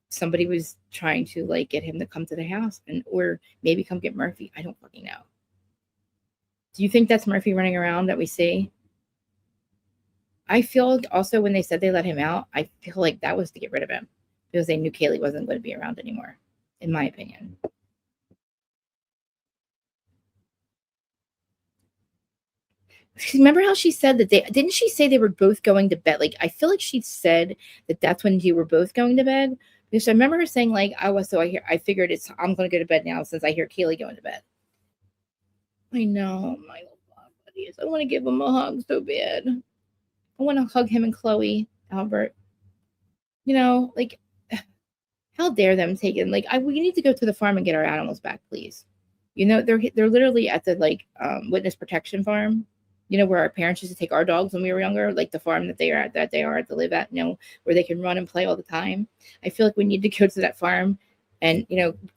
Speaker 1: somebody was trying to get him to come to the house or maybe come get Murphy. I don't fucking know. Do you think that's Murphy running around that we see? I feel also when they said they let him out, I feel like that was to get rid of him because they knew Kaylee wasn't going to be around anymore, in my opinion. Remember how she said that didn't she say they were both going to bed? I feel like she said that that's when you were both going to bed. Because I remember her saying I figured I'm going to go to bed now since I hear Kaylee going to bed. I know, my little buddies. I want to give him a hug so bad. I want to hug him and Chloe, Albert. How dare them take it? We need to go to the farm and get our animals back, please. They're literally at the witness protection farm. Where our parents used to take our dogs when we were younger, the farm that they are to live at, where they can run and play all the time. I feel like we need to go to that farm. And,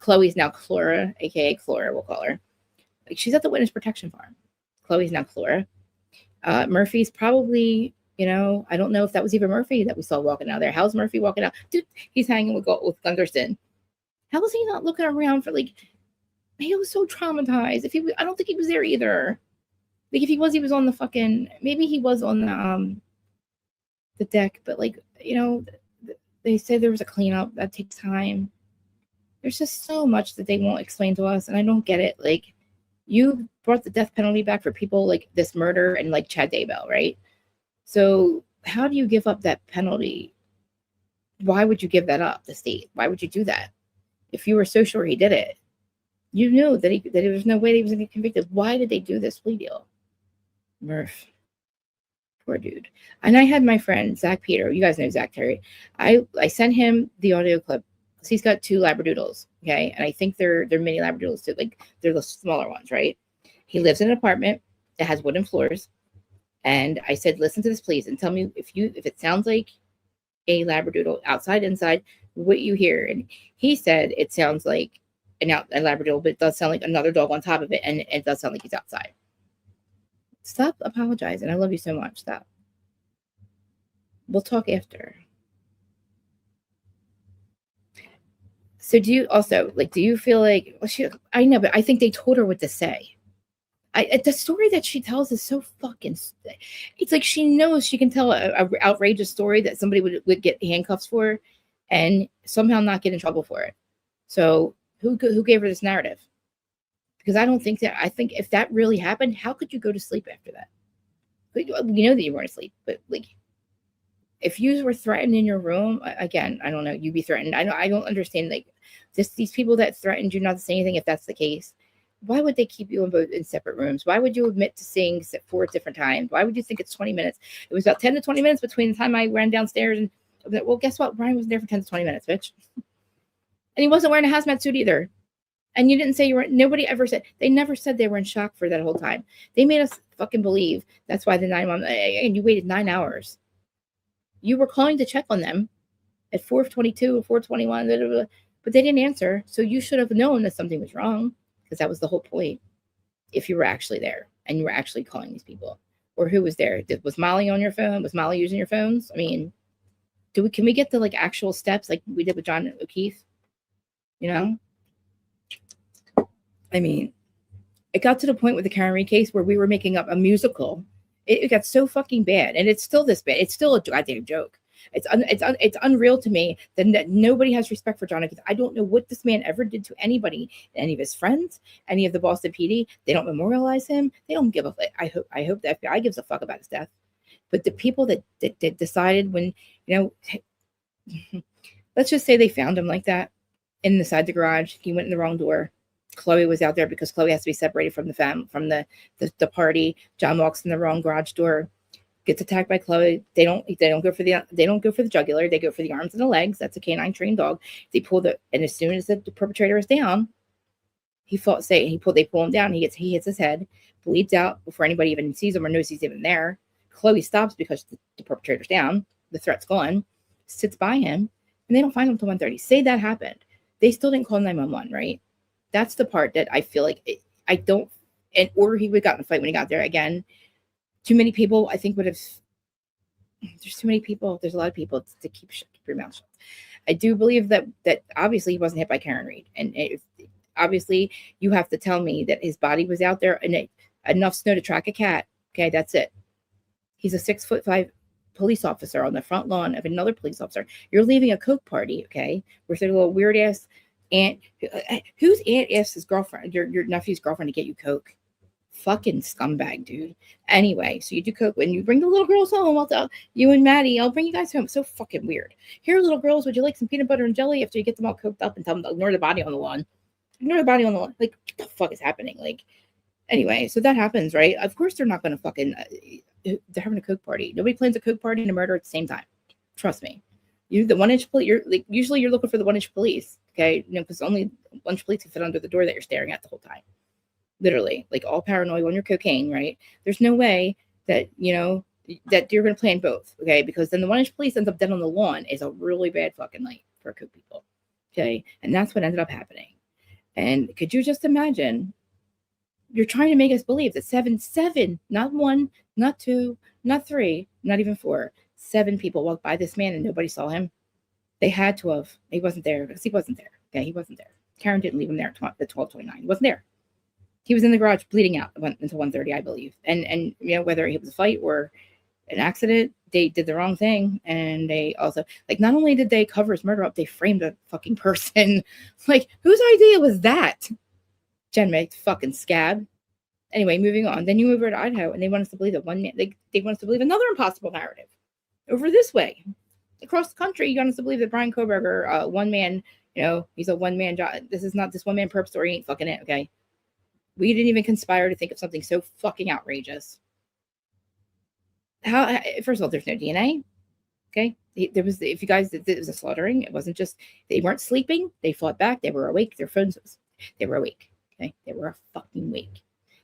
Speaker 1: Chloe's now Clora, aka Clora, we'll call her. She's at the witness protection farm. Chloe's now Clora. Murphy's probably, I don't know if that was even Murphy that we saw walking out there. How's Murphy walking out? Dude, he's hanging with Gunderson. How was he not looking around for he was so traumatized. I don't think he was there either. If he was on the maybe he was on the deck, but they say there was a cleanup that takes time. There's just so much that they won't explain to us, and I don't get it. You brought the death penalty back for people like this murder and Chad Daybell, right? So how do you give up that penalty? Why would you give that up, the state? Why would you do that? If you were so sure he did it, you knew that there was no way he was going to get convicted. Why did they do this plea deal? Murph. Poor dude. And I had my friend, Zach Peter. You guys know Zach Terry. I sent him the audio clip. He's got 2 Labradoodles, okay? And I think they're mini Labradoodles too. They're the smaller ones, right? He lives in an apartment that has wooden floors. And I said, listen to this, please, and tell me if it sounds like a Labradoodle outside, inside, what you hear. And he said it sounds like a Labradoodle, but it does sound like another dog on top of it, and it does sound like he's outside. Stop apologizing. I love you so much. Stop. We'll talk after. So do you also do you feel like I know, but I think they told her what to say. The story that she tells is so fucking. It's she knows she can tell a outrageous story that somebody would get handcuffs for, and somehow not get in trouble for it. So who gave her this narrative? Because I don't think that. I think if that really happened, how could you go to sleep after that? You know that you weren't asleep, but if you were threatened in your room, again, I don't know, you'd be threatened. I don't understand these people that threatened you not to say anything. If that's the case, why would they keep you in separate rooms? Why would you admit to seeing 4 different times? Why would you think it's 20 minutes? It was about 10 to 20 minutes between the time I ran downstairs and well, guess what? Brian was there for 10 to 20 minutes, bitch. And he wasn't wearing a hazmat suit either. And you didn't say you were. Nobody ever said. They never said they were in shock for that whole time. They made us fucking believe that's why the 911. And you waited 9 hours. You were calling to check on them at 4:22 or 4:21, but they didn't answer. So you should have known that something was wrong, because that was the whole point. If you were actually there and you were actually calling these people, or who was there? Was Molly on your phone? Was Molly using your phones? I mean, can we get the actual steps like we did with John O'Keefe? I mean, it got to the point with the Karen Reed case where we were making up a musical. It got so fucking bad, and it's still this bad. It's still a goddamn joke. It's unreal to me that nobody has respect for John. I don't know what this man ever did to anybody, any of his friends, any of the Boston PD. They don't memorialize him. They don't give a fuck. I hope the FBI gives a fuck about his death. But the people that decided when, let's just say they found him like that inside the garage. He went in the wrong door. Chloe was out there because Chloe has to be separated from the party. John walks in the wrong garage door. gets attacked by Chloe. They don't go for the jugular. They go for the arms and the legs. That's a canine trained dog. They pull and as soon as the perpetrator is down, they pull him down. He hits his head, bleeds out before anybody even sees him or knows he's even there. Chloe stops because the perpetrator's down. The threat's gone. Sits by him, and they don't find him until 1:30. Say that happened. They still didn't call 911, right? That's the part that I feel like or he would have gotten in a fight when he got there. Again, too many people, I think, would have. There's too many people. There's a lot of people to keep your mouth shut. I do believe that obviously he wasn't hit by Karen Reed, and obviously you have to tell me that his body was out there and enough snow to track a cat. Okay, that's it. He's a 6'5" police officer on the front lawn of another police officer. You're leaving a Coke party, okay, where there's a little weird ass aunt. Whose aunt asked his girlfriend, your nephew's girlfriend, to get you Coke? Fucking scumbag, dude. Anyway, so you do Coke when you bring the little girls home. I'll tell you and Maddie, I'll bring you guys home. So fucking weird. Here, little girls, would you like some peanut butter and jelly after you get them all coked up and tell them to ignore the body on the lawn? Ignore the body on the lawn. Like, what the fuck is happening? Like, anyway, so that happens, right? Of course they're not going to fucking, they're having a Coke party. Nobody plans a Coke party and a murder at the same time. Trust me. The 1-inch police, usually you're looking for the 1-inch police, okay? Because only 1-inch police can fit under the door that you're staring at the whole time. Literally, like all paranoid on your cocaine, right? There's no way that, that you're going to plan both, okay? Because then the 1-inch police ends up dead on the lawn is a really bad fucking night for Coke people, okay? And that's what ended up happening. And could you just imagine? You're trying to make us believe that seven, not 1, not 2, not 3, not even 4, 7 people walked by this man and nobody saw him. They had to have. He wasn't there because he wasn't there. Okay, he wasn't there. Karen didn't leave him there at 12:29. He wasn't there. He was in the garage bleeding out until 1:30, I believe. And whether it was a fight or an accident, they did the wrong thing. And they also, not only did they cover his murder up, they framed a fucking person. Whose idea was that? Jen May, fucking scab. Anyway, moving on. Then you move over to Idaho, and they want us to believe that one man. They want us to believe another impossible narrative. Over this way, across the country, you want us to believe that Brian Koberger, one man. He's a one man job. This is not this one man perp story. Ain't fucking it. Okay, we didn't even conspire to think of something so fucking outrageous. How? First of all, there's no DNA. Okay, there was. If you guys, it was a slaughtering. It wasn't just they weren't sleeping. They fought back. They were awake. Their phones. They were awake. Okay, they were fucking awake.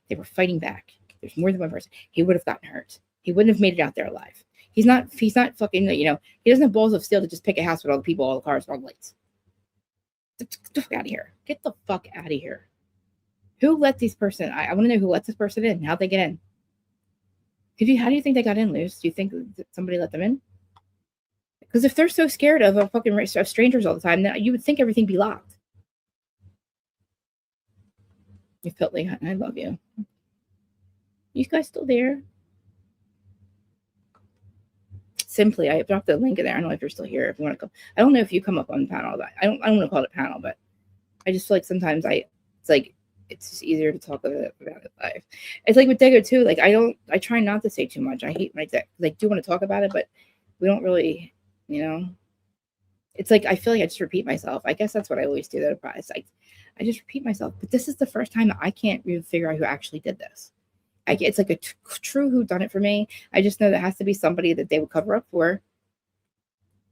Speaker 1: They were fighting back. There's more than one person. He would have gotten hurt. He wouldn't have made it out there alive. He's not fucking, he doesn't have balls of steel to just pick a house with all the people, all the cars, all the lights. Get the fuck out of here. Get the fuck out of here. Who let these person, I want to know who let this person in. How'd they get in? How do you think they got in, Luce? Do you think somebody let them in? Because if they're so scared of a fucking race of strangers all the time, then you would think everything be locked. You felt like I love you. You guys still there? Simply, I dropped the link in there. I don't know if you're still here. If you want to come, I don't know if you come up on the panel. I don't want to call it a panel, but I just feel like sometimes it's just easier to talk about it live. It's like with Dego too. I try not to say too much. I hate like that. I do want to talk about it, but we don't really, It's like I feel like I just repeat myself. I guess that's what I always do. I just repeat myself. But this is the first time that I can't even figure out who actually did this. It's like a true whodunit for me. I just know there has to be somebody that they would cover up for.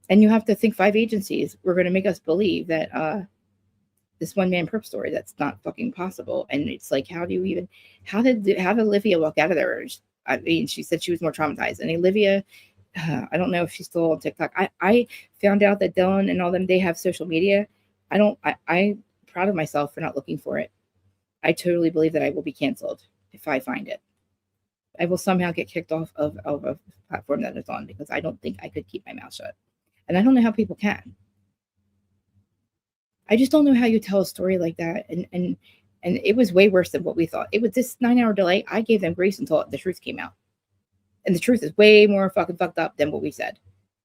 Speaker 1: And you have to think 5 agencies were going to make us believe that this one man perp story, that's not fucking possible. And it's like, how did Olivia walk out of there? I mean, she said she was more traumatized. And Olivia, I don't know if she's still on TikTok. I found out that Dylan and all them, they have social media. I'm proud of myself for not looking for it. I totally believe that I will be canceled if I find it. I will somehow get kicked off of a platform that it's on because I don't think I could keep my mouth shut. And I don't know how people can. I just don't know how you tell a story like that. And it was way worse than what we thought. It was this 9-hour delay. I gave them grace until the truth came out. And the truth is way more fucking fucked up than what we said.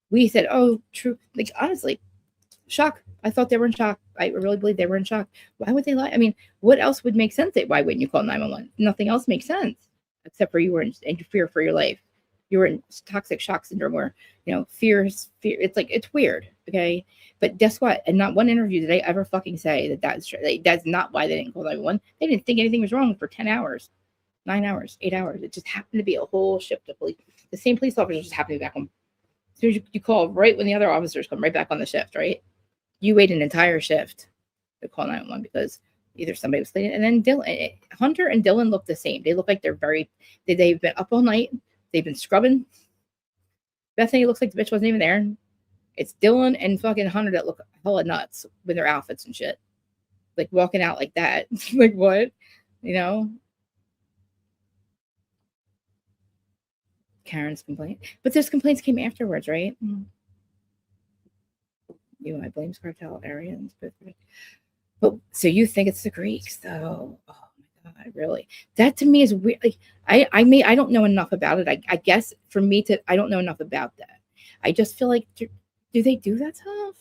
Speaker 1: We said, oh, true. Honestly, shock. I thought they were in shock. I really believe they were in shock. Why would they lie? I mean, what else would make sense? Why wouldn't you call 911? Nothing else makes sense except for you were in fear for your life. You were in toxic shock syndrome or, fear. It's weird. Okay. But guess what? And not one interview did they ever fucking say that's true. That's not why they didn't call 911. They didn't think anything was wrong for 10 hours, 9 hours, 8 hours. It just happened to be a whole shift of police. The same police officer just happened to be back on. As soon as you call right when the other officers come right back on the shift, right? You wait an entire shift to call 911 because either somebody was sleeping. And then Hunter and Dylan look the same. They look like they've been up all night. They've been scrubbing. Bethany looks like the bitch wasn't even there. It's Dylan and fucking Hunter that look hella nuts with their outfits and shit. Like walking out like that. Like what? You know? Karen's complaint. But those complaints came afterwards, right? I blame cartel Aryans. But so you think it's the Greeks, though? Oh my God, really? That to me is weird. Like I don't know enough about it. I guess for me I don't know enough about that. I just feel like, do they do that stuff?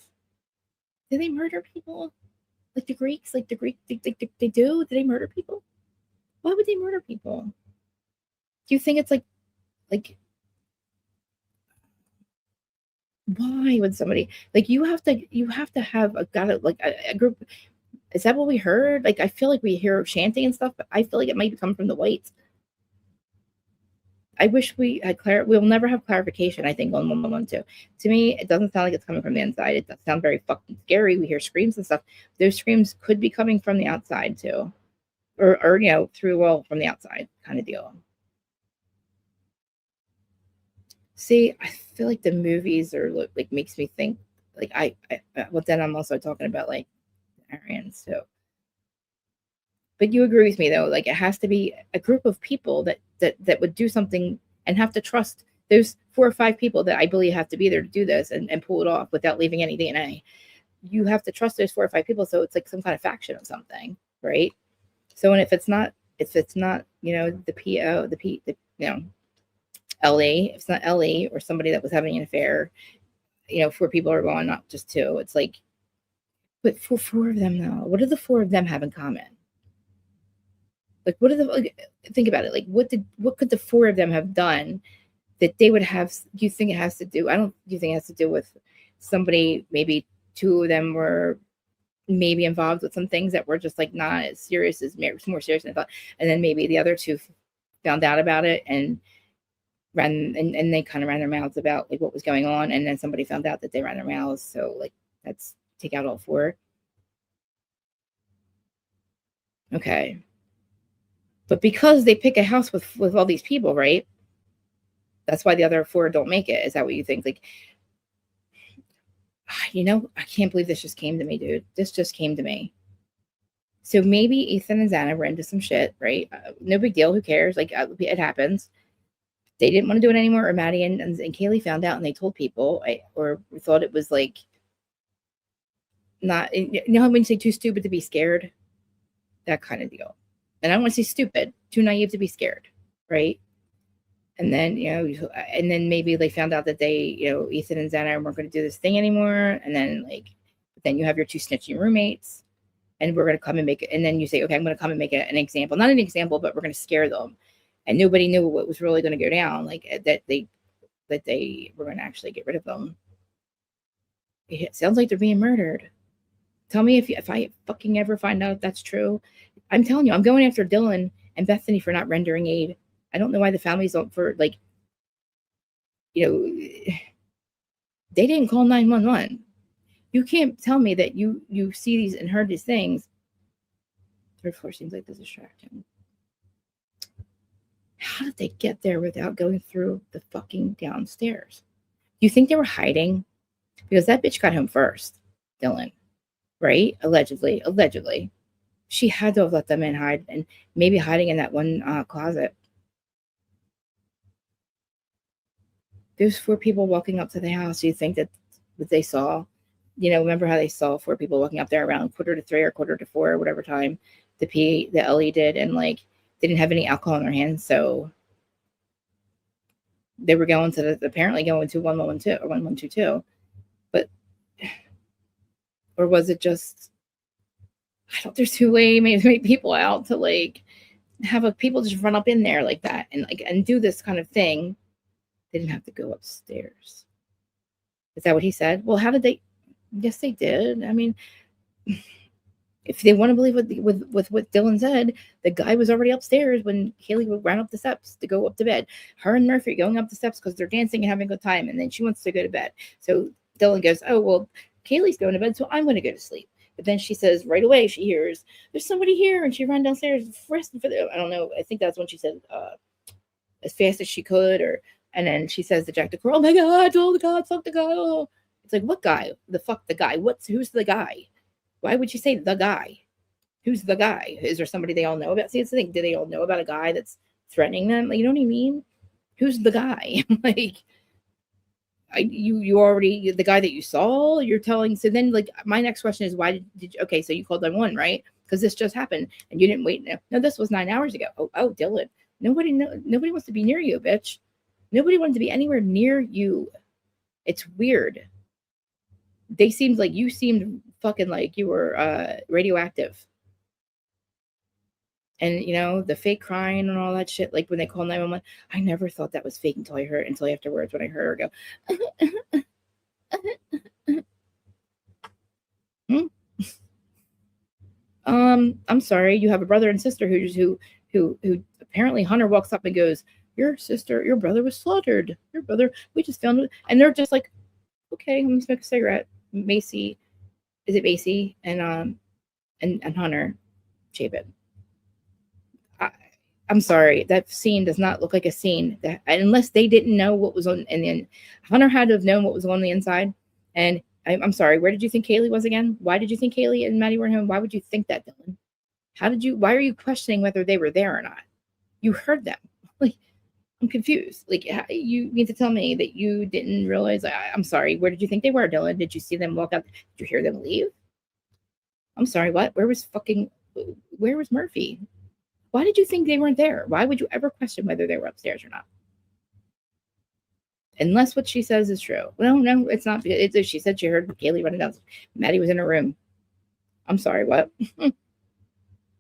Speaker 1: Do they murder people? Like the Greeks? Like the Greek, they do? Do they murder people? Why would they murder people? Do you think it's like, why would somebody, like, you have to have a group? Is that what we heard? Like, I feel like we hear chanting and stuff, but I feel like it might come from the whites. I wish we had we'll never have clarification, I think, on 112. To me, it doesn't sound like it's coming from the inside. It does sound very fucking scary. We hear screams and stuff. Those screams could be coming from the outside too. Or through from the outside kind of deal. See, I feel like the movies are like makes me think like well, then I'm also talking about like Aryans too. But you agree with me though, like it has to be a group of people that would do something and have to trust those 4 or 5 people that I believe have to be there to do this and pull it off without leaving any DNA. You have to trust those 4 or 5 people, so it's like some kind of faction of something, right? So, and if it's not, the PO, the LE, if it's not LE or somebody that was having an affair, 4 people are gone, not just 2. It's like, but for 4 of them though, what do the 4 of them have in common? Like, what are think about it. Like, what could the 4 of them have done that they would have? Do you think it has to do? Do you think it has to do with somebody? Maybe 2 of them were maybe involved with some things that were just like not as serious as more serious than I thought. And then maybe the other 2 found out about it and ran and they kind of ran their mouths about like what was going on. And then somebody found out that they ran their mouths. So like, let's take out all 4. Okay. But because they pick a house with all these people, right? That's why the other 4 don't make it. Is that what you think? Like, I can't believe this just came to me, dude. This just came to me. So maybe Ethan and Xana were into some shit, right? No big deal. Who cares? Like, it happens. They didn't want to do it anymore. Or Maddie and Kaylee found out and they told people, or thought it was like not, how when you say too stupid to be scared? That kind of deal. And I don't want to say stupid, too naive to be scared, right? And then, and then maybe they found out that they, Ethan and Xana weren't going to do this thing anymore. And then then you have your 2 snitching roommates and we're going to come and make it. And then you say, okay, I'm going to come and make an example, not an example, but we're going to scare them. And nobody knew what was really going to go down. Like that they were going to actually get rid of them. It sounds like they're being murdered. Tell me if I fucking ever find out if that's true. I'm telling you, I'm going after Dylan and Bethany for not rendering aid. I don't know why the families don't they didn't call 911. You can't tell me that you see these and heard these things. 3rd floor seems like the distraction. How did they get there without going through the fucking downstairs? Do you think they were hiding? Because that bitch got home first, Dylan, right? Allegedly. She had to have let them in hide and maybe hiding in that one closet. There's 4 people walking up to the house. Do you think that what they saw, remember how they saw 4 people walking up there around 2:45 or 3:45 or whatever time the LE did, and they didn't have any alcohol in their hands, so they were apparently going to 1112 or 1122, but or was it just? I don't. There's 2 ways to make people out to have people just run up in there like that and do this kind of thing. They didn't have to go upstairs. Is that what he said? Well, how did they? Yes, they did. I mean, If they want to believe with what Dylan said, the guy was already upstairs when Kaylee ran up the steps to go up to bed. Her and Murphy going up the steps because they're dancing and having a good time, and then she wants to go to bed. So Dylan goes, "Oh well, Kaylee's going to bed, so I'm going to go to sleep." But then she says right away she hears there's somebody here, and she ran downstairs for I don't know. I think that's when she said as fast as she could, and then she says to Jack DeCour, "Oh my God, oh the God, fuck the guy!" Oh, it's like what guy? The fuck the guy? Who's the guy? Why would you say the guy? Who's the guy? Is there somebody they all know about? See, it's the thing. Do they all know about a guy that's threatening them? Like, you know what I mean? Who's the guy? Like, you already the guy that you saw. You're telling. So then, like, my next question is, why did you? Okay, so you called 911, right? Because this just happened, and you didn't wait. No, this was 9 hours ago. Oh, Dylan. Nobody wants to be near you, bitch. Nobody wanted to be anywhere near you. It's weird. They seemed like you seemed fucking like you were radioactive. And you know, the fake crying and all that shit, like when they call 911, I never thought that was fake until afterwards when I heard her go. I'm sorry, you have a brother and sister who apparently Hunter walks up and goes, your brother was slaughtered. Your brother, we just found it. And they're just like, okay, let me smoke a cigarette. Macy, is it Macy and Hunter Chapin? I'm sorry, that scene does not look like a scene that, unless they didn't know what was on, and then Hunter had to have known what was on the inside. And I'm sorry, where did you think Kaylee was again? Why did you think Kaylee and Maddie were home? Why would you think that, Dylan? Why are you questioning whether they were there or not? You heard them. Like, I'm confused. Like, you need to tell me that you didn't realize. I'm sorry, where did you think they were, Dylan? Did you see them walk out? Did you hear them leave? I'm sorry, what? Where was Murphy? Why did you think they weren't there? Why would you ever question whether they were upstairs or not? Unless what she says is true. No, it's not. She said she heard Kaylee running down. Maddie was in her room. I'm sorry, what?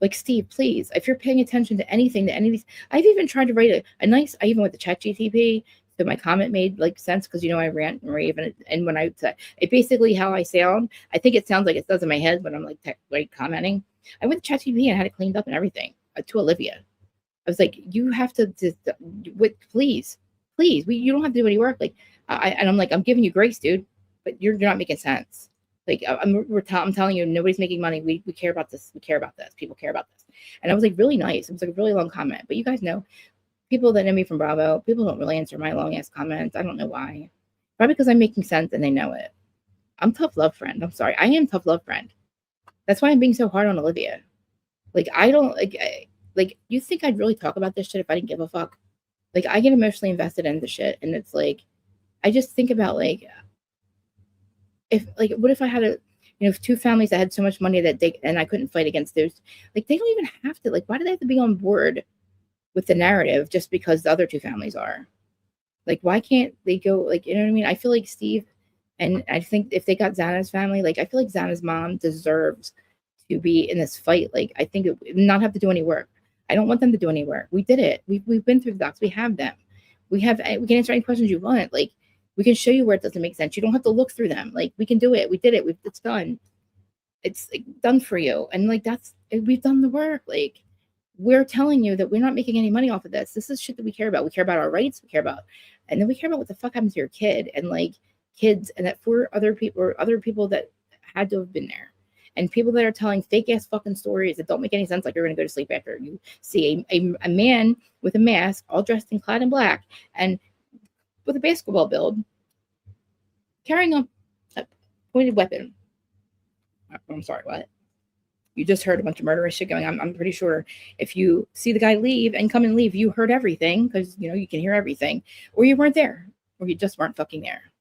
Speaker 1: Like, Steve, please, if you're paying attention to anything, to any of these, I've even tried to write I even went to ChatGTP, so my comment made like sense because I rant and rave, and when I say it, basically how I sound, I think it sounds like it does in my head when I'm like commenting. I went to ChatGPT and had it cleaned up and everything to Olivia. I was like, you have to please, you don't have to do any work. Like, I'm like, I'm giving you grace, dude, but you're not making sense. Like, I'm telling you, nobody's making money. We care about this. We care about this. People care about this. And I was like, really nice. It was like a really long comment. But you guys know, people that know me from Bravo, people don't really answer my long ass comments. I don't know why. Probably because I'm making sense and they know it. I'm tough love friend. I'm sorry. I am tough love friend. That's why I'm being so hard on Olivia. Like, I don't like you think I'd really talk about this shit if I didn't give a fuck? Like, I get emotionally invested in the shit, and it's like, I just think about like, what if I had two families that had so much money that I couldn't fight against those. Like, they don't even have to, like, why do they have to be on board with the narrative just because the other two families are? Like, why can't they go, like, you know what I mean? I feel like Steve, and I think if they got Xana's family, like, I feel like Xana's mom deserves to be in this fight. Like, I think not have to do any work. I don't want them to do any work. We did it. We've been through the docs. We have them. We can answer any questions you want. Like, we can show you where it doesn't make sense. You don't have to look through them. Like, we can do it. We did it. It's done. It's like, done for you. And like, we've done the work. Like, we're telling you that we're not making any money off of this. This is shit that we care about. We care about our rights. And then we care about what the fuck happens to your kid and like kids, and that for other people that had to have been there. And people that are telling fake ass fucking stories that don't make any sense, like you're going to go to sleep after you see a man with a mask, all dressed and clad in black, and with a basketball build, carrying a pointed weapon. I'm sorry, what? You just heard a bunch of murderous shit going on. I'm pretty sure if you see the guy leave and come and leave, you heard everything because, you can hear everything. Or you weren't there. Or you just weren't fucking there.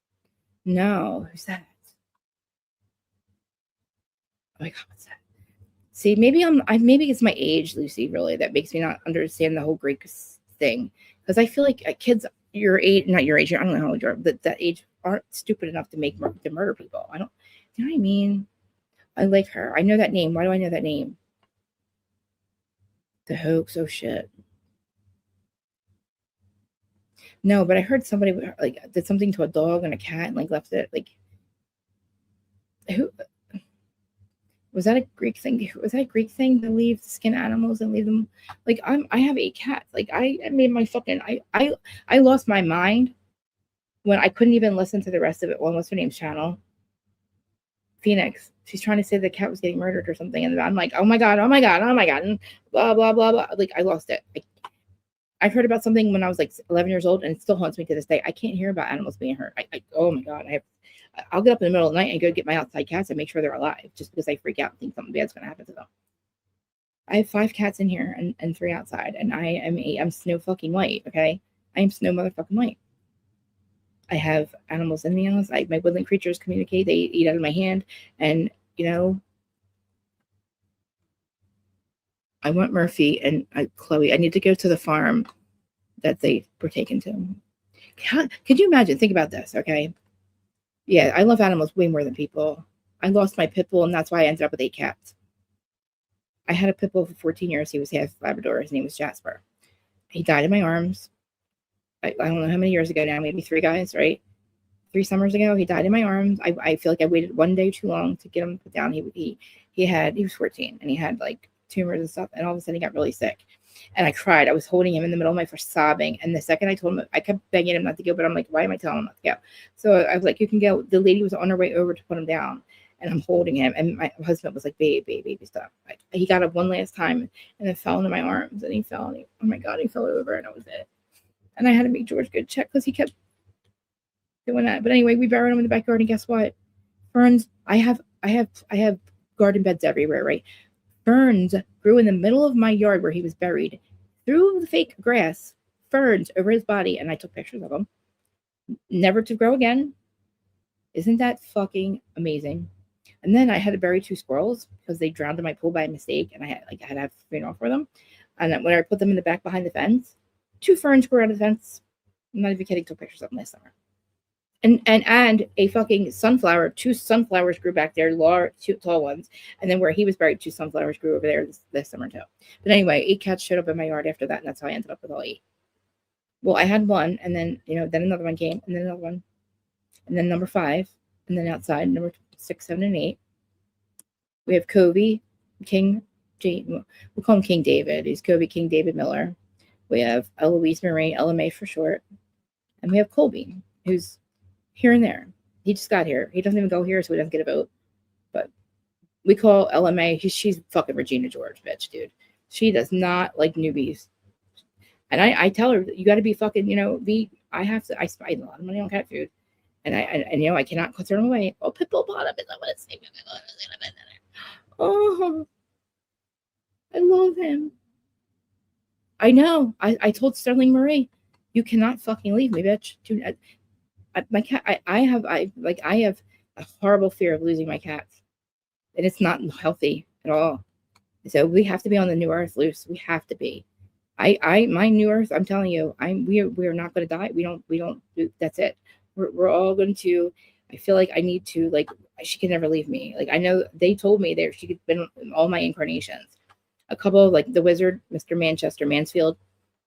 Speaker 1: No. Who's that? Oh my God, what's that? See, maybe maybe it's my age, Lucy, really, that makes me not understand the whole Greek thing. Because I feel like kids your age, not your age, I don't know how old you are, but that age aren't stupid enough to murder people. You know what I mean? I like her. I know that name. Why do I know that name? The hoax. Oh shit. No, but I heard somebody like did something to a dog and a cat and like left it like who. Was that a Greek thing? Was that a Greek thing to leave skin animals and leave them? Like I have 8 cats. Like I made my fucking I lost my mind when I couldn't even listen to the rest of it. Well, what's her name's channel? Phoenix. She's trying to say the cat was getting murdered or something, and I'm like, oh my god, oh my god, oh my god, and blah blah blah blah. Like I lost it. I heard about something when I was like 11 years old, and it still haunts me to this day. I can't hear about animals being hurt. Oh my god, I'll get up in the middle of the night and go get my outside cats and make sure they're alive, just because I freak out and think something bad's going to happen to them. I have 5 cats in here and 3 outside, and I'm Snow fucking White. Okay, I am Snow motherfucking White. I have animals in the house. My woodland creatures communicate. They eat out of my hand. And, I want Murphy and Chloe. I need to go to the farm that they were taken to. Could you imagine? Think about this, okay? Yeah, I love animals way more than people. I lost my pit bull, and that's why I ended up with 8 cats. I had a pit bull for 14 years. He was half Labrador. His name was Jasper. He died in my arms. I don't know how many years ago now, maybe 3 guys, right? 3 summers ago, he died in my arms. I feel like I waited one day too long to get him put down. He was 14 and he had like tumors and stuff, and all of a sudden he got really sick. And I cried. I was holding him in the middle of my first sobbing. And the second I told him, I kept begging him not to go, but I'm like, why am I telling him not to go? So I was like, you can go. The lady was on her way over to put him down, and I'm holding him. And my husband was like, baby, stop. He got up one last time and then fell into my arms, and he fell. And oh my God, he fell over, and that was it. And I had to make George good check because he kept doing that. But anyway, we buried him in the backyard, and guess what? Ferns. I have garden beds everywhere, right? Ferns grew in the middle of my yard where he was buried. Through the fake grass, ferns over his body, and I took pictures of them. Never to grow again. Isn't that fucking amazing? And then I had to bury 2 squirrels because they drowned in my pool by mistake, and I had to have a funeral for them. And then when I put them in the back behind the fence, 2 ferns grew out of the fence. I'm not even kidding. Took pictures of them last summer. And a fucking sunflower. 2 sunflowers grew back there, large, 2 tall ones. And then where he was buried, 2 sunflowers grew over there this summer too. But anyway, 8 cats showed up in my yard after that, and that's how I ended up with all 8. Well, I had 1, and then then another one came, and then another one, and then number 5, and then outside number 6, 7, and 8. We have Kobe, King. We'll call him King David. He's Kobe King David Miller. We have Eloise Marie, LMA for short. And we have Colby, who's here and there. He just got here. He doesn't even go here, so he doesn't get a vote. But we call LMA, she's fucking Regina George, bitch, dude. She does not like newbies. And I tell her, you got to be fucking, I spend a lot of money on cat food. And I cannot turn them away. Oh, Pitbull bottom is not what it's saying. Oh, I love him. I know. I told Sterling Marie, you cannot fucking leave me, bitch. Dude, my cat. I have a horrible fear of losing my cats, and it's not healthy at all. So we have to be on the new earth, Luce. We have to be. My new earth. I'm telling you, we are not going to die. We don't. That's it. We're all going to. I feel like I need to. Like she can never leave me. Like I know they told me she could been in all my incarnations. A couple of like the wizard, Mr. Manchester Mansfield.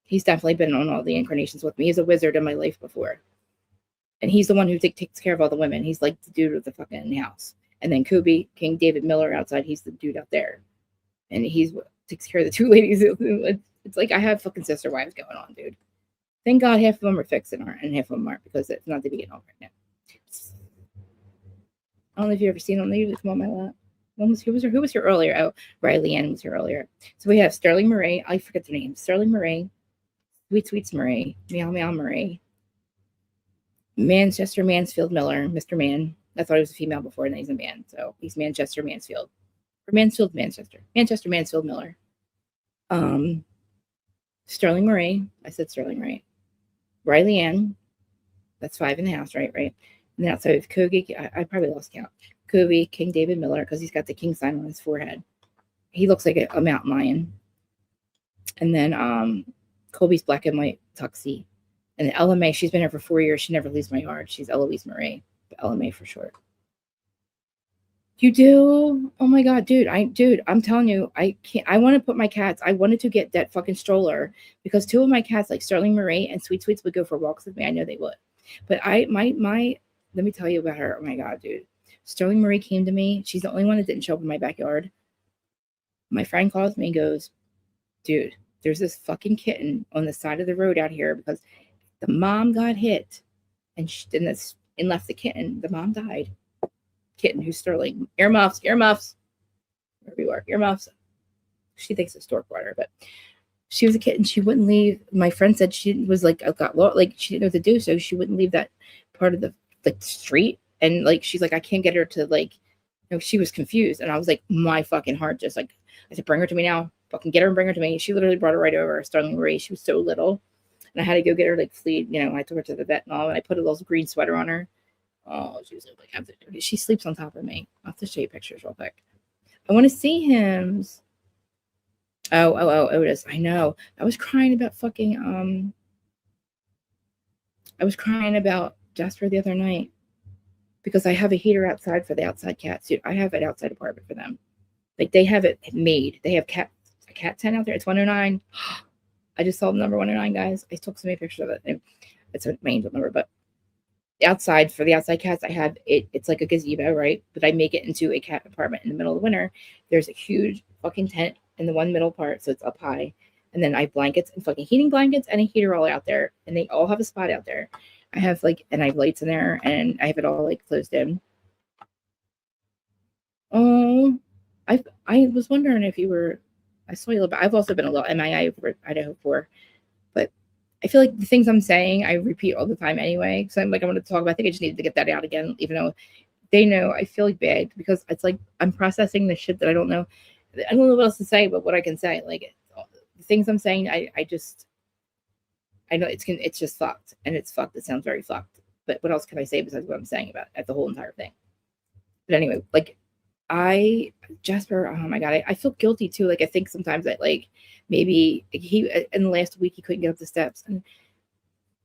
Speaker 1: He's definitely been on all the incarnations with me. He's a wizard in my life before. And he's the one who takes care of all the women. He's like the dude with the fucking house. And then Kobe, King David Miller outside, he's the dude out there. And takes care of the 2 ladies. It's like I have fucking sister wives going on, dude. Thank God half of them are fixing her and half of them aren't, because it's not to be getting on right now. I don't know if you've ever seen them. They usually come on my lap. Who was here earlier? Oh, Riley Ann was here earlier. So we have Sterling Marie. I forget their names. Sterling Marie, Sweets Marie, Meow Meow Marie, Manchester Mansfield Miller, Mr. Man. I thought he was a female before, and then he's a man. So he's Manchester Mansfield. Or Mansfield, Manchester. Manchester Mansfield Miller. Sterling Marie. I said Sterling Marie. Riley Ann. That's 5 in the house, right? And then outside of Kogi, I probably lost count. Kobe, King David Miller, because he's got the king sign on his forehead. He looks like a mountain lion. And then Colby's black and white tuxie. And the LMA, she's been here for 4 years. She never leaves my yard. She's Eloise Marie, but LMA for short. You do? Oh my God, dude, I'm telling you, I can't. I want to put my cats. I wanted to get that fucking stroller because 2 of my cats, like Sterling Marie and Sweets, would go for walks with me. I know they would. But let me tell you about her. Oh my God, dude. Sterling Marie came to me. She's the only one that didn't show up in my backyard. My friend calls me and goes, dude, there's this fucking kitten on the side of the road out here because the mom got hit and left the kitten. The mom died. Kitten who's Sterling. Earmuffs. Wherever you are, earmuffs. She thinks it's stork water, but she was a kitten. She wouldn't leave. My friend said she was like, she didn't know what to do, so she wouldn't leave that part of the street. And like, she's like, I can't get her to like, she was confused. And I was like, my fucking heart just like, I said, bring her to me now. Fucking get her and bring her to me. She literally brought her right over. Sterling Marie. She was so little, and I had to go get her like fleed. I took her to the vet and all, and I put a little green sweater on her. Oh, she was like, she sleeps on top of me. I'll have to show you pictures real quick. I want to see him. Oh, Otis. I know. I was crying about fucking, I was crying about Jasper the other night because I have a heater outside for the outside cats. Dude, I have an outside apartment for them. Like, they have it made. They have a cat tent out there. It's 109. I just saw the number 109, guys. I took so many pictures of it. It's a main number, but outside for the outside cats, I have it. It's like a gazebo, right? But I make it into a cat apartment in the middle of the winter. There's a huge fucking tent in the one middle part, so it's up high. And then I have blankets and fucking heating blankets and a heater all out there, and they all have a spot out there. I have and I have lights in there, and I have it all like closed in. Oh, I was wondering if you were. I saw you a little bit. I've also been a little MIA for Idaho for, but I feel like the things I'm saying I repeat all the time anyway. So I'm like, I want to talk about. I think I just needed to get that out again, even though they know. I feel like bad because it's like I'm processing the shit that I don't know. I don't know what else to say, but what I can say, like the things I'm saying, I know it's just fucked, and it's fucked. It sounds very fucked. But what else can I say besides what I'm saying about it, the whole entire thing? But anyway, like Jasper, oh my God, I feel guilty too. Like I think sometimes that like maybe he in the last week he couldn't get up the steps, and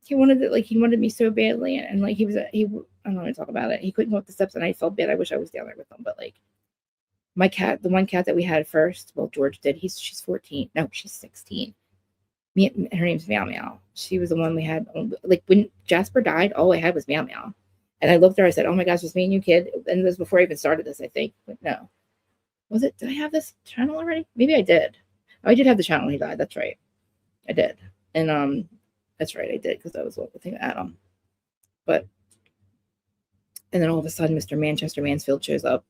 Speaker 1: he wanted me so badly, and like I don't want to talk about it. He couldn't go up the steps, and I felt bad. I wish I was down there with him, but like my cat, the one cat that we had first, well, George did. She's 14. No, she's 16. Her name's Meow Meow. She was the one we had. Like when Jasper died, all I had was Meow Meow. And I looked at her, I said, oh my gosh, it's me and you, kid. And it was before I even started this, I think. But no. Was it? Did I have this channel already? Maybe I did. Oh, I did have the channel when he died. That's right. I did. And that's right, I did, because that was what the thing I had on. But and then all of a sudden Mr. Manchester Mansfield shows up.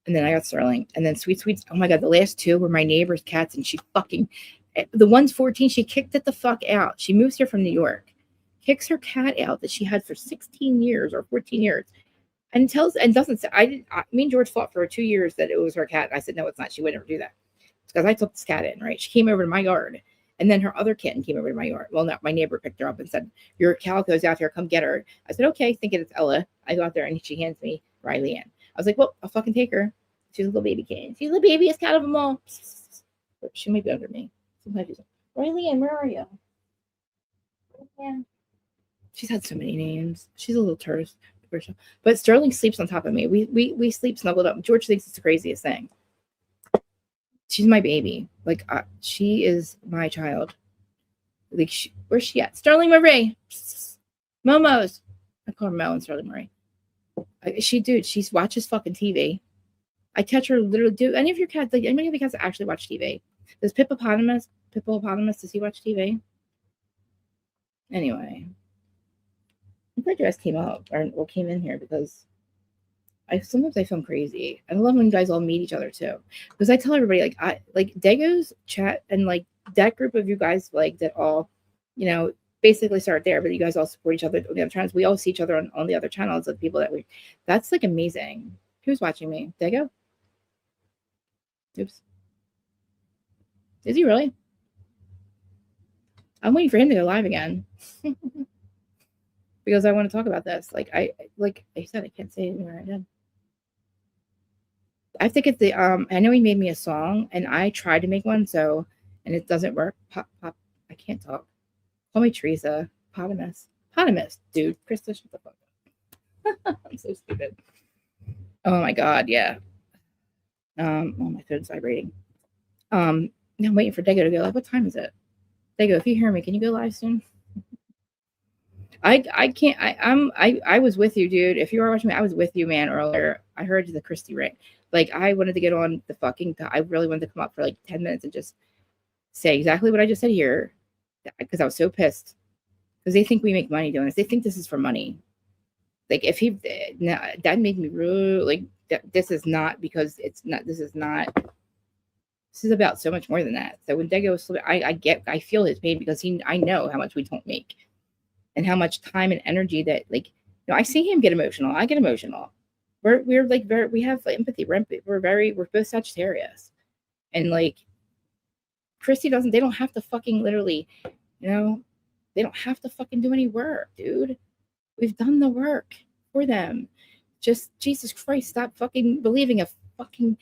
Speaker 1: And then I got Sterling. And then Sweet Sweets. Oh my God, the last two were my neighbor's cats, and she fucking the one's 14, she kicked it the fuck out. She moves here from New York. Kicks her cat out that she had for 16 years or 14 years, and doesn't say. Me and George fought for 2 years that it was her cat. And I said, no, it's not. She would never do that. It's because I took this cat in, right? She came over to my yard, and then her other kitten came over to my yard. Well, no, my neighbor picked her up and said, your calico's out here. Come get her. I said, okay, thinking it's Ella. I go out there, and she hands me Riley Ann. I was like, well, I'll fucking take her. She's a little baby kitten. She's the babiest cat of them all. She might be under me. Sometimes she's like, Riley Ann, where are you? Yeah. She's had so many names. She's a little tourist. But Sterling sleeps on top of me. We sleep snuggled up. George thinks it's the craziest thing. She's my baby. Like she is my child. Like where's she at? Sterling Marie. Momo's. I call her Mo and Sterling Marie. She watches fucking TV. I catch her literally. Do any of your cats, like any of your cats that actually watch TV? Does Pippopotamus, does he watch TV? Anyway. I'm glad you guys came up or came in here, because sometimes I feel crazy. I love when you guys all meet each other too, because I tell everybody like Dago's chat, and like that group of you guys that all basically start there, but you guys all support each other on the other channels. We all see each other on the other channels of people that's like amazing. Who's watching me? Dago? Oops. Is he really? I'm waiting for him to go live again. Because I want to talk about this. Like I said, I can't say it anywhere I did. I think it's I know he made me a song, and I tried to make one, and it doesn't work. Pop, I can't talk. Call me Teresa. Potamus, dude. Krista, shut the fuck up. I'm so stupid. Oh my God, yeah. Oh, my phone's vibrating. I'm waiting for Dago to go live. What time is it? Dago, if you hear me, can you go live soon? I can't. I was with you, dude. If you were watching me, I was with you, man. Earlier, I heard the Christy rant. Like, I wanted to get on the fucking. I really wanted to come up for like 10 minutes and just say exactly what I just said here, because I was so pissed. Because they think we make money doing this. They think this is for money. Like, if he, no, that made me really like. This is not because it's not. This is not. This is about so much more than that. So when Dego was, I feel his pain because I know how much we don't make. And how much time and energy that, like, I see him get emotional. I get emotional. We're like we have empathy. We're both Sagittarius, and like Christy doesn't. They don't have to fucking literally, they don't have to fucking do any work, dude. We've done the work for them. Just Jesus Christ, stop fucking believing a fucking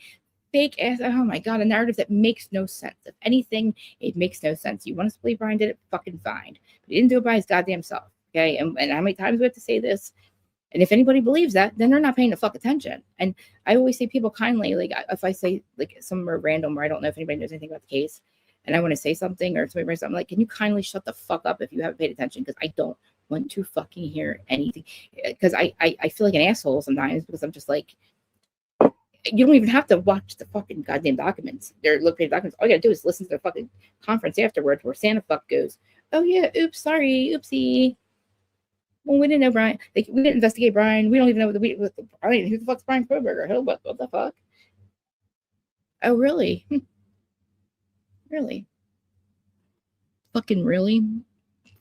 Speaker 1: fake ass. Oh my god, a narrative that makes no sense. If anything, it makes no sense. You want us to believe Brian did it, fucking fine. But he didn't do it by his goddamn self. Okay, and how many times we have to say this? And if anybody believes that, then they're not paying the fuck attention. And I always say people kindly, like if I say like somewhere random where I don't know if anybody knows anything about the case, and I want to say something or somebody brings something, like, can you kindly shut the fuck up if you haven't paid attention? Because I don't want to fucking hear anything. Because I feel like an asshole sometimes because I'm just like, you don't even have to watch the fucking goddamn documents. They're looking at documents. All you gotta do is listen to the fucking conference afterwards where Santa fuck goes, oh yeah, oops, sorry, oopsie. Well, we didn't know Brian. Like, we didn't investigate Brian. We don't even know what Brian. Who the fuck's Brian Kroberger? What the fuck? Oh, really? Really? Fucking really?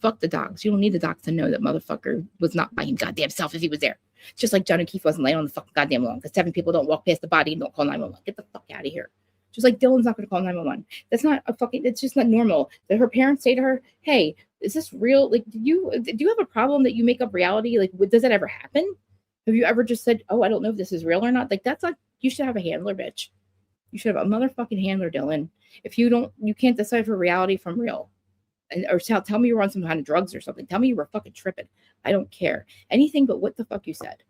Speaker 1: Fuck the docs. You don't need the docs to know that motherfucker was not by him goddamn self if he was there. Just like John O'Keefe wasn't laying on the fucking goddamn lawn because 7 people don't walk past the body and don't call 911. Get the fuck out of here. Just like Dylan's not going to call 911. That's not a fucking, it's just not normal. Did her parents say to her, hey, is this real? Like, do you have a problem that you make up reality? Like, does that ever happen? Have you ever just said, oh, I don't know if this is real or not? Like, that's not, you should have a handler, bitch. You should have a motherfucking handler, Dylan. If you can't decipher reality from real. Or tell me you were on some kind of drugs or something. Tell me you were fucking tripping. I don't care. Anything but what the fuck you said.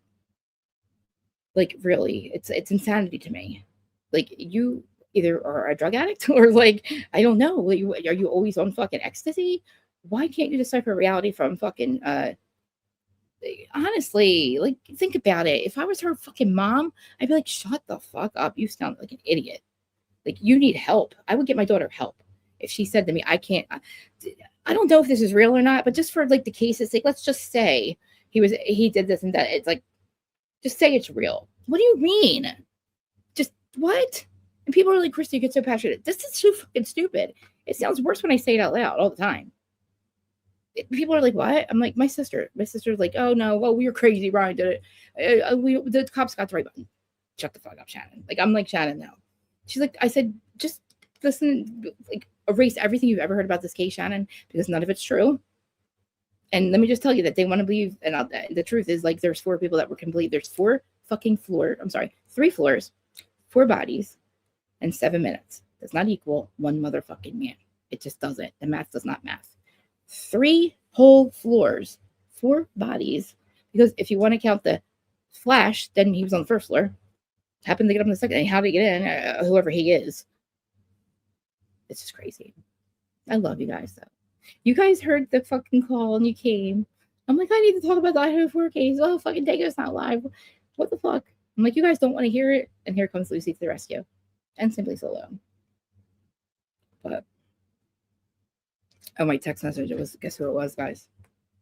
Speaker 1: Like, really, it's insanity to me. Like, you either are a drug addict or like, I don't know. Are you always on fucking ecstasy? Why can't you decipher reality from fucking, honestly, like, think about it. If I was her fucking mom, I'd be like, shut the fuck up. You sound like an idiot. Like, you need help. I would get my daughter help. If she said to me, I don't know if this is real or not, but just for like the case's sake, let's just say he did this and that. It's like, just say it's real. What do you mean? Just what? And people are like, Christy, you get so passionate. This is so fucking stupid. It sounds worse when I say it out loud all the time. People are like, what? I'm like, my sister's like, oh no, well, we were crazy. Brian did it. The cops got the right button. Shut the fuck up, Shannon. Like, I'm like, Shannon now. She's like, I said, just listen, like, erase everything you've ever heard about this case, Shannon, because none of it's true. And let me just tell you that they want to believe, and the truth is, like, there's 4 people that were complete. There's 3 floors, 4 bodies, and 7 minutes. Does not equal 1 motherfucking man. It just doesn't. The math does not math. 3 whole floors, 4 bodies, because if you want to count the flash, then he was on the 1st floor. Happened to get up on the 2nd, and how did he get in? Whoever he is. It's just crazy. I love you guys, though. You guys heard the fucking call and you came. I'm like, I need to talk about the Idaho 4 case. Oh, fucking Dago's not live. What the fuck? I'm like, you guys don't want to hear it. And here comes Lucy to the rescue. And Simply Solo. But, oh, my text message. It was, guess who it was, guys?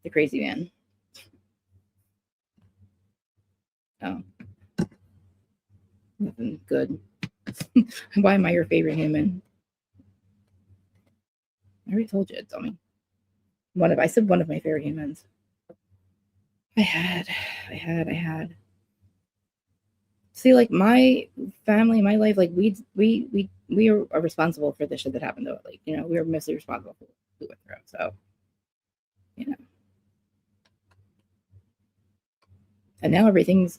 Speaker 1: The crazy man. Oh. Nothing good. Why am I your favorite human? I already told you, dummy. I said one of my favorite humans. I had. See, like, my family, my life, like, we are responsible for the shit that happened to it. Like, we were mostly responsible for what we went through. So, And now everything's.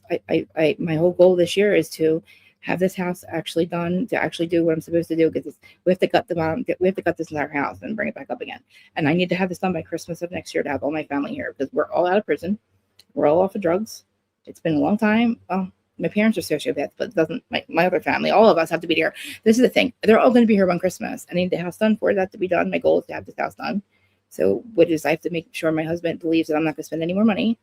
Speaker 1: My whole goal this year is to have this house actually done, to actually do what I'm supposed to do, because we have to gut the bottom. We have to gut this entire house and bring it back up again. And I need to have this done by Christmas of next year to have all my family here, because we're all out of prison. We're all off of drugs. It's been a long time. Well, my parents are sociopaths, but it doesn't. My other family, all of us have to be here. This is the thing. They're all going to be here on Christmas. I need the house done for that to be done. My goal is to have this house done. So what is I have to make sure my husband believes that I'm not going to spend any more money,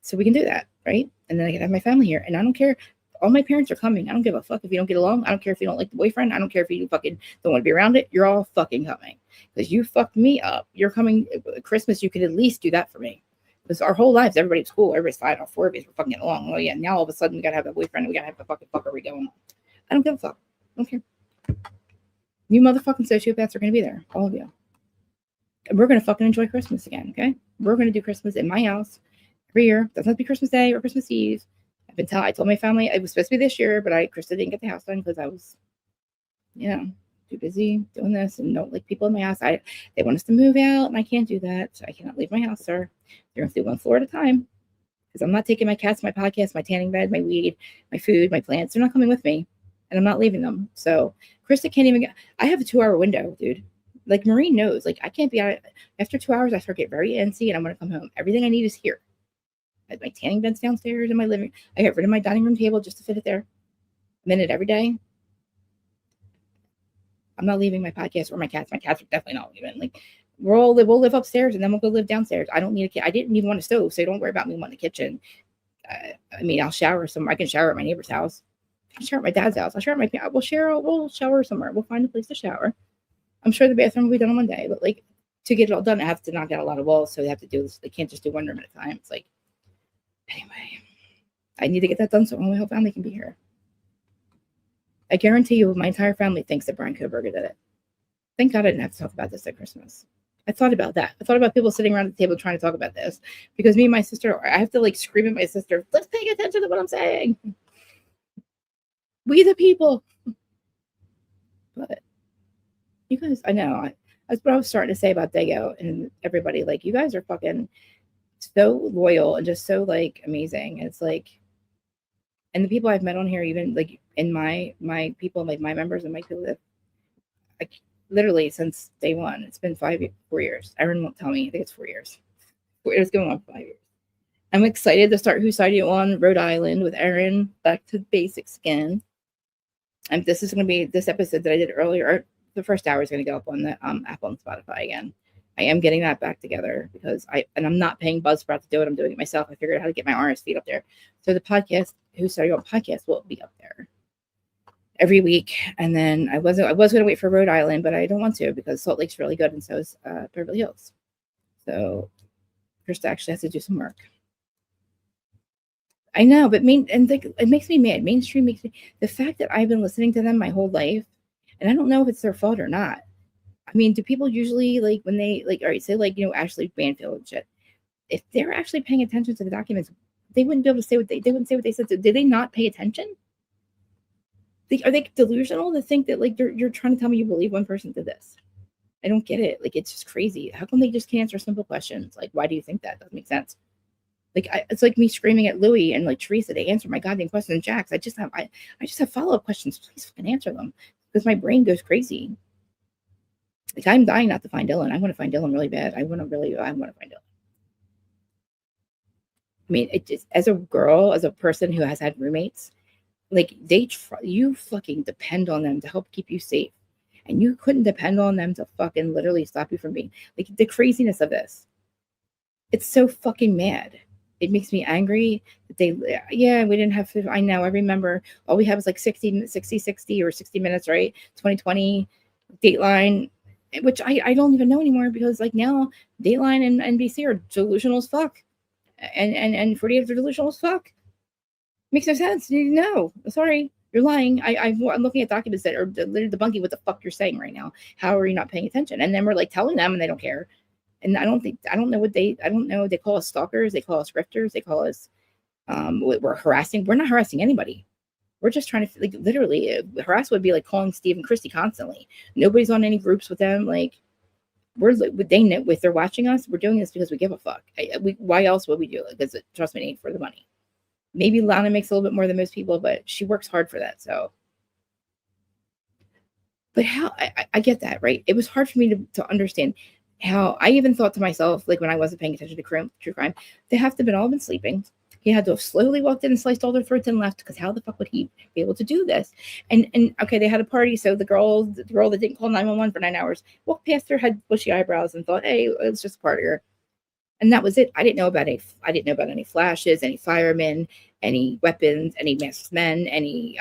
Speaker 1: so we can do that, right? And then I can have my family here, and I don't care. All my parents are coming. I don't give a fuck if you don't get along. I don't care if you don't like the boyfriend. I don't care if you fucking don't want to be around it. You're all fucking coming because you fucked me up. You're coming Christmas. You could at least do that for me. Because our whole lives, everybody's cool. Everybody's fine. All four of us were fucking getting along. Oh yeah, now all of a sudden we gotta have a boyfriend. And we gotta have a fucking fuckery going on. I don't give a fuck. I don't care. You motherfucking sociopaths are gonna be there, all of you. And we're gonna fucking enjoy Christmas again. Okay, we're gonna do Christmas in my house every year. Doesn't have to be Christmas Day or Christmas Eve. I told my family it was supposed to be this year, but Krista didn't get the house done because I was, too busy doing this and don't like people in my house. They want us to move out, and I can't do that. I cannot leave my house, sir. They're going to do one floor at a time because I'm not taking my cats, my podcast, my tanning bed, my weed, my food, my plants. They're not coming with me, and I'm not leaving them. So Krista can't even get. I have a 2-hour window, dude. Like Maureen knows. Like I can't be out after 2 hours. I start to get very antsy, and I'm going to come home. Everything I need is here. I have my tanning bed's downstairs in my living. I got rid of my dining room table just to fit it there. I'm in it every day. I'm not leaving my podcast or my cats. My cats are definitely not leaving. Like we'll live upstairs and then we'll go live downstairs. I don't need a kid. I didn't even want a stove, so don't worry about me wanting a kitchen. I'll shower somewhere. I can shower at my neighbor's house. I can shower at my dad's house. I'll shower at my. We'll shower somewhere. We'll find a place to shower. I'm sure the bathroom will be done on one day, but like to get it all done, I have to knock out a lot of walls. So they have to do this. They can't just do one room at a time. It's like. Anyway, I need to get that done so my whole family can be here. I guarantee you, my entire family thinks that Brian Koberger did it. Thank God I didn't have to talk about this at Christmas. I thought about that. I thought about people sitting around the table trying to talk about this because me and my sister, I have to like scream at my sister, let's pay attention to what I'm saying. We the people. But you guys, I know. That's what I was starting to say about Dago and everybody. Like, you guys are fucking so loyal and just so like amazing. It's like, and the people I've met on here, even like in my people, like my members and my people that like literally since day one, it's been 4 years. Erin won't tell me. I think it's 4 years. It's going on 5 years. I'm excited to start Whose Side You on Rhode Island with Erin. Back to basics again. And this is going to be this episode that I did earlier. The first hour is going to go up on the Apple and Spotify again. I am getting that back together because I'm not paying Buzzsprout to do it. I'm doing it myself. I figured out how to get my RS feed up there. So the podcast, Whose Side You on podcast, will be up there every week. And then I was going to wait for Rhode Island, but I don't want to because Salt Lake's really good and so is Beverly Hills. So Krista actually has to do some work. I know, but it makes me mad. Mainstream makes me, the fact that I've been listening to them my whole life, and I don't know if it's their fault or not. I mean, do people usually like when they like, all right, say like, Ashley Banfield and shit, if they're actually paying attention to the documents, they wouldn't be able to say they wouldn't say what they said. So did they not pay attention? Are they delusional to think that like you're trying to tell me you believe one person did this? I don't get it. Like, it's just crazy. How come they just can't answer simple questions? Like, why do you think that? Doesn't make sense. Like, it's like me screaming at Louie and like Teresa to answer my goddamn questions. Jax, I just have follow-up questions. Please fucking answer them because my brain goes crazy. Like, I'm dying not to find Dylan. I want to find Dylan really bad. I want to find Dylan. I mean, it just, as a girl, as a person who has had roommates, like you fucking depend on them to help keep you safe. And you couldn't depend on them to fucking literally stop you from being like the craziness of this. It's so fucking mad. It makes me angry that we didn't have to. I know. I remember all we have is like 60 or 60 minutes, right? 2020 Dateline, which I don't even know anymore because like now Dateline and NBC are delusional as fuck. And 48 are delusional as fuck. Makes no sense. No, sorry. You're lying. I'm looking at documents that are debunking what the fuck you're saying right now. How are you not paying attention? And then we're like telling them and they don't care. And I don't know. They call us stalkers. They call us grifters. They call us, we're harassing. We're not harassing anybody. We're just trying to like literally harass would be like calling Steve and Christy constantly. Nobody's on any groups with them. Like they know if they're watching us, we're doing this because we give a fuck. Why else would we do it? Because trust me, it ain't for the money. Maybe Lana makes a little bit more than most people, but she works hard for that. So, but how I get that, right? It was hard for me to understand how I even thought to myself, like when I wasn't paying attention to true crime, they have to have all been sleeping. He had to have slowly walked in and sliced all their throats and left, because how the fuck would he be able to do this? And okay, they had a party, so the girl that didn't call 911 for 9 hours walked past her, had bushy eyebrows, and thought, hey, it's just a party. And that was it. I didn't know about any flashes, any firemen, any weapons, any masked men, any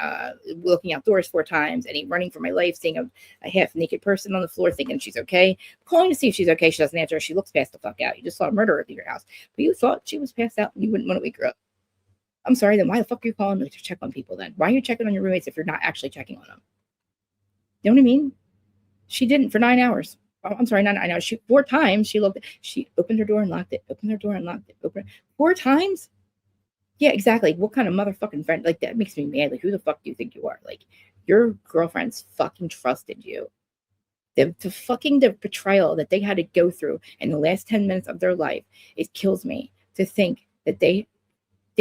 Speaker 1: looking outdoors 4 times, any running for my life, seeing a half naked person on the floor, thinking she's okay, calling to see if she's okay. She doesn't answer. She looks passed the fuck out. You just saw a murderer at your house, but you thought she was passed out and you wouldn't want to wake her up. I'm sorry. Then why the fuck are you calling to check on people then? Why are you checking on your roommates if you're not actually checking on them? You know what I mean? She didn't for 9 hours. Oh, I'm sorry, not 9 hours. 4 times she opened her door and locked it, opened her door and locked it, 4 times? Yeah, exactly. What kind of motherfucking friend? Like, that makes me mad. Like, who the fuck do you think you are? Like, your girlfriends fucking trusted you. The betrayal that they had to go through in the last 10 minutes of their life, it kills me to think that they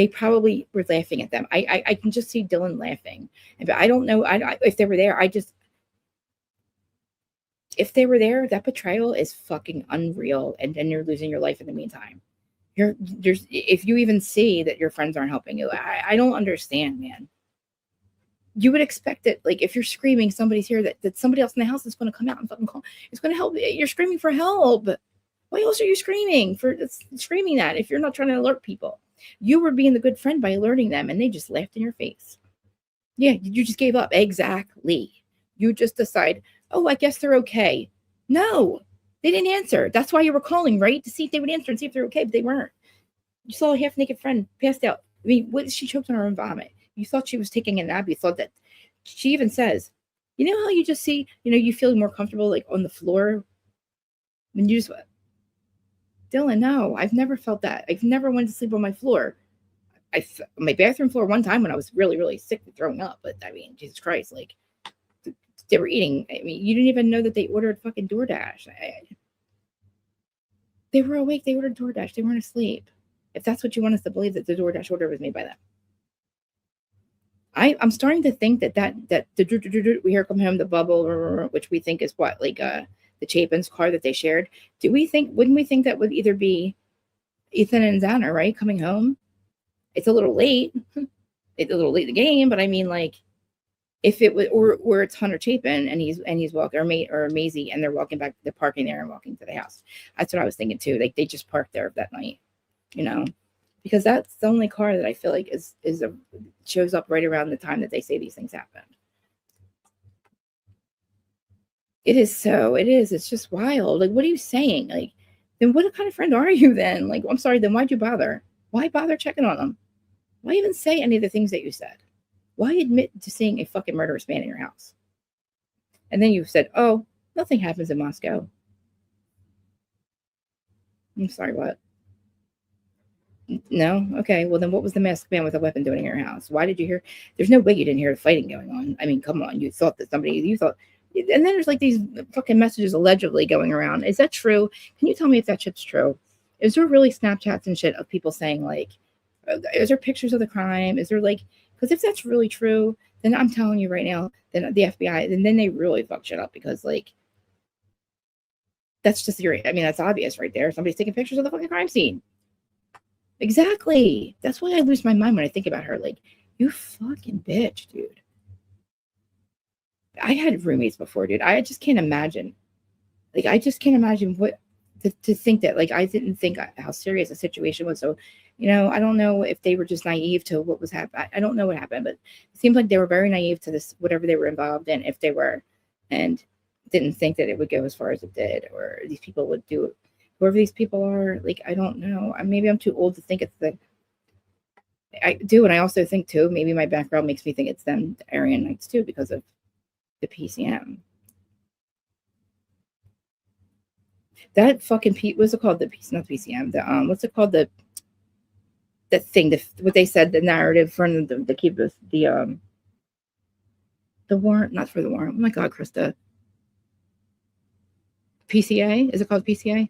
Speaker 1: probably were laughing at them. I can just see Dylan laughing. But I don't know if they were there. If they were there, that betrayal is fucking unreal, and then you're losing your life in the meantime. If you even see that your friends aren't helping you, I don't understand, man. You would expect it, like, if you're screaming, somebody's here, that somebody else in the house is going to come out and fucking call. It's going to help. You're screaming for help. Why else are you screaming that if you're not trying to alert people? You were being the good friend by alerting them, and they just laughed in your face. Yeah, you just gave up. Exactly. You just decide, oh, I guess they're okay. No, they didn't answer. That's why you were calling, right? To see if they would answer and see if they're okay, but they weren't. You saw a half-naked friend passed out. I mean, what, she choked on her own vomit. You thought she was taking a nap. You thought that, she even says, you know how you just see, you feel more comfortable, like, on the floor when you just, Dylan, no, I've never felt that. I've never wanted to sleep on my floor. My bathroom floor one time when I was really, really sick and throwing up, but I mean, Jesus Christ, like, they were eating. I mean, you didn't even know that they ordered fucking DoorDash. They were awake. They ordered DoorDash. They weren't asleep. If that's what you want us to believe, that the DoorDash order was made by them. I'm starting to think that we hear come home, the bubble, which we think is what, like, the Chapin's car that they shared. Wouldn't we think that would either be Ethan and Xana, right? Coming home. It's a little late. It's a little late in the game, but I mean, like, if it was, or it's Hunter Chapin and he's walking, or Maisie, and they're walking back, they're parking there and walking to the house. That's what I was thinking too. Like, they just parked there that night, because that's the only car that I feel like shows up right around the time that they say these things happened. It is. It's just wild. Like, what are you saying? Like, then what kind of friend are you then? Like, I'm sorry, then why'd you bother? Why bother checking on them? Why even say any of the things that you said? Why admit to seeing a fucking murderous man in your house? And then you said, oh, nothing happens in Moscow. I'm sorry, what? No? Okay, well then what was the masked man with a weapon doing in your house? Why did you hear? There's no way you didn't hear the fighting going on. I mean, come on. You thought that and then there's like these fucking messages allegedly going around. Is that true? Can you tell me if that shit's true? Is there really Snapchats and shit of people saying, like, is there pictures of the crime? Is there, like, because if that's really true, then I'm telling you right now, then the FBI, then they really fuck shit up, because, like, that's just that's obvious right there. Somebody's taking pictures of the fucking crime scene. Exactly. That's why I lose my mind when I think about her. Like, you fucking bitch, dude. I had roommates before, dude. I just can't imagine. Like, I just can't imagine what to think that, like, I didn't think how serious the situation was. So, I don't know if they were just naive to what was happening. I don't know what happened, but it seems like they were very naive to this, whatever they were involved in, if they were, and didn't think that it would go as far as it did, or these people would do it. Whoever these people are, like, I don't know. Maybe I'm too old to think it's I do, and I also think too, maybe my background makes me think it's them, the Aryan Knights too, because of the PCM. That fucking what's it called? Not the PCM. The what's it called? The thing. What they said. The narrative from the keep the warrant. Not for the warrant. Oh my God, Krista. PCA. Is it called PCA?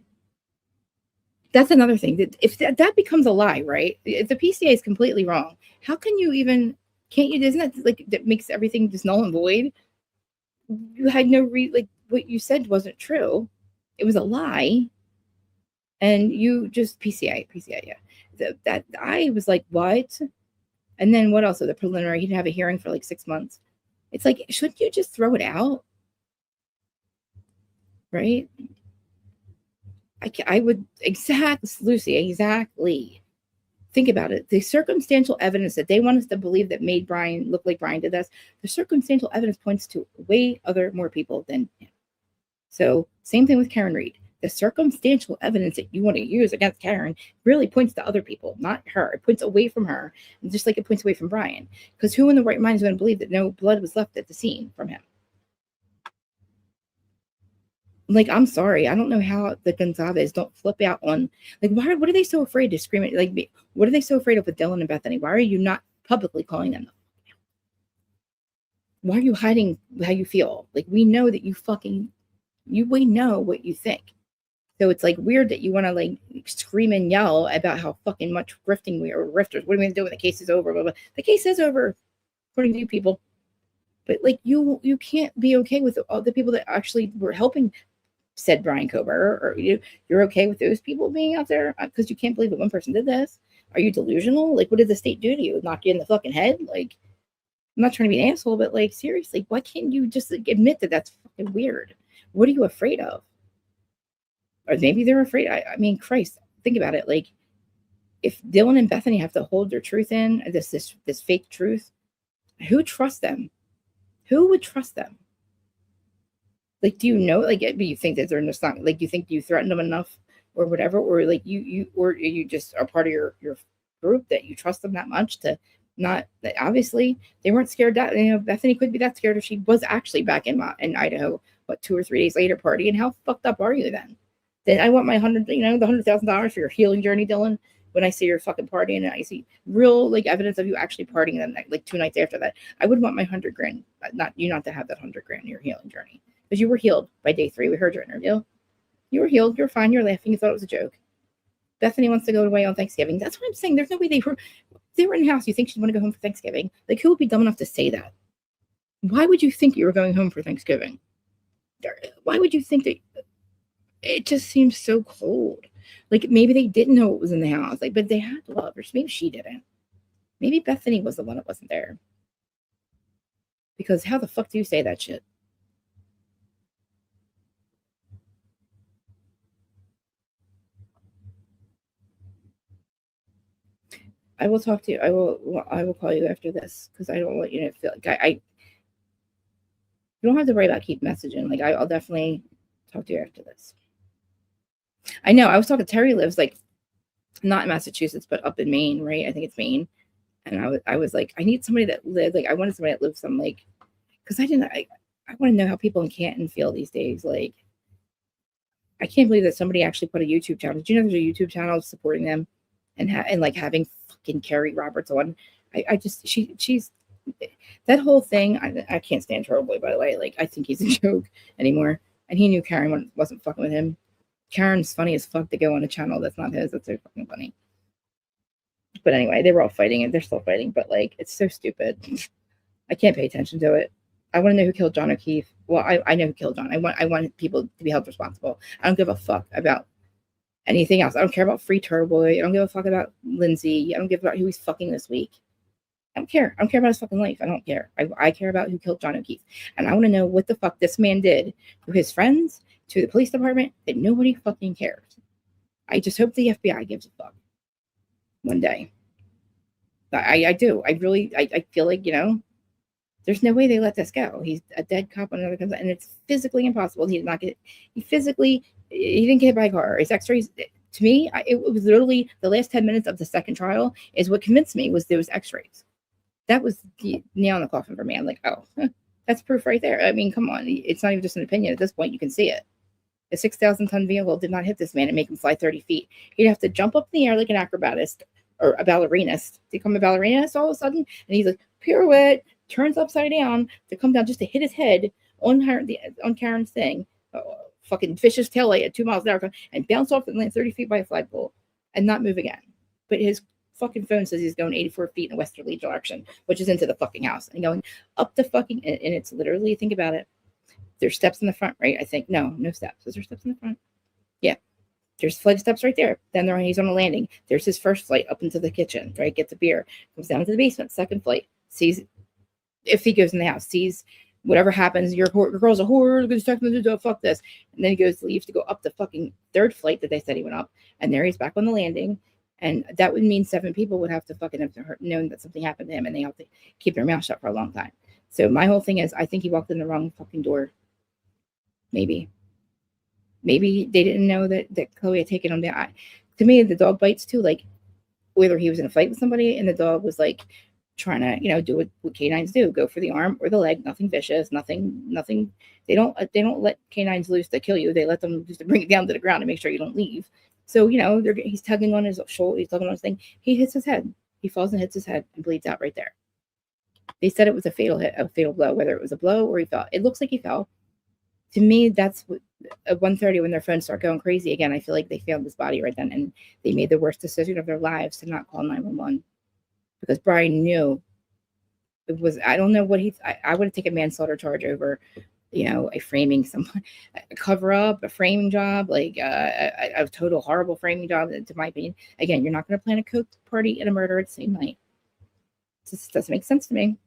Speaker 1: That's another thing. That if that becomes a lie, right? If the PCA is completely wrong, how can you even? Can't you? Isn't that like that makes everything just null and void? You had no like what you said wasn't true. It was a lie, and you just PCA, yeah. that I was like, what? And then what else? So the preliminary, he'd have a hearing for like 6 months. It's like, shouldn't you just throw it out? Right? I would, exactly, Lucy, exactly. Think about it. The circumstantial evidence that they want us to believe that made Brian look like Brian did this, the circumstantial evidence points to way more people than him. So same thing with Karen Reed. The circumstantial evidence that you want to use against Karen really points to other people, not her. It points away from her, just like it points away from Brian. Because who in the right mind is going to believe that no blood was left at the scene from him? Like, I'm sorry. I don't know how the Gonzalez don't flip out on, like, what are they so afraid to scream at? Like, what are they so afraid of with Dylan and Bethany? Why are you not publicly calling them? Why are you hiding how you feel? Like, we know that we know what you think. So it's like weird that you want to like scream and yell about how fucking much grifting we are, rifters. What are we going to do when the case is over? Blah, blah. The case is over, according to you people. But like you can't be okay with all the people that actually were helping said Brian Kober, or you're okay with those people being out there because you can't believe that one person did this. Are you delusional? Like, what did the state do to you? Knock you in the fucking head? Like, I'm not trying to be an asshole, but like, seriously, why can't you just like, admit that that's fucking weird? What are you afraid of? Or maybe they're afraid. I mean, Christ, think about it. Like, if Dylan and Bethany have to hold their truth in, this fake truth, who trusts them? Who would trust them? Like, do you know? Like, you think that they're just not, like, you think you threatened them enough, or whatever, or like you just are part of your group that you trust them that much to not. Obviously, they weren't scared. That Bethany could be that scared if she was actually back in Idaho. What, 2 or 3 days later party? And how fucked up are you then? Then I want my the $100,000 for your healing journey, Dylan. When I see your fucking partying and I see real like evidence of you actually partying that night, like 2 nights after that, I would want my $100,000, not to have that $100,000 in your healing journey, because you were healed by day 3. We heard your interview. You were healed. You're fine. You're laughing. You thought it was a joke. Bethany wants to go away on Thanksgiving. That's what I'm saying. There's no way they were in the house. You think she'd want to go home for Thanksgiving? Like, who would be dumb enough to say that? Why would you think you were going home for Thanksgiving? Why would you think that? It just seems so cold. Like, maybe they didn't know what was in the house. Like, but they had love, or maybe she didn't. Maybe Bethany was the one that wasn't there. Because how the fuck do you say that shit? I will talk to you. I will call you after this, because I don't want you to feel like you don't have to worry about keep messaging. Like, I'll definitely talk to you after this. I know. I was talking. Terry lives like not in Massachusetts, but up in Maine, right? I think it's Maine. And I was like, I need somebody that lived. Like, I wanted somebody that lived some like, because I want to know how people in Canton feel these days. Like, I can't believe that somebody actually put a YouTube channel. Did you know there's a YouTube channel supporting them, and like having fucking Carrie Roberts on? She's that whole thing. I can't stand Turtle Boy, by the way. Like, I think he's a joke anymore. And he knew Karen wasn't fucking with him. Karen's funny as fuck to go on a channel that's not his. That's so fucking funny. But anyway, they were all fighting, and they're still fighting. But like, it's so stupid. I can't pay attention to it. I want to know who killed John O'Keefe. Well, I know who killed John. I want people to be held responsible. I don't give a fuck about anything else. I don't care about Free Turtle Boy. I don't give a fuck about Lindsay. I don't give a about who he's fucking this week. I don't care. I don't care about his fucking life. I don't care. I care about who killed John O'Keefe. And I want to know what the fuck this man did to his friends, to the police department, that nobody fucking cares. I just hope the FBI gives a fuck one day. I do. I really, I feel like, there's no way they let this go. He's a dead cop on another country, and it's physically impossible. He didn't get hit by a car. His x-rays, to me, it was literally the last 10 minutes of the second trial is what convinced me was those x-rays. That was the nail in the coffin for me. I'm like, oh, that's proof right there. I mean, come on. It's not even just an opinion. At this point, you can see it. A 6,000-ton vehicle did not hit this man and make him fly 30 feet. He'd have to jump up in the air like an acrobatist or a ballerinist. Become a ballerinist all of a sudden. And he's like, pirouette, turns upside down to come down just to hit his head on Karen's thing. Fucking fish his tail light at 2 miles an hour and bounce off and land 30 feet by a flagpole and not move again. But his fucking phone says he's going 84 feet in a westerly direction, which is into the fucking house, and going up the fucking, and it's literally, think about it. There's steps in the front, right? I think, no steps. Is there steps in the front? Yeah. There's flight steps right there. Then he's on a landing. There's his first flight up into the kitchen, right? Gets a beer, comes down to the basement, second flight, sees if he goes in the house, sees whatever happens, your girl's a whore, fuck this. And then he leaves to go up the fucking third flight that they said he went up. And there he's back on the landing. And that would mean 7 people would have to fucking have known that something happened to him, and they have to keep their mouth shut for a long time. So my whole thing is, I think he walked in the wrong fucking door. Maybe they didn't know that Chloe had taken him down. To me, the dog bites too, like whether he was in a fight with somebody and the dog was like trying to, do what canines do, go for the arm or the leg, nothing vicious, nothing. They don't let canines loose to kill you. They let them loose to bring it down to the ground and make sure you don't leave. So, he's tugging on his shoulder, he's tugging on his thing. He hits his head. He falls and hits his head and bleeds out right there. They said it was a fatal blow, whether it was a blow or he fell. It looks like he fell. To me, that's what at 1:30 when their phones start going crazy again. I feel like they found his body right then, and they made the worst decision of their lives to not call 911 because Brian knew it was. I don't know what I would have taken manslaughter charge over, a framing someone, a cover up, a framing job, like a total horrible framing job. To my opinion, again, you're not going to plan a coke party and a murder at the same night. It just doesn't make sense to me.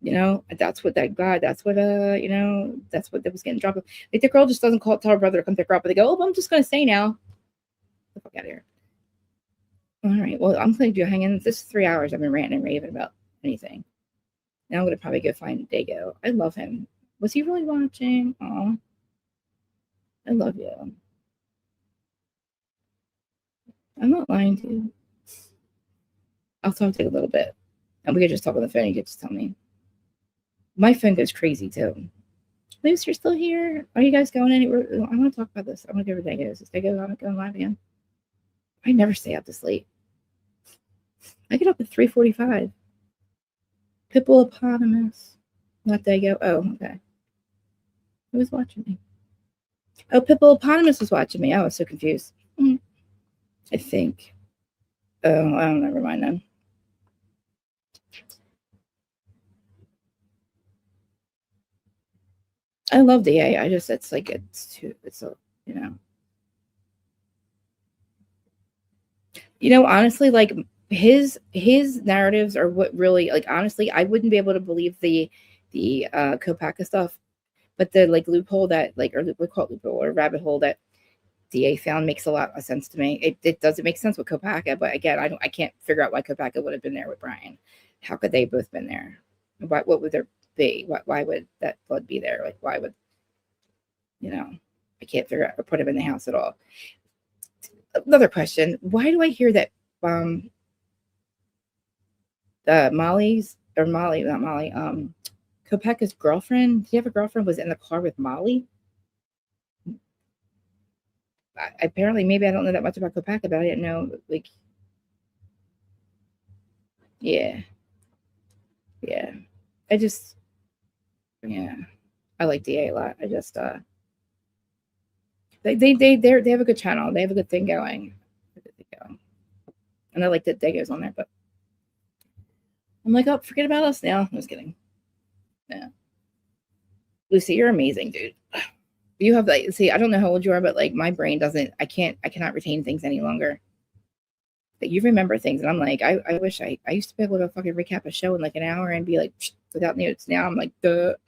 Speaker 1: That's what that guy, that's what that was getting dropped. Like the girl just doesn't tell her brother to come pick her up, but they go, I'm just going to stay now. Get the fuck out of here. All right. Well, I'm going to hang in. This is 3 hours. I've been ranting and raving about anything. Now I'm going to probably go find Dago. I love him. Was he really watching? Aw. I love you. I'm not lying to you. I'll talk to you a little bit. And we could just talk on the phone. You could just tell me. My phone goes crazy too. Luce, you're still here? Are you guys going anywhere? I want to talk about this. I want to go over Dago. Is Dago going live again? I never stay up this late. I get up at 3:45. Pitbull-eponymous. Not Dago. Oh, okay. Who was watching me? Oh, Pitbull-eponymous was watching me. I was so confused. I think. Oh, I don't know. Never mind then. I love DA. Honestly, like his narratives are what really, like, honestly, I wouldn't be able to believe the Kopaka stuff, but the like loophole that or we call it loophole or rabbit hole that DA found makes a lot of sense to me. It doesn't make sense with Kopaka, but again, I can't figure out why Kopaka would have been there with Brian. How could they both been there? What would there be? Why would that blood be there? Like, why would, I can't figure out or put him in the house at all. Another question. Why do I hear that Kopeka's girlfriend, did he have a girlfriend, was in the car with Molly? Apparently, maybe I don't know that much about Kopeka, but I didn't know, like, yeah. I like DA a lot. I just they have a good channel. They have a good thing going. And I like that Dago's on there, but I'm like, oh, forget about us now. I was kidding. Yeah. Lucy, you're amazing, dude. You have I don't know how old you are, but like my brain doesn't, I cannot retain things any longer. But you remember things, and I'm like, I wish I used to be able to fucking recap a show in like an hour and be like, without notes. Now I'm like, what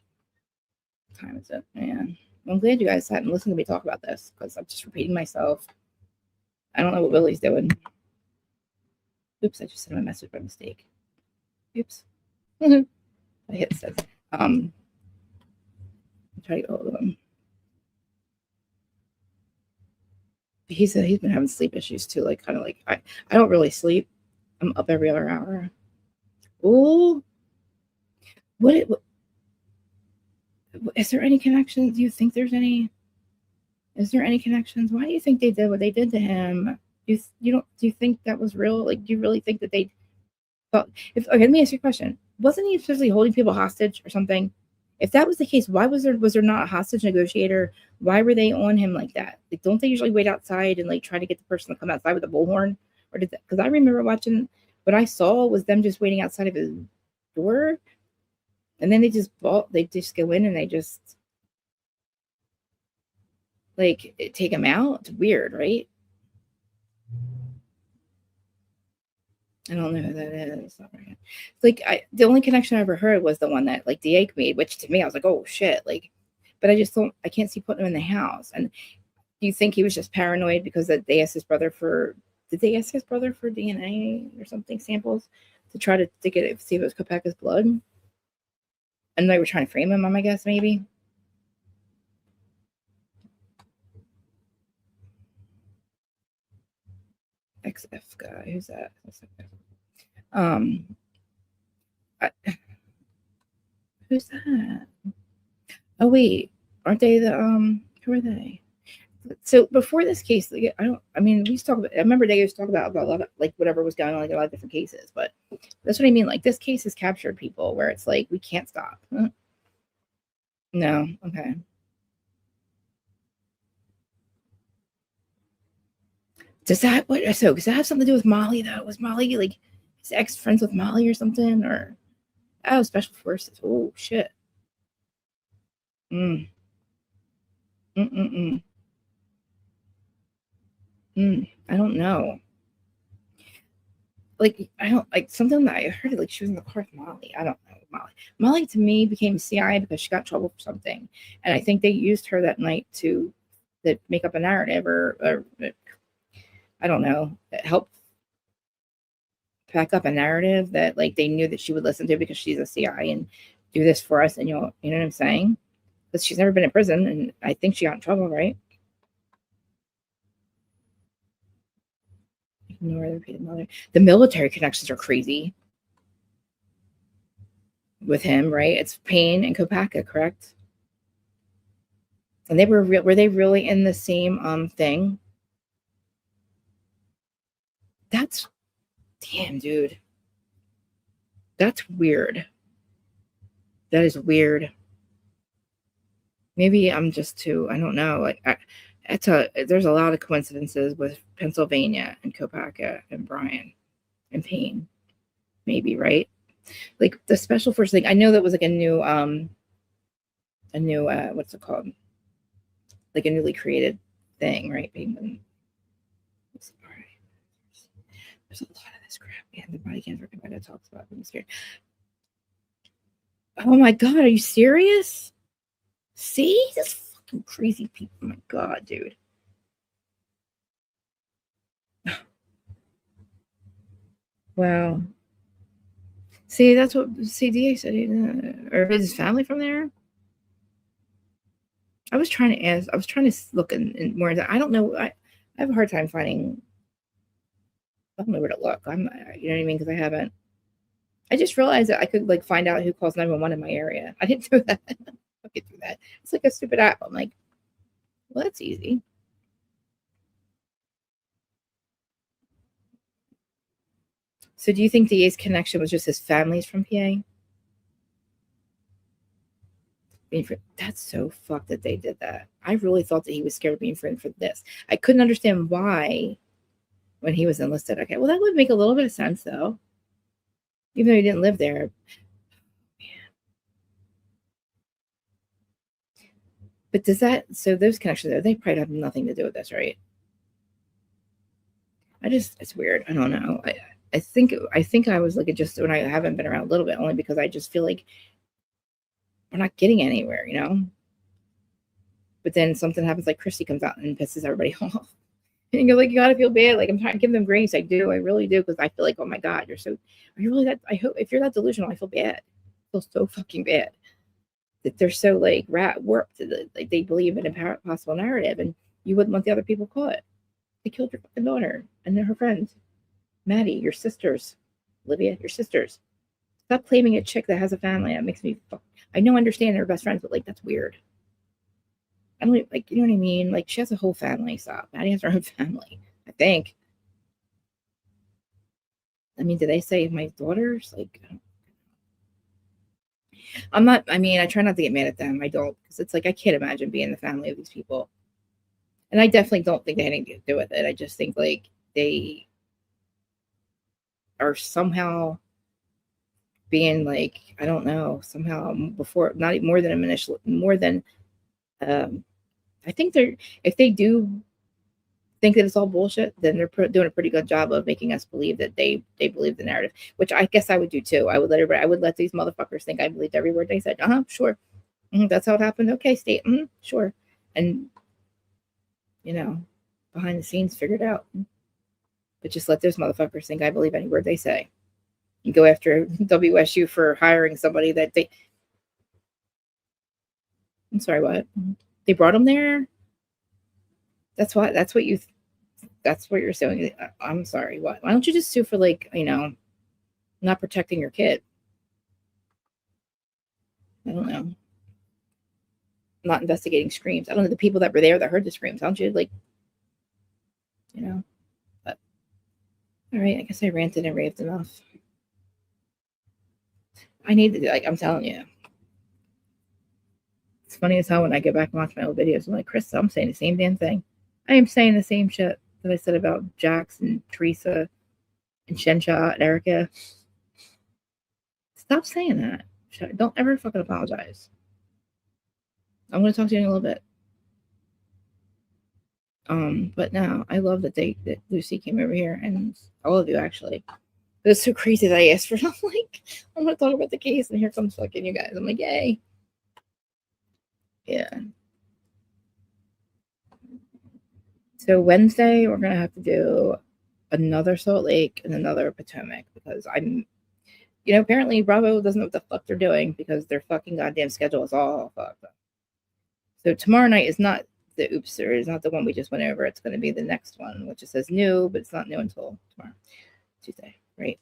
Speaker 1: time is it? Man, I'm glad you guys sat and listened to me talk about this because I'm just repeating myself. I don't know what Willie's doing. Oops, I just sent him a message by mistake. Oops. I hit send. I'm trying to get hold of him. He's been having sleep issues too. Like, kind of like I don't really sleep. I'm up every other hour. Oh, what is there any connections? Do you think there's any? Is there any connections? Why do you think they did what they did to him? Do you think that was real? Like, do you really think that they felt? Okay, let me ask you a question. Wasn't he supposedly holding people hostage or something? If that was the case, why was there not a hostage negotiator? Why were they on him like that? Like, don't they usually wait outside and like try to get the person to come outside with a bullhorn? Or did that? Because I remember watching, what I saw was them just waiting outside of his door, and then they just go in and they just. like take him out. It's weird, right? I don't know who that is. Like the only connection I ever heard was the one that like DA made, which to me I was like, oh shit, like, but I can't see putting him in the house. And do you think he was just paranoid because that they asked his brother for? Did they ask his brother for DNA or something samples to try to see if it was Kopaka's blood? And they were trying to frame him, I guess maybe. XF guy, who's that? I, who's that? Oh wait, aren't they the who are they? So before this case, like, we used to talk about, I remember they used to talk about a lot of like whatever was going on, like a lot of different cases, but that's what I mean. Like this case has captured people where it's like we can't stop. No, okay. Does that have something to do with Molly though? Was Molly like his ex friends with Molly or something? Or special forces. Oh shit. Mm. Mm-mm-mm. I don't know. Like I don't like something that I heard like she was in the car with Molly. I don't know Molly. Molly to me became CIA because she got in trouble for something, and I think they used her that night to make up a narrative or I don't know, help pack up a narrative that like they knew that she would listen to because she's a CI and do this for us. And you know what I'm saying? Because she's never been in prison, and I think she got in trouble, right? Ignore the repeated mother. The military connections are crazy with him, right? It's Payne and Kopaka, correct? And they were they really in the same thing? That's damn, dude. That's weird. That is weird. Maybe I'm just too, I don't know. Like there's a lot of coincidences with Pennsylvania and Kopaka and Brian and Payne. Maybe, right? Like the special force thing. I know that was like a new what's it called? Like a newly created thing, right? There's a lot of this crap. Yeah, the body cancer that talks about being scared. Oh my god, are you serious? See? This fucking crazy people. Oh my god, dude. Wow. See, that's what CDA said. Or his family from there? I was trying to look in more. I don't know. I have a hard time finding. I don't know where to look. You know what I mean? Because I haven't. I just realized that I could like find out who calls 911 in my area. I didn't do that. I could do that. It's like a stupid app. I'm like, well, that's easy. So, do you think DA's connection was just his family's from PA? That's so fucked that they did that. I really thought that he was scared of being friend for this. I couldn't understand why when he was enlisted. Okay, well, that would make a little bit of sense though, even though he didn't live there. But so those connections there, they probably have nothing to do with this, right? It's weird. I don't know. I think I was like just when I haven't been around a little bit, only because I just feel like we're not getting anywhere, you know? But then something happens, like Christy comes out and pisses everybody off. And you're like, you gotta feel bad. Like I'm trying to give them grace. I do. I really do. Because I feel like, oh my God, are you really that? I hope if you're that delusional, I feel bad. I feel so fucking bad that they're so like warped. Like they believe in a possible narrative, and you wouldn't want the other people caught. They killed your fucking daughter and then her friends, Maddie, your sisters, Olivia, your sisters. Stop claiming a chick that has a family. That makes me. I know, understand they're best friends, but like that's weird. I don't like, you know what I mean? Like she has a whole family. Stop. Maddie has her own family, I think. I mean, do they say my daughters? Like, I'm not, I mean, I try not to get mad at them. I don't, because it's like, I can't imagine being the family of these people. And I definitely don't think they had anything to do with it. I just think like they are somehow being like, I don't know, somehow before, not more than a more than, I think if they do think that it's all bullshit, then they're doing a pretty good job of making us believe that they believe the narrative, which I guess I would do too. I would let these motherfuckers think I believed every word they said. Sure. That's how it happened. Okay, state. Sure. And, behind the scenes, figured out. But just let those motherfuckers think I believe any word they say. You go after WSU for hiring somebody that I'm sorry, what? They brought them there? That's what you're saying. I'm sorry, what? Why don't you just sue for, not protecting your kid? I don't know. Not investigating screams. I don't know the people that were there that heard the screams. Don't you? But all right, I guess I ranted and raved enough. I need to, I'm telling you. It's funny as hell when I go back and watch my old videos. I'm like, Chris, I'm saying the same damn thing. I am saying the same shit that I said about Jax and Teresa and Shensha and Erica. Stop saying that. Don't ever fucking apologize. I'm going to talk to you in a little bit. But no, I love that Lucy came over here, and all of you actually. It was so crazy that I asked for. I'm like, I'm going to talk about the case, and here comes fucking you guys. I'm like, yay. Yeah. So Wednesday, we're going to have to do another Salt Lake and another Potomac, because apparently Bravo doesn't know what the fuck they're doing, because their fucking goddamn schedule is all fucked up. So tomorrow night is not the Oopser, is not the one we just went over. It's going to be the next one, which it says new, but it's not new until tomorrow, Tuesday, right?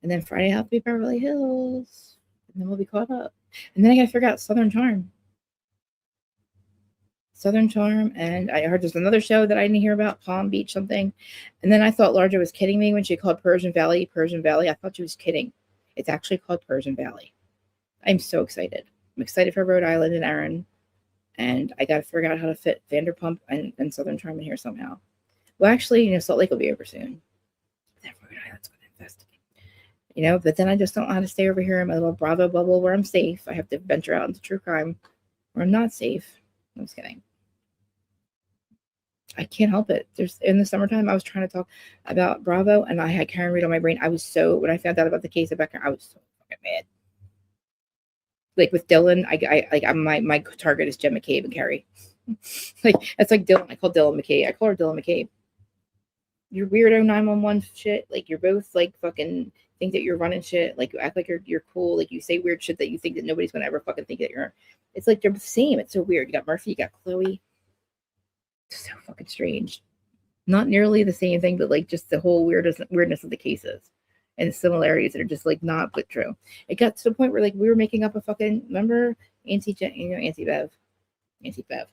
Speaker 1: And then Friday I'll have to be Beverly Hills, and then we'll be caught up. And then I got to figure out Southern Charm. And I heard there's another show that I didn't hear about, Palm Beach something. And then I thought Larger was kidding me when she called Persian Valley. I thought she was kidding. It's actually called Persian Valley. I'm so excited. I'm excited for Rhode Island and Aaron. And I got to figure out how to fit Vanderpump and Southern Charm in here somehow. Well, actually, Salt Lake will be over soon. Then Rhode Island's going to investigate. But then I just don't know how to stay over here in my little Bravo bubble where I'm safe. I have to venture out into true crime where I'm not safe. I'm just kidding. I can't help it. In the summertime, I was trying to talk about Bravo, and I had Karen Reed on my brain. when I found out about the case of Becker, I was so fucking mad. Like with Dylan, my target is Jen McCabe and Carrie. It's like Dylan. I call Dylan McCabe. I call her Dylan McCabe. You're weirdo 911 shit. You're both fucking think that you're running shit. You act like you're cool. You say weird shit that you think that nobody's gonna ever fucking think that you're. It's they're the same. It's so weird. You got Murphy. You got Chloe. It's so fucking strange. Not nearly the same thing, but just the whole weirdness of the cases and the similarities that are just not but true. It got to the point where we were making up a fucking, remember Auntie Bev,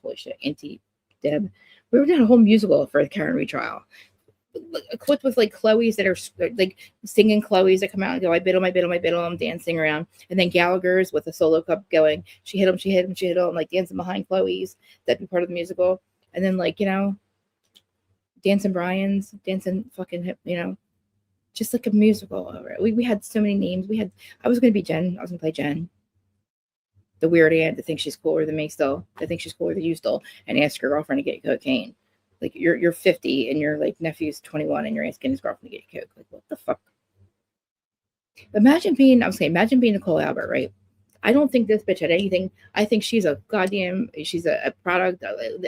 Speaker 1: holy shit, Auntie Deb. We were doing a whole musical for the Karen retrial. Equipped with Chloe's that are singing Chloe's that come out and go, I bid him, dancing around, and then Gallagher's with a solo cup going, she hit him, dancing behind Chloe's. That'd be part of the musical. And then dancing Brian's, dancing fucking just a musical over it. We had so many names. I was gonna be Jen. I was gonna play Jen, the weird aunt that thinks she's cooler than me still. I think she's cooler than you still, and ask your girlfriend to get you cocaine. You're 50 and your nephew's 21 and you're asking his girlfriend to get you coke. What the fuck? Imagine being Nicole Albert, right? I don't think this bitch had anything. I think she's a product.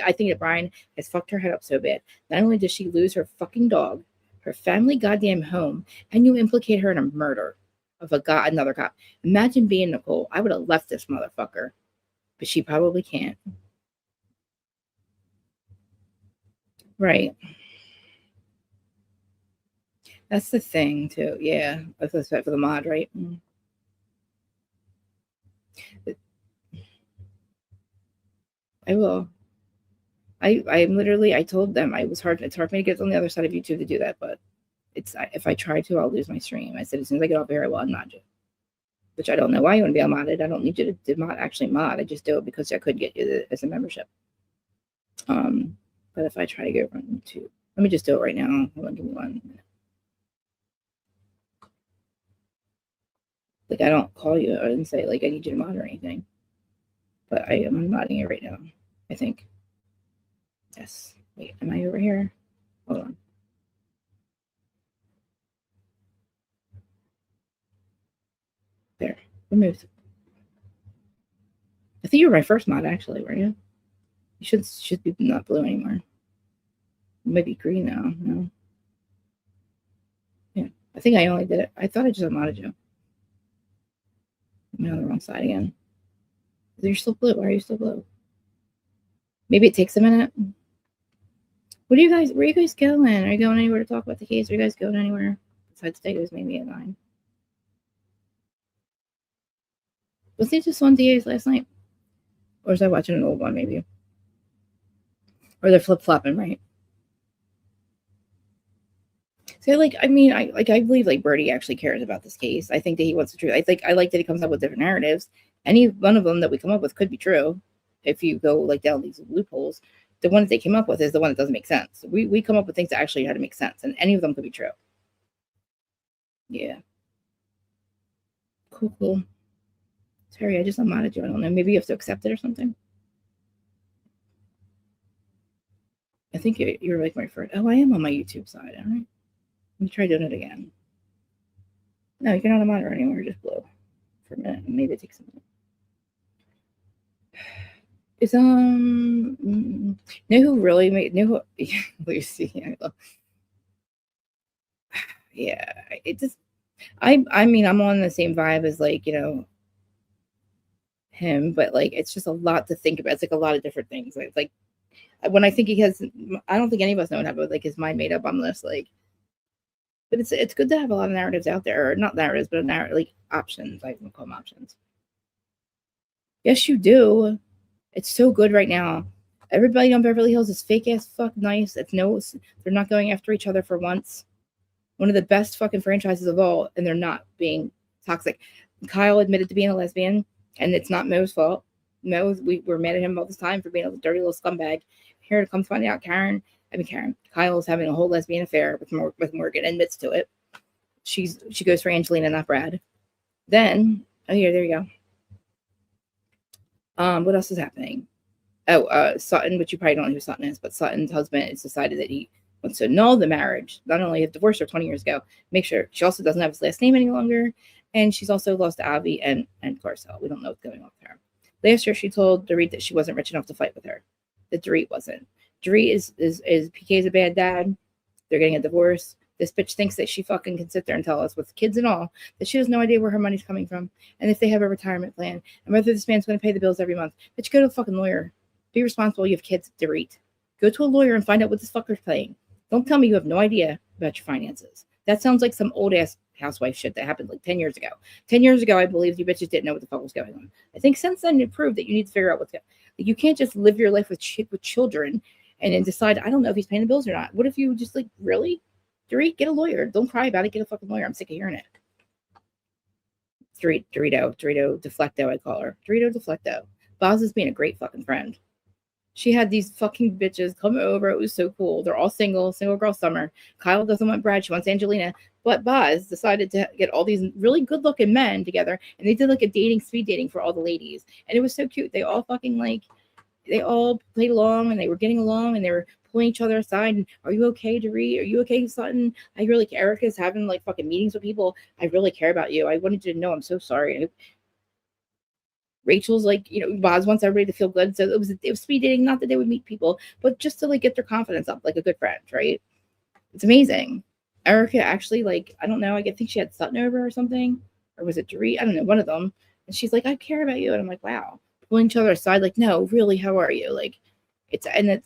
Speaker 1: I think that Brian has fucked her head up so bad. Not only does she lose her fucking dog, her family goddamn home, and you implicate her in a murder of another cop. Imagine being Nicole. I would have left this motherfucker, but she probably can't. Right. That's the thing too. Yeah. That's for the mod, right? I will. I told them it's hard for me to get on the other side of YouTube to do that, but if I try to, I'll lose my stream. I said, as soon as I get off here, I will unmod you. Which I don't know why you want to be unmodded. I don't need you to mod. I just do it because I could get you as a membership. But if I try to go from YouTube, let me just do it right now. Hold on, give me 1 minute. I don't call you. I didn't say I need you to mod or anything. But I am unmodding it right now, I think. Yes. Wait, am I over here? Hold on. There. Removed. I think you were my first mod, actually, were you? You should be not blue anymore. Maybe green now. No. Yeah. I think I only did it. I thought I just modded you. I'm on the wrong side again. You're still blue. Why are you still blue? Maybe it takes a minute. Where are you guys going? Are you going anywhere to talk about the case? Are you guys going anywhere? Besides today was maybe at 9. Was it just on DAs last night? Or was I watching an old one maybe? Or they're flip-flopping, right? So I believe like Birdie actually cares about this case. I think that he wants the truth. I like that he comes up with different narratives. Any one of them that we come up with could be true if you go like down these loopholes. The one that they came up with is the one that doesn't make sense. We come up with things that actually had to make sense, and any of them could be true. Yeah. Cool. Sorry, I just unmodded you. I don't know. Maybe you have to accept it or something. I think you're like my friend. Oh, I am on my YouTube side. All right. Let me try doing it again. No, you're not a moderator anymore. You're just blue for a minute. Maybe it takes a minute. Is know who really made know who Lucy? Yeah, it just I mean I'm on the same vibe as like him, but like it's just a lot to think about. It's like a lot of different things. Like when I think he has, I don't think any of us know what happened. Like his mind made up on this. Like, but it's good to have a lot of narratives out there, or not narratives, but like options. I can call them options. Yes, you do. It's so good right now. Everybody on Beverly Hills is fake ass fuck nice. They're not going after each other for once. One of the best fucking franchises of all, and they're not being toxic. Kyle admitted to being a lesbian, and it's not Mo's fault. Mo, we're mad at him all this time for being a dirty little scumbag. Here to come find out, Kyle is having a whole lesbian affair with Morgan, admits to it. She goes for Angelina, not Brad. Then, there you go. What else is happening? Sutton, which you probably don't know who Sutton is, but Sutton's husband has decided that he wants to annul the marriage. Not only have divorced her 20 years ago, make sure she also doesn't have his last name any longer, and she's also lost Avi and Garcelle. We don't know what's going on with her. Last year, she told Dorit that she wasn't rich enough to fight with her. That Dorit wasn't. Dorit is PK's a bad dad. They're getting a divorce. This bitch thinks that she fucking can sit there and tell us, with kids and all, that she has no idea where her money's coming from, and if they have a retirement plan, and whether this man's going to pay the bills every month. But you go to a fucking lawyer. Be responsible. You have kids, Dorit. Go to a lawyer and find out what this fucker's paying. Don't tell me you have no idea about your finances. That sounds like some old ass housewife shit that happened like 10 years ago. 10 years ago, I believe you bitches didn't know what the fuck was going on. I think since then, it proved that you need to figure out what's going on. Like, you can't just live your life with children and then decide, I don't know if he's paying the bills or not. What if you just like, really? Dorit, get a lawyer. Don't cry about it. Get a fucking lawyer. I'm sick of hearing it. Dorito Deflecto, I call her. Dorito Deflecto. Boz is being a great fucking friend. She had these fucking bitches come over. It was so cool. They're all single girl summer. Kyle doesn't want Brad. She wants Angelina. But Boz decided to get all these really good looking men together. And they did like a speed dating for all the ladies. And it was so cute. They all fucking they all played along and they were getting along and they were pulling each other aside. And are you okay, Dorit? Are you okay, Sutton? I really care. Erica's having like fucking meetings with people. I really care about you. I wanted you to know I'm so sorry. Rachel's like, Boz wants everybody to feel good. So it was speed dating, not that they would meet people, but just to like get their confidence up, like a good friend, right? It's amazing. Erica actually, I don't know, I think she had Sutton over or something, or was it Dorit? I don't know, one of them. And she's like, I care about you. And I'm like, wow. Pulling each other aside, like, no, really, how are you? Like, and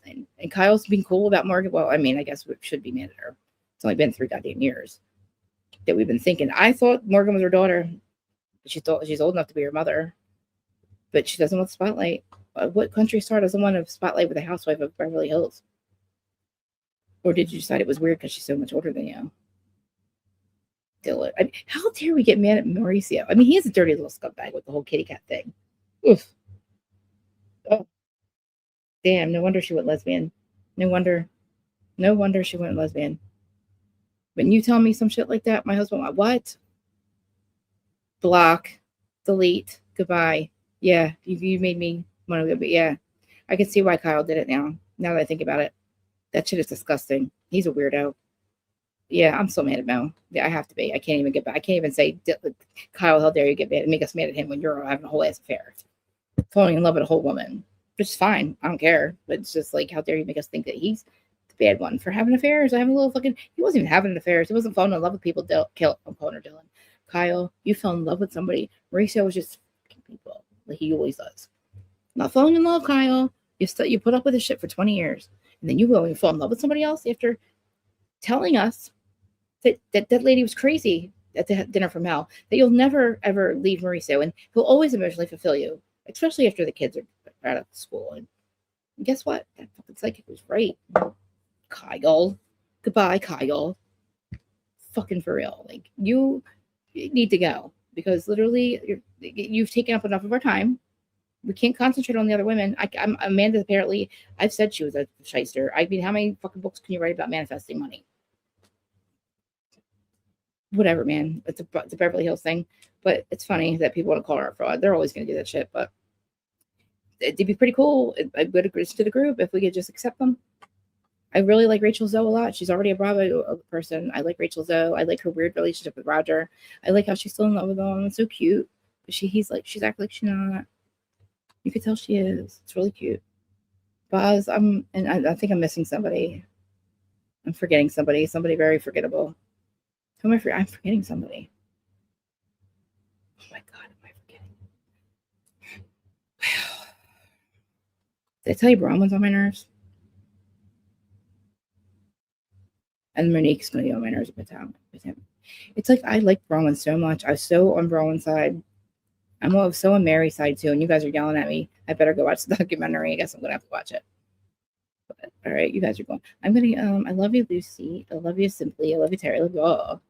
Speaker 1: Kyle's being cool about Morgan. Well, I mean, I guess we should be mad at her. It's only been 3 goddamn years that we've been thinking. I thought Morgan was her daughter. She thought she's old enough to be her mother. But she doesn't want the spotlight. What country star doesn't want a spotlight with a housewife of Beverly Hills? Or did you decide it was weird because she's so much older than you? Dylan. I mean, how dare we get mad at Mauricio? I mean, he is a dirty little scumbag with the whole kitty cat thing. Oof. Oh. Damn, no wonder she went lesbian. No wonder she went lesbian. When you tell me some shit like that, my husband went, what? Block. Delete. Goodbye. Yeah, you made me want to go, but yeah, I can see why Kyle did it now. Now that I think about it, that shit is disgusting. He's a weirdo. Yeah, I'm so mad at Mo. Yeah, I have to be. I can't even get back. I can't even say, Kyle, how dare you get mad and make us mad at him when you're having a whole ass affair, falling in love with a whole woman, which is fine. I don't care. But it's just like, how dare you make us think that he's the bad one for having affairs? I have a little fucking. He wasn't even having affairs. He wasn't falling in love with people. I'm calling her Dylan. Kyle, you fell in love with somebody. Mauricio was just fucking people like he always does. Not falling in love, Kyle. You put up with this shit for 20 years, and then you go and fall in love with somebody else after telling us that lady was crazy at the dinner from hell, that you'll never ever leave Mauricio and he'll always emotionally fulfill you, especially after the kids are out of school. And guess what? That fucking psychic was right. Kyle. Goodbye, Kyle. Fucking for real. Like, you need to go because literally you've taken up enough of our time. We can't concentrate on the other women. I'm Amanda. Apparently, I've said she was a shyster. I mean, how many fucking books can you write about manifesting money? Whatever, man. It's a Beverly Hills thing, but it's funny that people want to call her a fraud. They're always going to do that shit, but it'd be pretty cool. I would agree to the group if we could just accept them. I really like Rachel Zoe a lot. She's already a Bravo person. I like Rachel Zoe. I like her weird relationship with Roger. I like how she's still in love with him. It's so cute. But she's acting like she's not. You could tell she is. It's really cute. Boz, I think I'm missing somebody. I'm forgetting somebody very forgettable. Who am I forgetting? I'm forgetting somebody. Oh my God, am I forgetting? Did I tell you Bronwyn's on my nerves? And Monique's going to be on my nerves with him. It's like I like Bronwyn so much. I was so on Bronwyn's side. I'm so on Mary's side too, and you guys are yelling at me. I better go watch the documentary. I guess I'm going to have to watch it. But, all right, you guys are going. I'm going to, I love you, Lucy. I love you, Simply. I love you, Terry. I love you all.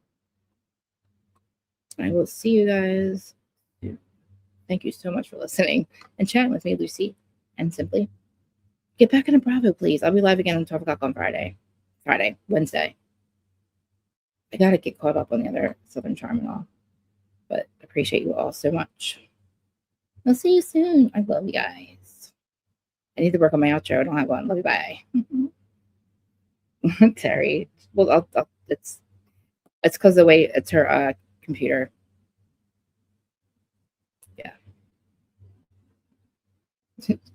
Speaker 1: I will see you guys. Thank you so much for listening and chatting with me, Lucy and Simply. Get back into Bravo, please. I'll be live again at 12 o'clock on Wednesday. I got to get caught up on the other Southern Charm and all. But I appreciate you all so much. I'll see you soon. I love you guys. I need to work on my outro. I don't have one. Love you. Bye. Terry. Well, it's because the way it's her computer. Yeah.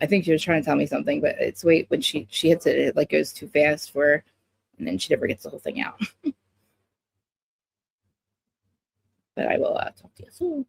Speaker 1: I think she was trying to tell me something, but it's when she hits it, it like goes too fast for her, and then she never gets the whole thing out. But I will talk to you soon.